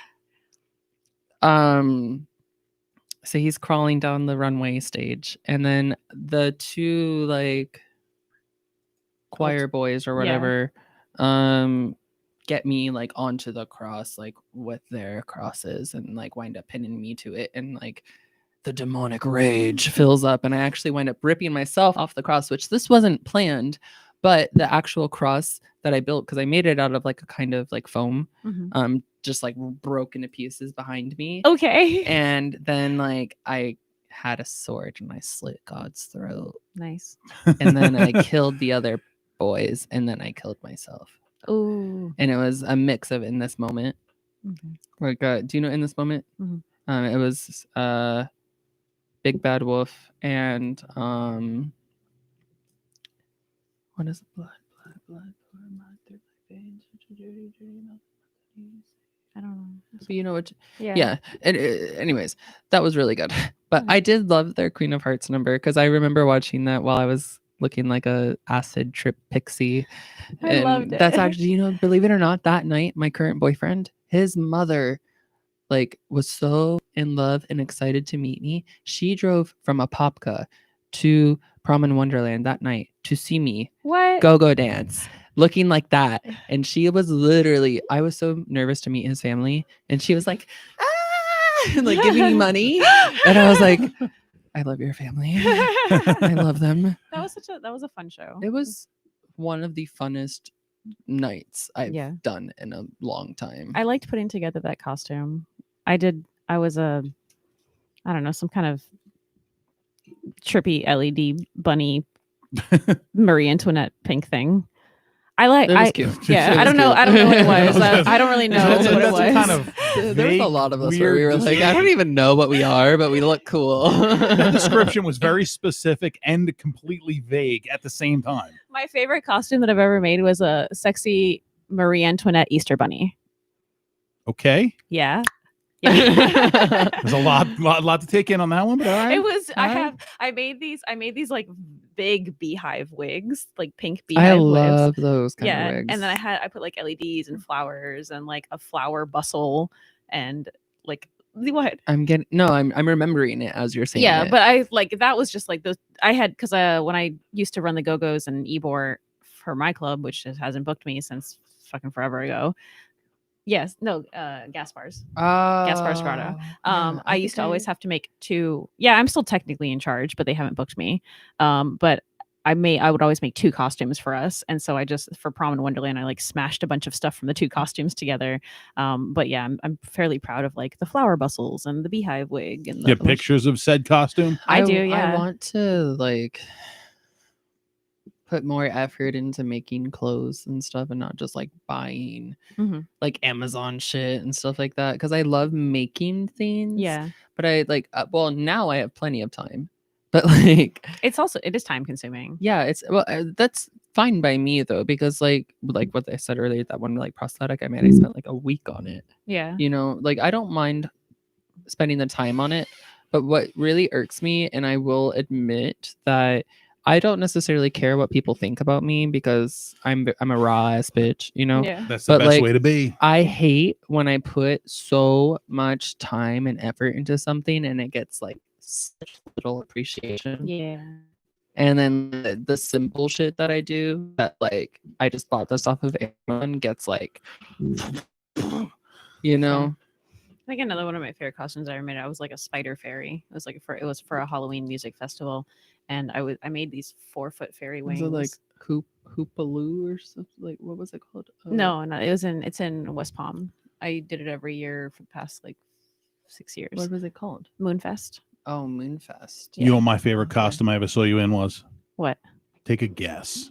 Speaker 5: So he's crawling down the runway stage, and then the 2 like choir boys or
Speaker 4: Yeah.
Speaker 5: whatever get me like onto the cross like with their crosses and like wind up pinning me to it, and like the demonic rage fills up and I actually wind up ripping myself off the cross, which this wasn't planned, but the actual cross that I built, because I made it out of like a kind of like foam,
Speaker 4: Mhm.
Speaker 5: just like broke into pieces behind me.
Speaker 4: Okay.
Speaker 5: And then like I had a sword and I slit God's throat,
Speaker 4: Nice.
Speaker 5: and then I killed the other boys, and then I killed myself.
Speaker 4: Ooh.
Speaker 5: And it was a mix of In This Moment.
Speaker 4: Okay.
Speaker 5: Like, do you know In This Moment?
Speaker 4: Mhm.
Speaker 5: It was Big Bad Wolf and what is it? Blood, pour mud through my veins, such a dirty mouth.
Speaker 4: I don't know.
Speaker 5: But you know what?
Speaker 4: Yeah.
Speaker 5: Yeah. And anyways, that was really good. But
Speaker 4: Okay.
Speaker 5: I did love their Queen of Hearts number because I remember watching that while I was looking like a acid trip pixie.
Speaker 4: I loved it.
Speaker 5: That's actually, you know, believe it or not, that night my current boyfriend, his mother, like was so in love and excited to meet me. She drove from Apopka to Prom in Wonderland that night to see me
Speaker 4: What?
Speaker 5: go dance looking like that. And she was literally, I was so nervous to meet his family, and she was like, and like giving me money, and I was like, I love your family. I love them.
Speaker 4: That was a fun show.
Speaker 5: It was one of the funnest nights I've
Speaker 4: Yeah.
Speaker 5: done in a long time.
Speaker 4: I liked putting together that costume. I was I don't know, some kind of trippy LED bunny Marie Antoinette pink thing.
Speaker 5: It was cute.
Speaker 4: Yeah,
Speaker 5: It
Speaker 4: I
Speaker 5: was
Speaker 4: don't know.
Speaker 5: cute.
Speaker 4: I don't know what it was. I don't really know
Speaker 1: That's
Speaker 4: what it
Speaker 1: a
Speaker 4: was.
Speaker 1: kind of
Speaker 5: There was a
Speaker 1: vague,
Speaker 5: lot of us where we
Speaker 1: weird
Speaker 5: were like, I don't even know what we are, but we look cool.
Speaker 1: The description was very specific and completely vague at the same time.
Speaker 4: My favorite costume that I've ever made was a sexy Marie Antoinette Easter bunny.
Speaker 1: Okay.
Speaker 4: Yeah.
Speaker 1: There's a lot to take in on that one, but all right.
Speaker 4: It was
Speaker 1: All right.
Speaker 4: I made these like big beehive wigs, like pink
Speaker 5: I
Speaker 4: beehive wigs.
Speaker 5: love those kind
Speaker 4: Yeah,
Speaker 5: of wigs.
Speaker 4: and then I put like LEDs and flowers and like a flower bustle and like what?
Speaker 5: I'm remembering it as you're saying
Speaker 4: Yeah,
Speaker 5: it.
Speaker 4: but I like that was just like I had because when I used to run the Go-Go's and Ebor for my club, which hasn't booked me since fucking forever ago. Yes, no, Gaspar's. Gaspar's Grotto. I used to always have to make 2. Yeah, I'm still technically in charge, but they haven't booked me. But I would always make 2 costumes for us, and so I just for Prom in Wonderland, I like smashed a bunch of stuff from the 2 costumes together. But yeah, I'm fairly proud of like the flower bustles and the beehive wig and
Speaker 1: You have pictures of said costume?
Speaker 4: I do. Yeah,
Speaker 5: I want to like put more effort into making clothes and stuff and not just like buying like Amazon shit and stuff like that because I love making things.
Speaker 4: Yeah,
Speaker 5: but I like well now I have plenty of time, but like
Speaker 4: it is time consuming.
Speaker 5: yeah, it's that's fine by me though because like what I said earlier, that one like prosthetic I made, I spent like a week on it.
Speaker 4: Yeah,
Speaker 5: You know, like I don't mind spending the time on it, but what really irks me, and I will admit that I don't necessarily care what people think about me because I'm a raw ass bitch, you know.
Speaker 4: Yeah,
Speaker 1: That's the
Speaker 5: But,
Speaker 1: best
Speaker 5: like,
Speaker 1: way to be.
Speaker 5: I hate when I put so much time and effort into something and it gets like such little appreciation.
Speaker 4: yeah.
Speaker 5: And then the simple shit that I do that like I just bought this off of Amazon gets like, you know.
Speaker 4: I think another one of my favorite costumes I ever made. I was like a spider fairy. It was for a Halloween music festival, and I made these 4-foot fairy wings.
Speaker 5: Was it like Hoopaloo or something? Like what was it called?
Speaker 4: No, it's in West Palm. I did it every year for the past like 6 years.
Speaker 5: What was it called?
Speaker 4: Moonfest.
Speaker 5: Oh, Moonfest.
Speaker 1: You know what my favorite costume I ever saw you in was?
Speaker 4: What?
Speaker 1: Take a guess.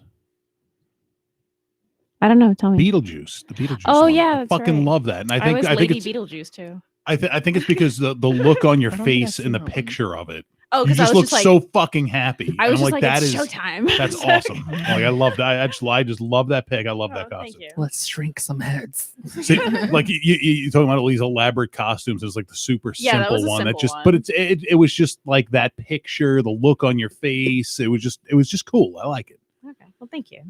Speaker 4: I don't know. Tell me.
Speaker 1: Beetlejuice. The Beetlejuice.
Speaker 4: Oh,
Speaker 1: one.
Speaker 4: yeah,
Speaker 1: I
Speaker 4: that's
Speaker 1: fucking
Speaker 4: right.
Speaker 1: love that. And I
Speaker 4: I was
Speaker 1: think
Speaker 4: Lady
Speaker 1: it's
Speaker 4: Beetlejuice too.
Speaker 1: I think it's because the look on your
Speaker 5: I don't think I've
Speaker 1: face in the
Speaker 5: seen that one.
Speaker 1: picture of it.
Speaker 4: Oh,
Speaker 1: You
Speaker 4: because I
Speaker 1: just
Speaker 4: was
Speaker 1: look
Speaker 4: just like,
Speaker 1: so fucking happy.
Speaker 4: I was
Speaker 1: And
Speaker 4: just
Speaker 1: I'm
Speaker 4: like,
Speaker 1: that
Speaker 4: it's
Speaker 1: is
Speaker 4: showtime.
Speaker 1: that's awesome. Like I love that. I just love that pic. I love that
Speaker 4: Thank
Speaker 1: costume.
Speaker 4: you.
Speaker 5: Let's shrink some heads.
Speaker 1: See, like you talking about all these elaborate costumes. It's like the super
Speaker 4: Yeah, that
Speaker 1: simple
Speaker 4: was a
Speaker 1: one. That
Speaker 4: simple
Speaker 1: just,
Speaker 4: one.
Speaker 1: but it was just like that picture, the look on your face. It was just cool. I like it.
Speaker 4: Okay. Well, thank you.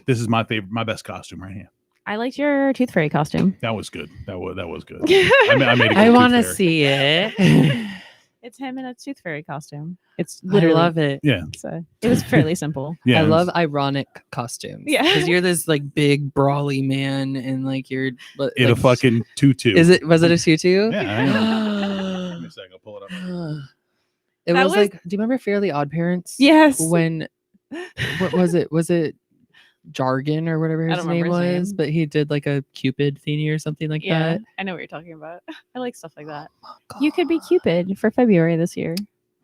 Speaker 1: This is my best costume right here.
Speaker 4: I liked your Tooth Fairy costume.
Speaker 1: That was good. That was good. I made a good
Speaker 5: I
Speaker 1: Tooth
Speaker 5: want to
Speaker 1: Fairy.
Speaker 5: see it.
Speaker 4: It's him in a Tooth Fairy costume. It's
Speaker 5: I
Speaker 4: literally.
Speaker 5: love it.
Speaker 1: Yeah.
Speaker 4: So it was fairly simple.
Speaker 1: Yeah.
Speaker 5: I
Speaker 1: it
Speaker 5: love
Speaker 1: was
Speaker 5: ironic costumes.
Speaker 4: Yeah.
Speaker 5: because you're this like big brawly man and like you're
Speaker 1: in a fucking tutu.
Speaker 5: Was it a tutu?
Speaker 1: Yeah. I know. Give me a second. I'll pull it up.
Speaker 5: It
Speaker 4: That
Speaker 5: was
Speaker 4: was-
Speaker 5: like, do you remember Fairly Odd Parents?
Speaker 4: Yes.
Speaker 5: When what was it? Was it Jargon or whatever
Speaker 4: I
Speaker 5: his
Speaker 4: don't
Speaker 5: name
Speaker 4: remember his
Speaker 5: was?
Speaker 4: name.
Speaker 5: But he did like a Cupid thingy or something like
Speaker 4: Yeah,
Speaker 5: that.
Speaker 4: I know what you're talking about. I like stuff like that.
Speaker 5: Oh,
Speaker 4: You could be Cupid for February this year.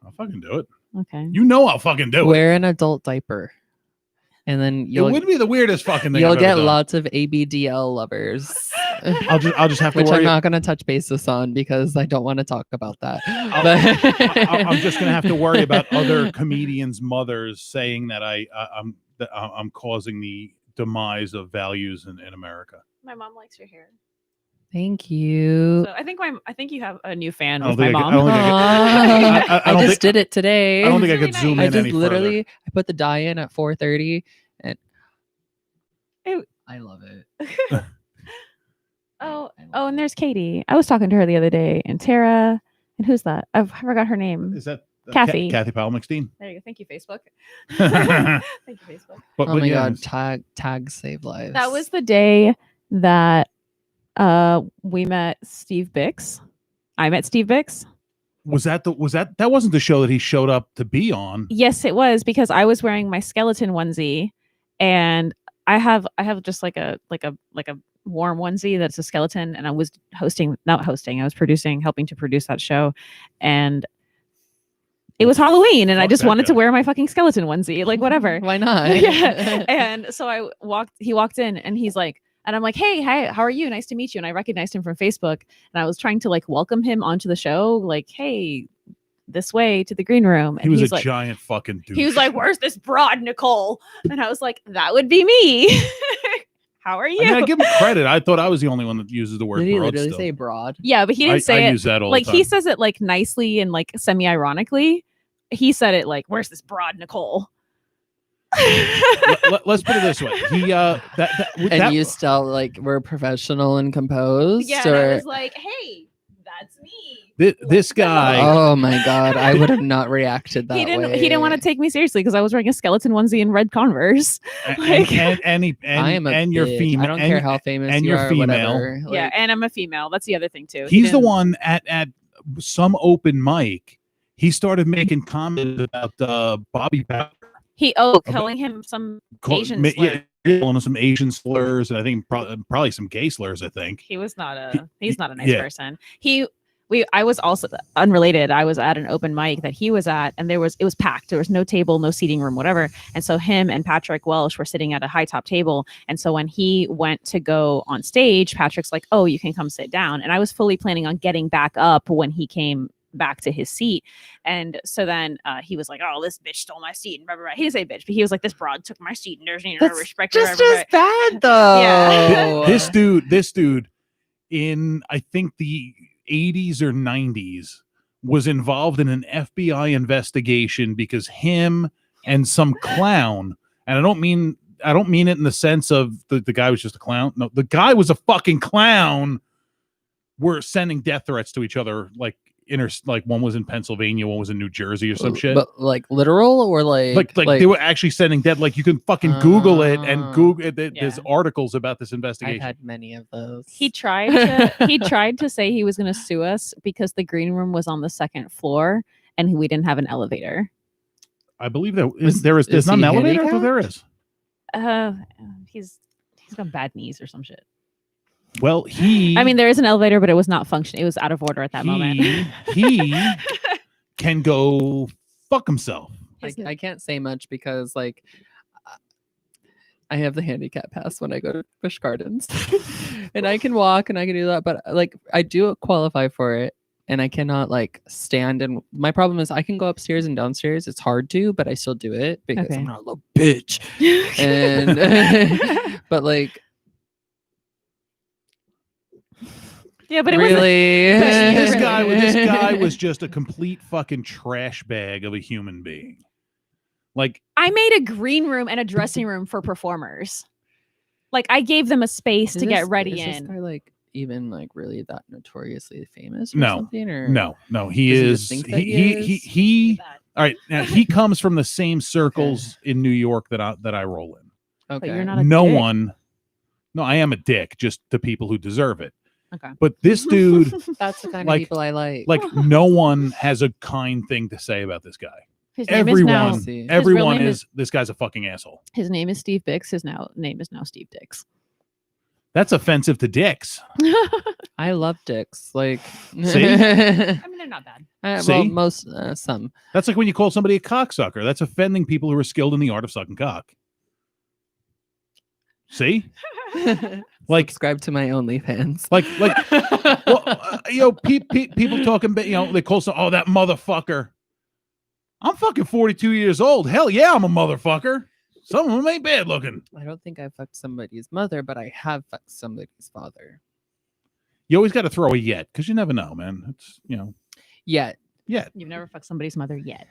Speaker 1: I'll fucking do it.
Speaker 4: Okay.
Speaker 1: You know I'll fucking do it.
Speaker 5: Wear an adult diaper, and then
Speaker 1: It
Speaker 5: you'll
Speaker 1: would be the weirdest fucking thing.
Speaker 5: you'll
Speaker 1: I've
Speaker 5: get
Speaker 1: ever done.
Speaker 5: lots of ABDL lovers.
Speaker 1: I'll just have to
Speaker 5: Which I'm
Speaker 1: worry.
Speaker 5: not going to touch basis on because I don't want to talk about that.
Speaker 1: I'm just gonna have to worry about other comedians' mothers saying that I'm causing the demise of values in America.
Speaker 4: My mom likes your hair.
Speaker 5: Thank you.
Speaker 4: So I think you have a new fan
Speaker 1: I don't
Speaker 4: with my
Speaker 1: think I
Speaker 4: mom.
Speaker 1: don't think
Speaker 5: Aw,
Speaker 1: I
Speaker 5: I
Speaker 1: don't
Speaker 5: just
Speaker 1: think-
Speaker 5: did it today.
Speaker 1: I don't think I
Speaker 4: really
Speaker 1: could zoom
Speaker 4: nice.
Speaker 5: I
Speaker 1: in
Speaker 5: just
Speaker 1: any
Speaker 5: literally
Speaker 1: further.
Speaker 5: I put the dye in at 4:30 and
Speaker 4: Ew.
Speaker 5: I love it.
Speaker 4: Oh, and there's Katie. I was talking to her the other day, and Tara, and who's that? I forgot her name.
Speaker 1: Is that
Speaker 4: Kathy.
Speaker 1: Kathy Powell McSteen?
Speaker 4: There you go. Thank you, Facebook.
Speaker 1: but,
Speaker 4: Thank you, Facebook.
Speaker 5: Oh my
Speaker 1: yeah,
Speaker 5: god, tag save lives.
Speaker 4: That was the day that we met Steve Bix. I met Steve Bix.
Speaker 1: that wasn't the show that he showed up to be on?
Speaker 4: Yes, it was because I was wearing my skeleton onesie, and I have just like a warm onesie that's a skeleton, and I was I was helping to produce that show, and it was Halloween, and I
Speaker 1: Fuck
Speaker 4: just
Speaker 1: that
Speaker 4: wanted to
Speaker 1: guy.
Speaker 4: wear my fucking skeleton onesie, like whatever.
Speaker 5: Why not?
Speaker 4: Yeah. And so he walked in, and he's like, and I'm like, hey, how are you? Nice to meet you. And I recognized him from Facebook, and I was trying to like welcome him onto the show, like, hey, this way to the green room. And
Speaker 1: He was
Speaker 4: he's
Speaker 1: a
Speaker 4: like,
Speaker 1: giant fucking dude.
Speaker 4: he was like, where's this broad Nicole? And I was like, that would be me. How are you?
Speaker 1: I mean, I give him credit. I thought I was the only one that uses the word
Speaker 5: Did he
Speaker 1: broad
Speaker 5: literally
Speaker 1: still.
Speaker 5: say broad?
Speaker 4: Yeah, but he didn't say
Speaker 1: I
Speaker 4: it
Speaker 1: use that all
Speaker 4: like
Speaker 1: the
Speaker 4: he
Speaker 1: time.
Speaker 4: says it like nicely and like semi-ironically. He said it like, where's this broad Nicole?
Speaker 1: Let's put it this way.
Speaker 5: And you still like were professional and composed?
Speaker 4: Yeah, and I was like, hey, that's me.
Speaker 1: This guy.
Speaker 5: Oh my god, I would have not reacted that
Speaker 4: He
Speaker 5: way.
Speaker 4: didn't want to take me seriously because I was wearing a skeleton onesie and red Converse.
Speaker 1: And you're
Speaker 5: bitch.
Speaker 1: female.
Speaker 5: I don't care how famous
Speaker 1: and
Speaker 5: you
Speaker 1: you're
Speaker 5: are,
Speaker 1: female.
Speaker 5: whatever.
Speaker 4: Yeah, and I'm a female. That's the other thing too.
Speaker 1: He's the one at some open mic. He started making comments about Bobby Bowser.
Speaker 4: Calling him some Asian slur.
Speaker 1: Calling him some Asian slurs, and I think probably some gay slurs. I think
Speaker 4: He's not a nice person. I was also unrelated. I was at an open mic that he was at, and it was packed. There was no table, no seating room, whatever. And so him and Patrick Welsh were sitting at a high top table. And so when he went to go on stage, Patrick's like, "Oh, you can come sit down." And I was fully planning on getting back up when he came back to his seat. And so then he was like, "Oh, this bitch stole my seat," and blah, blah, blah. He didn't say bitch, but he was like, "This broad took my seat, and there's no respect."
Speaker 5: Just as bad though.
Speaker 4: Yeah.
Speaker 1: This dude in I think the 80s or 90s was involved in an FBI investigation because him and some clown, and I don't mean it in the sense of the guy was just a clown. No, the guy was a fucking clown. Were sending death threats to each other, like one was in Pennsylvania, one was in New Jersey or some shit.
Speaker 5: But like literal or like
Speaker 1: they were actually sending death. Like you can fucking Google it and Google it. There's articles about this investigation.
Speaker 5: I've had many of those.
Speaker 4: He tried to say he was going to sue us because the green room was on the second floor and we didn't have an elevator.
Speaker 1: I believe there's not an elevator. I thought there is.
Speaker 4: He's got bad knees or some shit.
Speaker 1: Well,
Speaker 4: there is an elevator, but it was not functioning. It was out of order at that moment.
Speaker 1: He can go fuck himself.
Speaker 5: I can't say much because like I have the handicap pass when I go to Busch Gardens and I can walk and I can do that. But like I do qualify for it and I cannot like stand. And my problem is I can go upstairs and downstairs. It's hard to, but I still do it because I'm not a little bitch. And but like,
Speaker 4: yeah, but
Speaker 5: really,
Speaker 1: this guy was just a complete fucking trash bag of a human being. Like
Speaker 4: I made a green room and a dressing room for performers. Like I gave them a space to get ready in.
Speaker 5: They're like even like really that notoriously famous or
Speaker 1: no,
Speaker 5: something? Or
Speaker 1: no. He is. He. All right. Now he comes from the same circles in New York that I roll in.
Speaker 4: But
Speaker 5: Okay.
Speaker 4: you're not a
Speaker 1: no
Speaker 4: dick.
Speaker 1: one. No, I am a dick. Just to people who deserve it.
Speaker 4: Okay.
Speaker 1: But this dude,
Speaker 5: That's the kind of people I like.
Speaker 1: like no one has a kind thing to say about this guy.
Speaker 4: His name is now,
Speaker 1: Everyone
Speaker 4: name
Speaker 1: is this guy's a fucking asshole.
Speaker 4: His name is Steve Bix. His name is now Steve Dix.
Speaker 1: That's offensive to dicks.
Speaker 5: I love dicks. Like,
Speaker 1: See?
Speaker 4: I mean, they're not bad.
Speaker 1: See?
Speaker 5: Well, most some.
Speaker 1: That's like when you call somebody a cocksucker. That's offending people who are skilled in the art of sucking cock. See? Like
Speaker 5: subscribe to my OnlyFans.
Speaker 1: Like, well, people talking, they call some, that motherfucker. I'm fucking 42 years old. Hell yeah, I'm a motherfucker. Some of them ain't bad looking.
Speaker 5: I don't think I fucked somebody's mother, but I have fucked somebody's father.
Speaker 1: You always got to throw a yet because you never know, man. It's
Speaker 5: Yet.
Speaker 4: You've never fucked somebody's mother yet.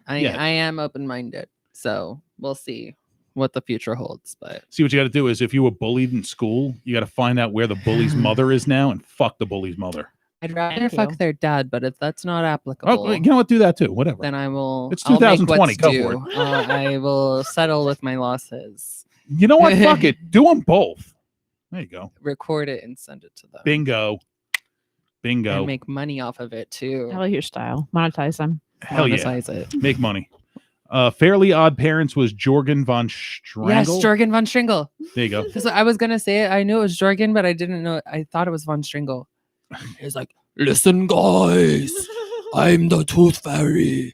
Speaker 5: I am open-minded, so we'll see what the future holds. But
Speaker 1: see, what you got to do is if you were bullied in school, you got to find out where the bully's mother is now and fuck the bully's mother.
Speaker 5: I'd rather fuck their dad, but if that's not applicable,
Speaker 1: you know what? Do that too. Whatever.
Speaker 5: Then I will.
Speaker 1: It's 2020. Go for it.
Speaker 5: I will settle with my losses.
Speaker 1: You know what? Fuck it. Do them both. There you go.
Speaker 5: Record it and send it to them.
Speaker 1: Bingo.
Speaker 5: And make money off of it too.
Speaker 4: I like your style. Monetize them.
Speaker 1: Hell
Speaker 5: Monetize
Speaker 1: yeah.
Speaker 5: it.
Speaker 1: Make money. Fairly Odd Parents was Jorgen von Strangle.
Speaker 5: Yes, Jorgen von Stringle.
Speaker 1: There you go.
Speaker 5: So I was gonna say it. I knew it was Jorgen, but I didn't know. I thought it was von Stringle. He's like, listen, guys, I'm the Tooth Fairy.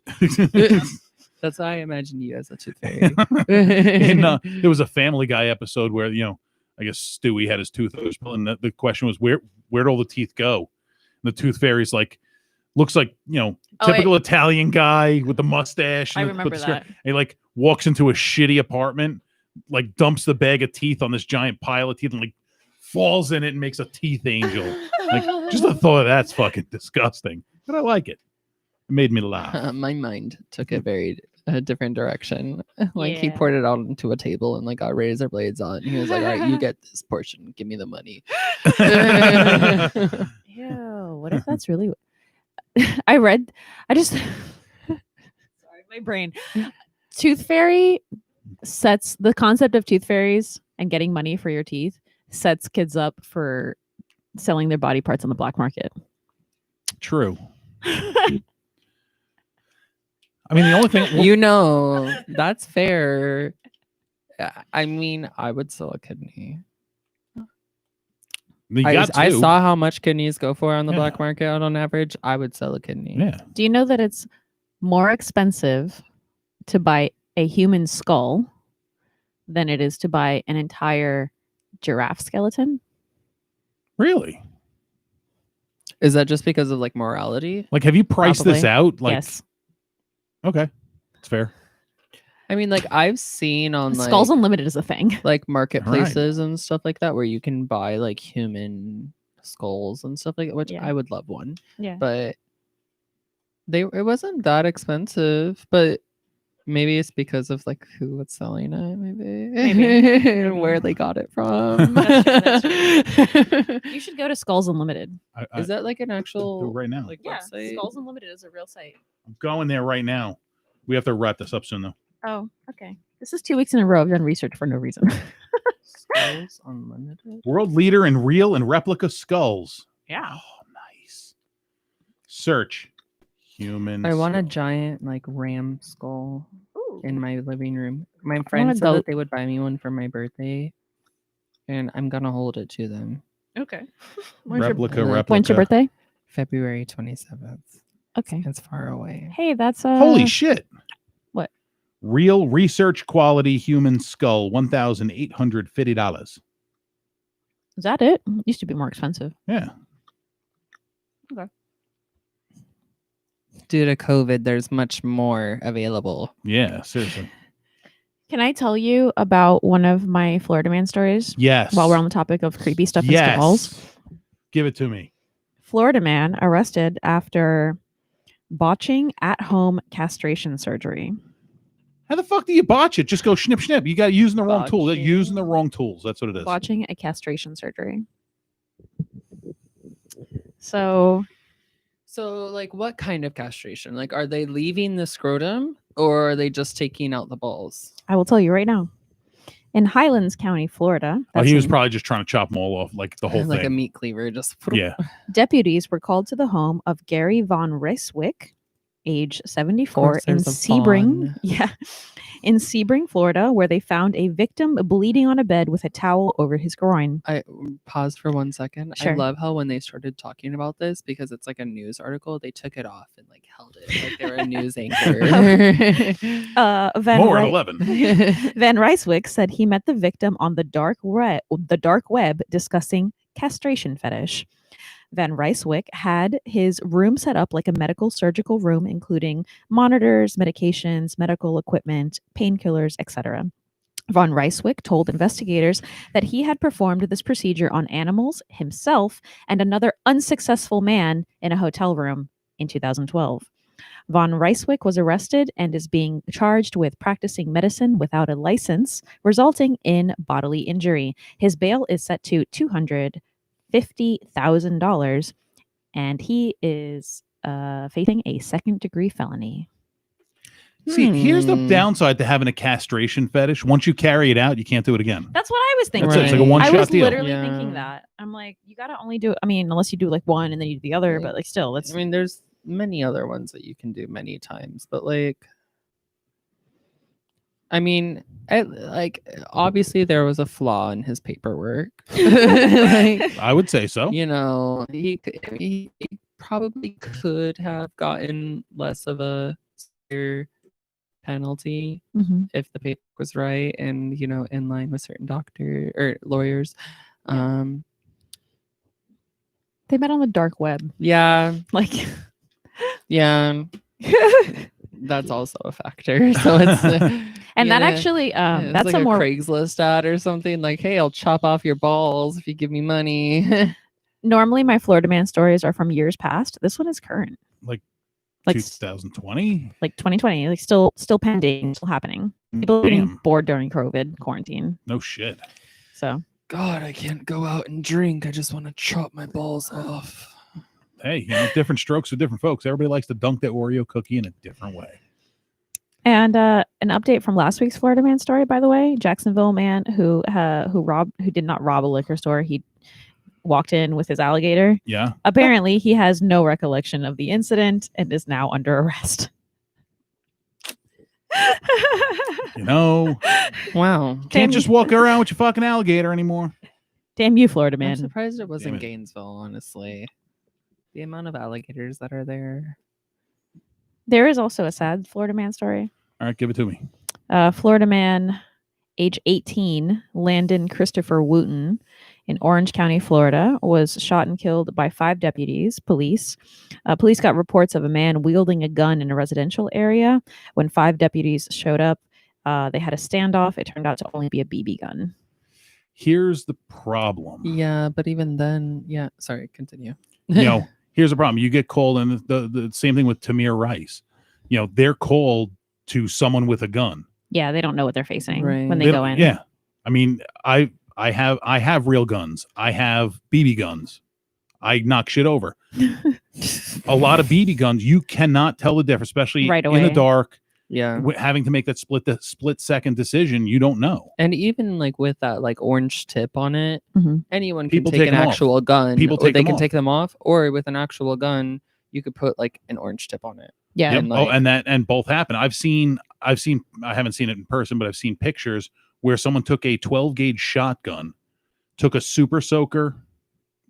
Speaker 5: That's why I imagine you as a Tooth Fairy.
Speaker 1: There was a Family Guy episode where I guess Stewie had his tooth pulled, and the question was where'd all the teeth go? And the Tooth Fairy's like, looks like typical Italian guy with the mustache.
Speaker 4: I remember that.
Speaker 1: And he like walks into a shitty apartment, like dumps the bag of teeth on this giant pile of teeth, and like falls in it and makes a teeth angel. Like just the thought of that's fucking disgusting, but I like it. It made me laugh.
Speaker 5: My mind took a very a different direction. Like he
Speaker 4: Yeah.
Speaker 5: poured it out onto a table and like got razor blades on. He was like, "All right, you get this portion. Give me the money."
Speaker 4: Ew, what if that's really I just sorry, my brain. Tooth fairy sets the concept of tooth fairies and getting money for your teeth sets kids up for selling their body parts on the black market.
Speaker 1: True. I mean, the only thing
Speaker 5: You know, that's fair. I mean, I would sell a kidney.
Speaker 1: you
Speaker 5: I
Speaker 1: got two.
Speaker 5: saw how much kidneys go for on the
Speaker 1: Yeah.
Speaker 5: black market out on average. I would sell a kidney.
Speaker 1: Yeah.
Speaker 4: Do you know that it's more expensive to buy a human skull than it is to buy an entire giraffe skeleton?
Speaker 1: Really?
Speaker 5: Is that just because of like morality?
Speaker 1: Like, have you priced this
Speaker 4: Probably.
Speaker 1: out? Like,
Speaker 4: Yes.
Speaker 1: okay, it's fair.
Speaker 5: I mean, like I've seen on like
Speaker 4: Skulls Unlimited is a thing.
Speaker 5: like marketplaces and stuff like that where you can buy like human skulls and stuff like that, which
Speaker 4: Yeah.
Speaker 5: I would love one.
Speaker 4: Yeah.
Speaker 5: But it wasn't that expensive, but maybe it's because of like who was selling it, maybe. And where they got it from.
Speaker 4: That's true. You should go to Skulls Unlimited.
Speaker 5: Is that like an actual
Speaker 1: do it right now.
Speaker 5: like
Speaker 4: Yeah,
Speaker 5: website?
Speaker 4: Skulls Unlimited is a real site.
Speaker 1: I'm going there right now. We have to wrap this up soon, though.
Speaker 4: Oh, okay. This is 2 weeks in a row. I've done research for no reason.
Speaker 5: Skulls Unlimited.
Speaker 1: World leader in real and replica skulls.
Speaker 4: Yeah.
Speaker 1: Oh, nice. Search human.
Speaker 5: I want a
Speaker 1: skull.
Speaker 5: giant like ram skull
Speaker 4: Ooh.
Speaker 5: in my living room. My
Speaker 4: want
Speaker 5: friend
Speaker 4: a
Speaker 5: said
Speaker 4: goat.
Speaker 5: that they would buy me one for my birthday, and I'm gonna hold it to them.
Speaker 4: Okay.
Speaker 1: replica.
Speaker 4: When's your birthday?
Speaker 5: February 27th.
Speaker 4: Okay.
Speaker 5: It's far away.
Speaker 4: Hey, that's
Speaker 1: Holy shit!
Speaker 4: what?
Speaker 1: Real research quality human skull, $1,850.
Speaker 4: Is that it? Used to be more expensive.
Speaker 1: Yeah.
Speaker 5: Due to COVID, there's much more available.
Speaker 1: Yeah. Seriously.
Speaker 4: Can I tell you about one of my Florida man stories?
Speaker 1: Yes.
Speaker 4: While we're on the topic of creepy stuff in
Speaker 1: yes.
Speaker 4: skulls.
Speaker 1: Give it to me.
Speaker 4: Florida man arrested after botching at-home castration surgery.
Speaker 1: How the fuck do you botch it? Just go snip, snip. You got using the wrong tool. They're
Speaker 5: Botching.
Speaker 1: using the wrong tools. That's what it is.
Speaker 4: Botching a castration surgery. So
Speaker 5: So, like, what kind of castration? Like, are they leaving the scrotum or are they just taking out the balls?
Speaker 4: I will tell you right now. In Highlands County, Florida,
Speaker 1: Oh, he was
Speaker 4: in-
Speaker 1: probably just trying to chop them all off, like the whole
Speaker 5: Like a
Speaker 1: thing.
Speaker 5: meat cleaver, just
Speaker 1: Yeah.
Speaker 4: deputies were called to the home of Gary Von Ryswick, age 74,
Speaker 5: course
Speaker 4: in
Speaker 5: there's a
Speaker 4: Sebring.
Speaker 5: Von.
Speaker 4: Yeah, in Sebring, Florida, where they found a victim bleeding on a bed with a towel over his groin.
Speaker 5: I pause for 1 second. I
Speaker 4: Sure.
Speaker 5: love how when they started talking about this, because it's like a news article, they took it off and like held it like they were a news anchor.
Speaker 4: Van
Speaker 1: More at
Speaker 4: Ry-
Speaker 1: 11.
Speaker 4: Van Ryswick said he met the victim on the dark web discussing castration fetish. Van Ryswick had his room set up like a medical surgical room, including monitors, medications, medical equipment, painkillers, etc. Von Ryswick told investigators that he had performed this procedure on animals, himself, and another unsuccessful man in a hotel room in 2012. Von Ryswick was arrested and is being charged with practicing medicine without a license, resulting in bodily injury. His bail is set to $250,000, and he is facing a second-degree felony.
Speaker 1: See, here's the
Speaker 5: Hmm.
Speaker 1: downside to having a castration fetish. Once you carry it out, you can't do it again.
Speaker 4: That's what I was thinking.
Speaker 1: That's it. It's like a
Speaker 5: Right.
Speaker 1: one-shot
Speaker 4: I was
Speaker 1: deal.
Speaker 4: literally
Speaker 5: Yeah.
Speaker 4: thinking that. I'm like, you gotta only do. I mean, unless you do like one and then you do the other, but like still, it's.
Speaker 5: I mean, there's many other ones that you can do many times, but like, I mean, obviously there was a flaw in his paperwork. Like,
Speaker 1: I would say so.
Speaker 5: you know, he probably could have gotten less of a severe penalty
Speaker 4: Mhm.
Speaker 5: if the paper was right and, you know, in line with certain doctor or lawyers.
Speaker 4: They met on the dark web.
Speaker 5: Yeah,
Speaker 4: Like,
Speaker 5: yeah, that's also a factor. So it's
Speaker 4: and that
Speaker 5: yeah,
Speaker 4: actually,
Speaker 5: yeah, it's
Speaker 4: that's
Speaker 5: like
Speaker 4: a more
Speaker 5: Craigslist ad or something like, "Hey, I'll chop off your balls if you give me money."
Speaker 4: normally my Florida man stories are from years past. This one is current. Like
Speaker 1: 2020,
Speaker 4: like 2020, like still pending, still happening. People are getting
Speaker 1: Damn.
Speaker 4: bored during COVID quarantine.
Speaker 1: No shit.
Speaker 4: So
Speaker 5: God, I can't go out and drink. I just want to chop my balls off.
Speaker 1: Hey, different strokes for different folks. Everybody likes to dunk that Oreo cookie in a different way.
Speaker 4: and an update from last week's Florida man story, by the way. Jacksonville man who did not rob a liquor store. He walked in with his alligator.
Speaker 1: Yeah.
Speaker 4: Apparently, he has no recollection of the incident and is now under arrest.
Speaker 5: Wow.
Speaker 1: Can't just walk around with your fucking alligator anymore.
Speaker 4: Damn you, Florida
Speaker 5: I'm
Speaker 4: man.
Speaker 5: surprised it wasn't
Speaker 1: Damn it.
Speaker 5: Gainesville, honestly. The amount of alligators that are there.
Speaker 4: There is also a sad Florida man story.
Speaker 1: All right, give it to me.
Speaker 4: Florida man, age 18, Landon Christopher Wooten in Orange County, Florida, was shot and killed by 5 deputies, police. Police got reports of a man wielding a gun in a residential area. When 5 deputies showed up, they had a standoff. It turned out to only be a BB gun.
Speaker 1: Here's the problem.
Speaker 5: Yeah, but even then, yeah. Sorry, continue.
Speaker 1: Here's the problem. You get called, and the same thing with Tamir Rice. They're called to someone with a gun.
Speaker 4: Yeah, they don't know what they're facing
Speaker 5: Right.
Speaker 4: when they go in.
Speaker 1: Yeah. I mean, I have real guns. I have BB guns. I knock shit over. A lot of BB guns, you cannot tell the difference, especially
Speaker 4: Right
Speaker 1: in the
Speaker 4: away.
Speaker 1: dark.
Speaker 5: Yeah.
Speaker 1: Having to make that split second decision, you don't know.
Speaker 5: And even like with that like orange tip on it,
Speaker 4: Mhm.
Speaker 5: anyone
Speaker 1: People
Speaker 5: can
Speaker 1: take
Speaker 5: take an
Speaker 1: them off.
Speaker 5: actual gun.
Speaker 1: People
Speaker 5: or
Speaker 1: take
Speaker 5: they
Speaker 1: them
Speaker 5: can
Speaker 1: off.
Speaker 5: take them off, or with an actual gun, you could put like an orange tip on it.
Speaker 4: Yeah.
Speaker 1: Yep.
Speaker 5: And
Speaker 1: And both happen. I've seen I haven't seen it in person, but I've seen pictures where someone took a 12 gauge shotgun, took a super soaker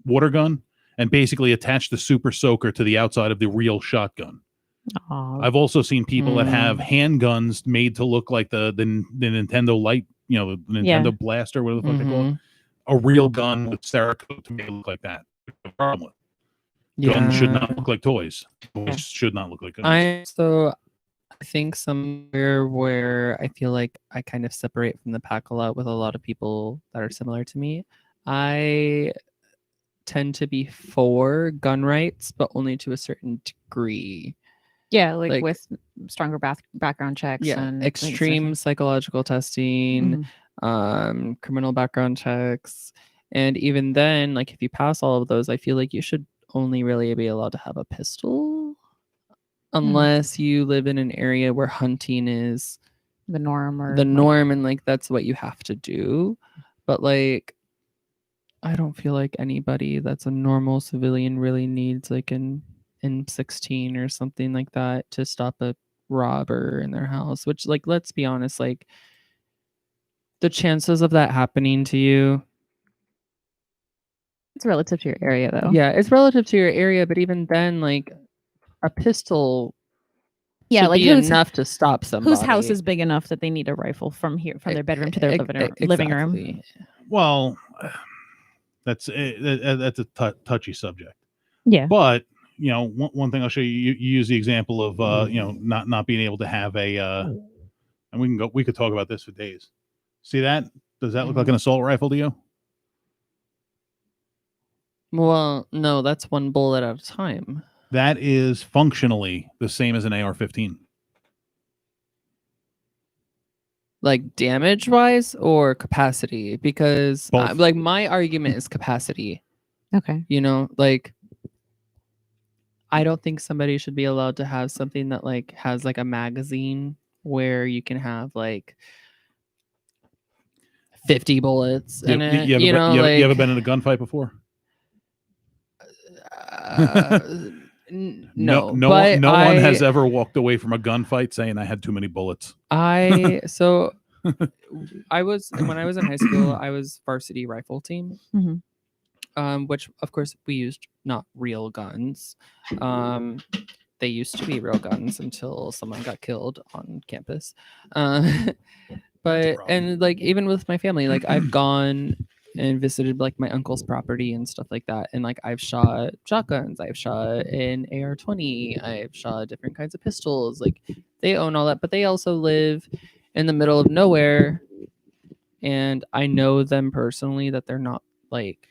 Speaker 1: water gun, and basically attached the super soaker to the outside of the real shotgun.
Speaker 4: Aw.
Speaker 1: I've also seen people that have handguns made to look like the Nintendo Light, the Nintendo Blaster, whatever the fuck they call it. A real gun with Cerakote to make it look like that. The problem with guns should not look like toys. Toys should not look like guns.
Speaker 5: I think somewhere where I feel like I kind of separate from the pack a lot with a lot of people that are similar to me. I tend to be for gun rights, but only to a certain degree.
Speaker 4: Yeah, like with stronger background checks.
Speaker 5: Yeah,
Speaker 4: and
Speaker 5: extreme psychological testing, criminal background checks. And even then, like if you pass all of those, I feel like you should only really be allowed to have a pistol. Unless you live in an area where hunting is
Speaker 4: the norm
Speaker 5: and like that's what you have to do. But like I don't feel like anybody that's a normal civilian really needs like an M16 or something like that to stop a robber in their house, which like let's be honest, like the chances of that happening to you,
Speaker 4: it's relative to your area though.
Speaker 5: yeah, it's relative to your area, but even then like a pistol
Speaker 4: Yeah, like
Speaker 5: be enough to stop somebody.
Speaker 4: Whose house is big enough that they need a rifle from their bedroom to their living room?
Speaker 1: Well, that's a touchy subject.
Speaker 4: Yeah,
Speaker 1: but one thing I'll show you. You use the example of not being able to have a, and we could talk about this for days. See that? Does that look like an assault rifle to you?
Speaker 5: Well, no, that's one bullet at a time.
Speaker 1: That is functionally the same as an AR-15.
Speaker 5: Like damage wise or capacity? Because
Speaker 1: Both.
Speaker 5: like my argument is capacity.
Speaker 4: Okay.
Speaker 5: Like I don't think somebody should be allowed to have something that like has like a magazine where you can have like 50 bullets in it.
Speaker 1: You ever been in a gunfight before?
Speaker 5: No
Speaker 1: one has ever walked away from a gunfight saying I had too many bullets.
Speaker 5: When I was in high school, I was varsity rifle team, which of course we used not real guns. They used to be real guns until someone got killed on campus. But and like even with my family, like I've gone and visited like my uncle's property and stuff like that, and like I've shot shotguns, I've shot an AR-20, I've shot different kinds of pistols. Like they own all that, but they also live in the middle of nowhere, and I know them personally that they're not like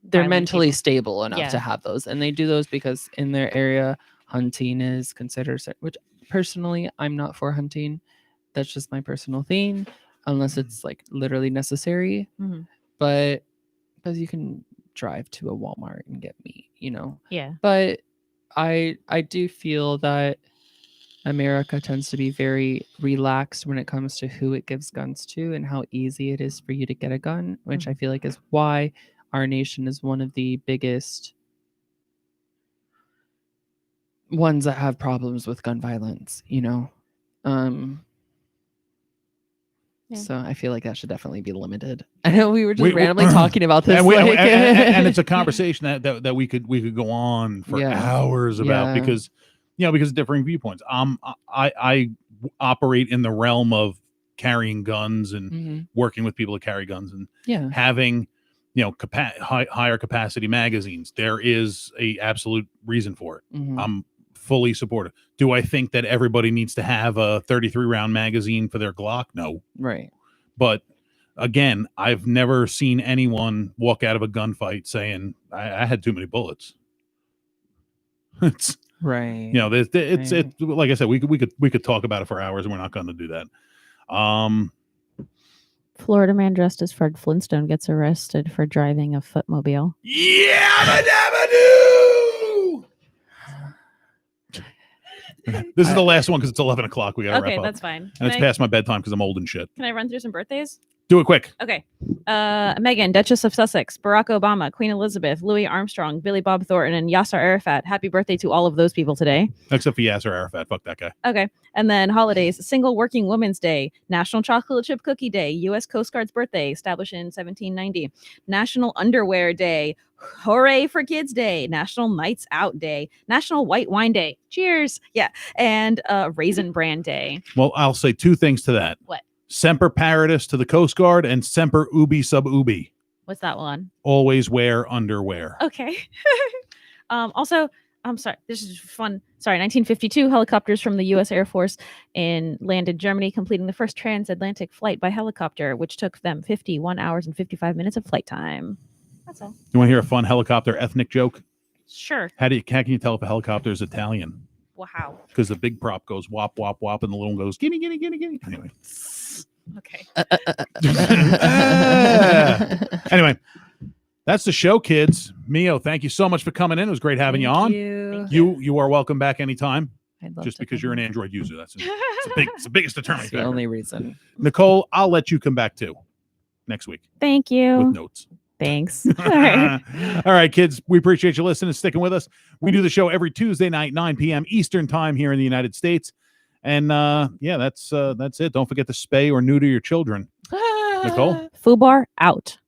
Speaker 5: they're mentally stable enough to have those, and they do those because in their area hunting is considered, which personally I'm not for hunting. That's just my personal thing, unless it's like literally necessary.
Speaker 4: Mhm.
Speaker 5: But because you can drive to a Walmart and get meat,
Speaker 4: Yeah.
Speaker 5: But I do feel that America tends to be very relaxed when it comes to who it gives guns to and how easy it is for you to get a gun, which I feel like is why our nation is one of the biggest ones that have problems with gun violence,
Speaker 4: Yeah.
Speaker 5: So I feel like that should definitely be limited. I know we were just
Speaker 1: We-
Speaker 5: randomly talking about this,
Speaker 1: and it's a conversation that we could go on for
Speaker 5: Yeah.
Speaker 1: hours about
Speaker 5: Yeah.
Speaker 1: because of differing viewpoints. I operate in the realm of carrying guns and
Speaker 5: Mhm.
Speaker 1: working with people that carry guns and
Speaker 5: Yeah.
Speaker 1: having higher capacity magazines. There is a absolute reason for it.
Speaker 5: Mhm.
Speaker 1: I'm fully supportive. Do I think that everybody needs to have a 33 round magazine for their Glock? No.
Speaker 5: Right.
Speaker 1: But again, I've never seen anyone walk out of a gunfight saying I had too many bullets. It's
Speaker 5: Right.
Speaker 1: it's like I said, we could talk about it for hours, and we're not going to do that.
Speaker 4: Florida man dressed as Fred Flintstone gets arrested for driving a footmobile.
Speaker 1: This is the last one because it's 11 o'clock. We got to
Speaker 4: Okay,
Speaker 1: wrap up.
Speaker 4: that's fine.
Speaker 1: And it's past my bedtime because I'm old and shit.
Speaker 4: Can I run through some birthdays?
Speaker 1: Do it quick.
Speaker 4: Okay. Meghan, Duchess of Sussex, Barack Obama, Queen Elizabeth, Louis Armstrong, Billy Bob Thornton, and Yasser Arafat. Happy birthday to all of those people today.
Speaker 1: Except for Yasser Arafat. Fuck that guy.
Speaker 4: Okay. And then holidays, Single Working Women's Day, National Chocolate Chip Cookie Day, U.S. Coast Guard's birthday, established in 1790, National Underwear Day, Hooray for Kids Day, National Nights Out Day, National White Wine Day. Cheers. Yeah. And Raisin Bran Day.
Speaker 1: Well, I'll say two things to that.
Speaker 4: What?
Speaker 1: Semper Paratus to the Coast Guard and Semper Ubi sub Ubi.
Speaker 4: What's that one?
Speaker 1: Always wear underwear.
Speaker 4: Okay. Also, I'm sorry. This is fun. Sorry, 1952, helicopters from the U.S. Air Force landed Germany, completing the first transatlantic flight by helicopter, which took them 51 hours and 55 minutes of flight time. That's all.
Speaker 1: You want to hear a fun helicopter ethnic joke?
Speaker 4: Sure.
Speaker 1: How can you tell if a helicopter is Italian?
Speaker 4: Wow.
Speaker 1: Because the big prop goes wop, wop, wop, and the little one goes, gimme, gimme, gimme, gimme. Anyway.
Speaker 4: Okay.
Speaker 1: Anyway, that's the show, kids. Mio, thank you so much for coming in. It was great having you on. You are welcome back anytime. Just because you're an Android user. It's the biggest determining
Speaker 5: That's the
Speaker 1: factor.
Speaker 5: only reason.
Speaker 1: Nicole, I'll let you come back too next week.
Speaker 4: Thank you.
Speaker 1: With notes.
Speaker 4: Thanks. All right.
Speaker 1: All right, kids. We appreciate you listening and sticking with us. We do the show every Tuesday night, 9 p.m. Eastern time here in the United States. And that's it. Don't forget to spay or neuter your children. Nicole?
Speaker 4: Fubar out.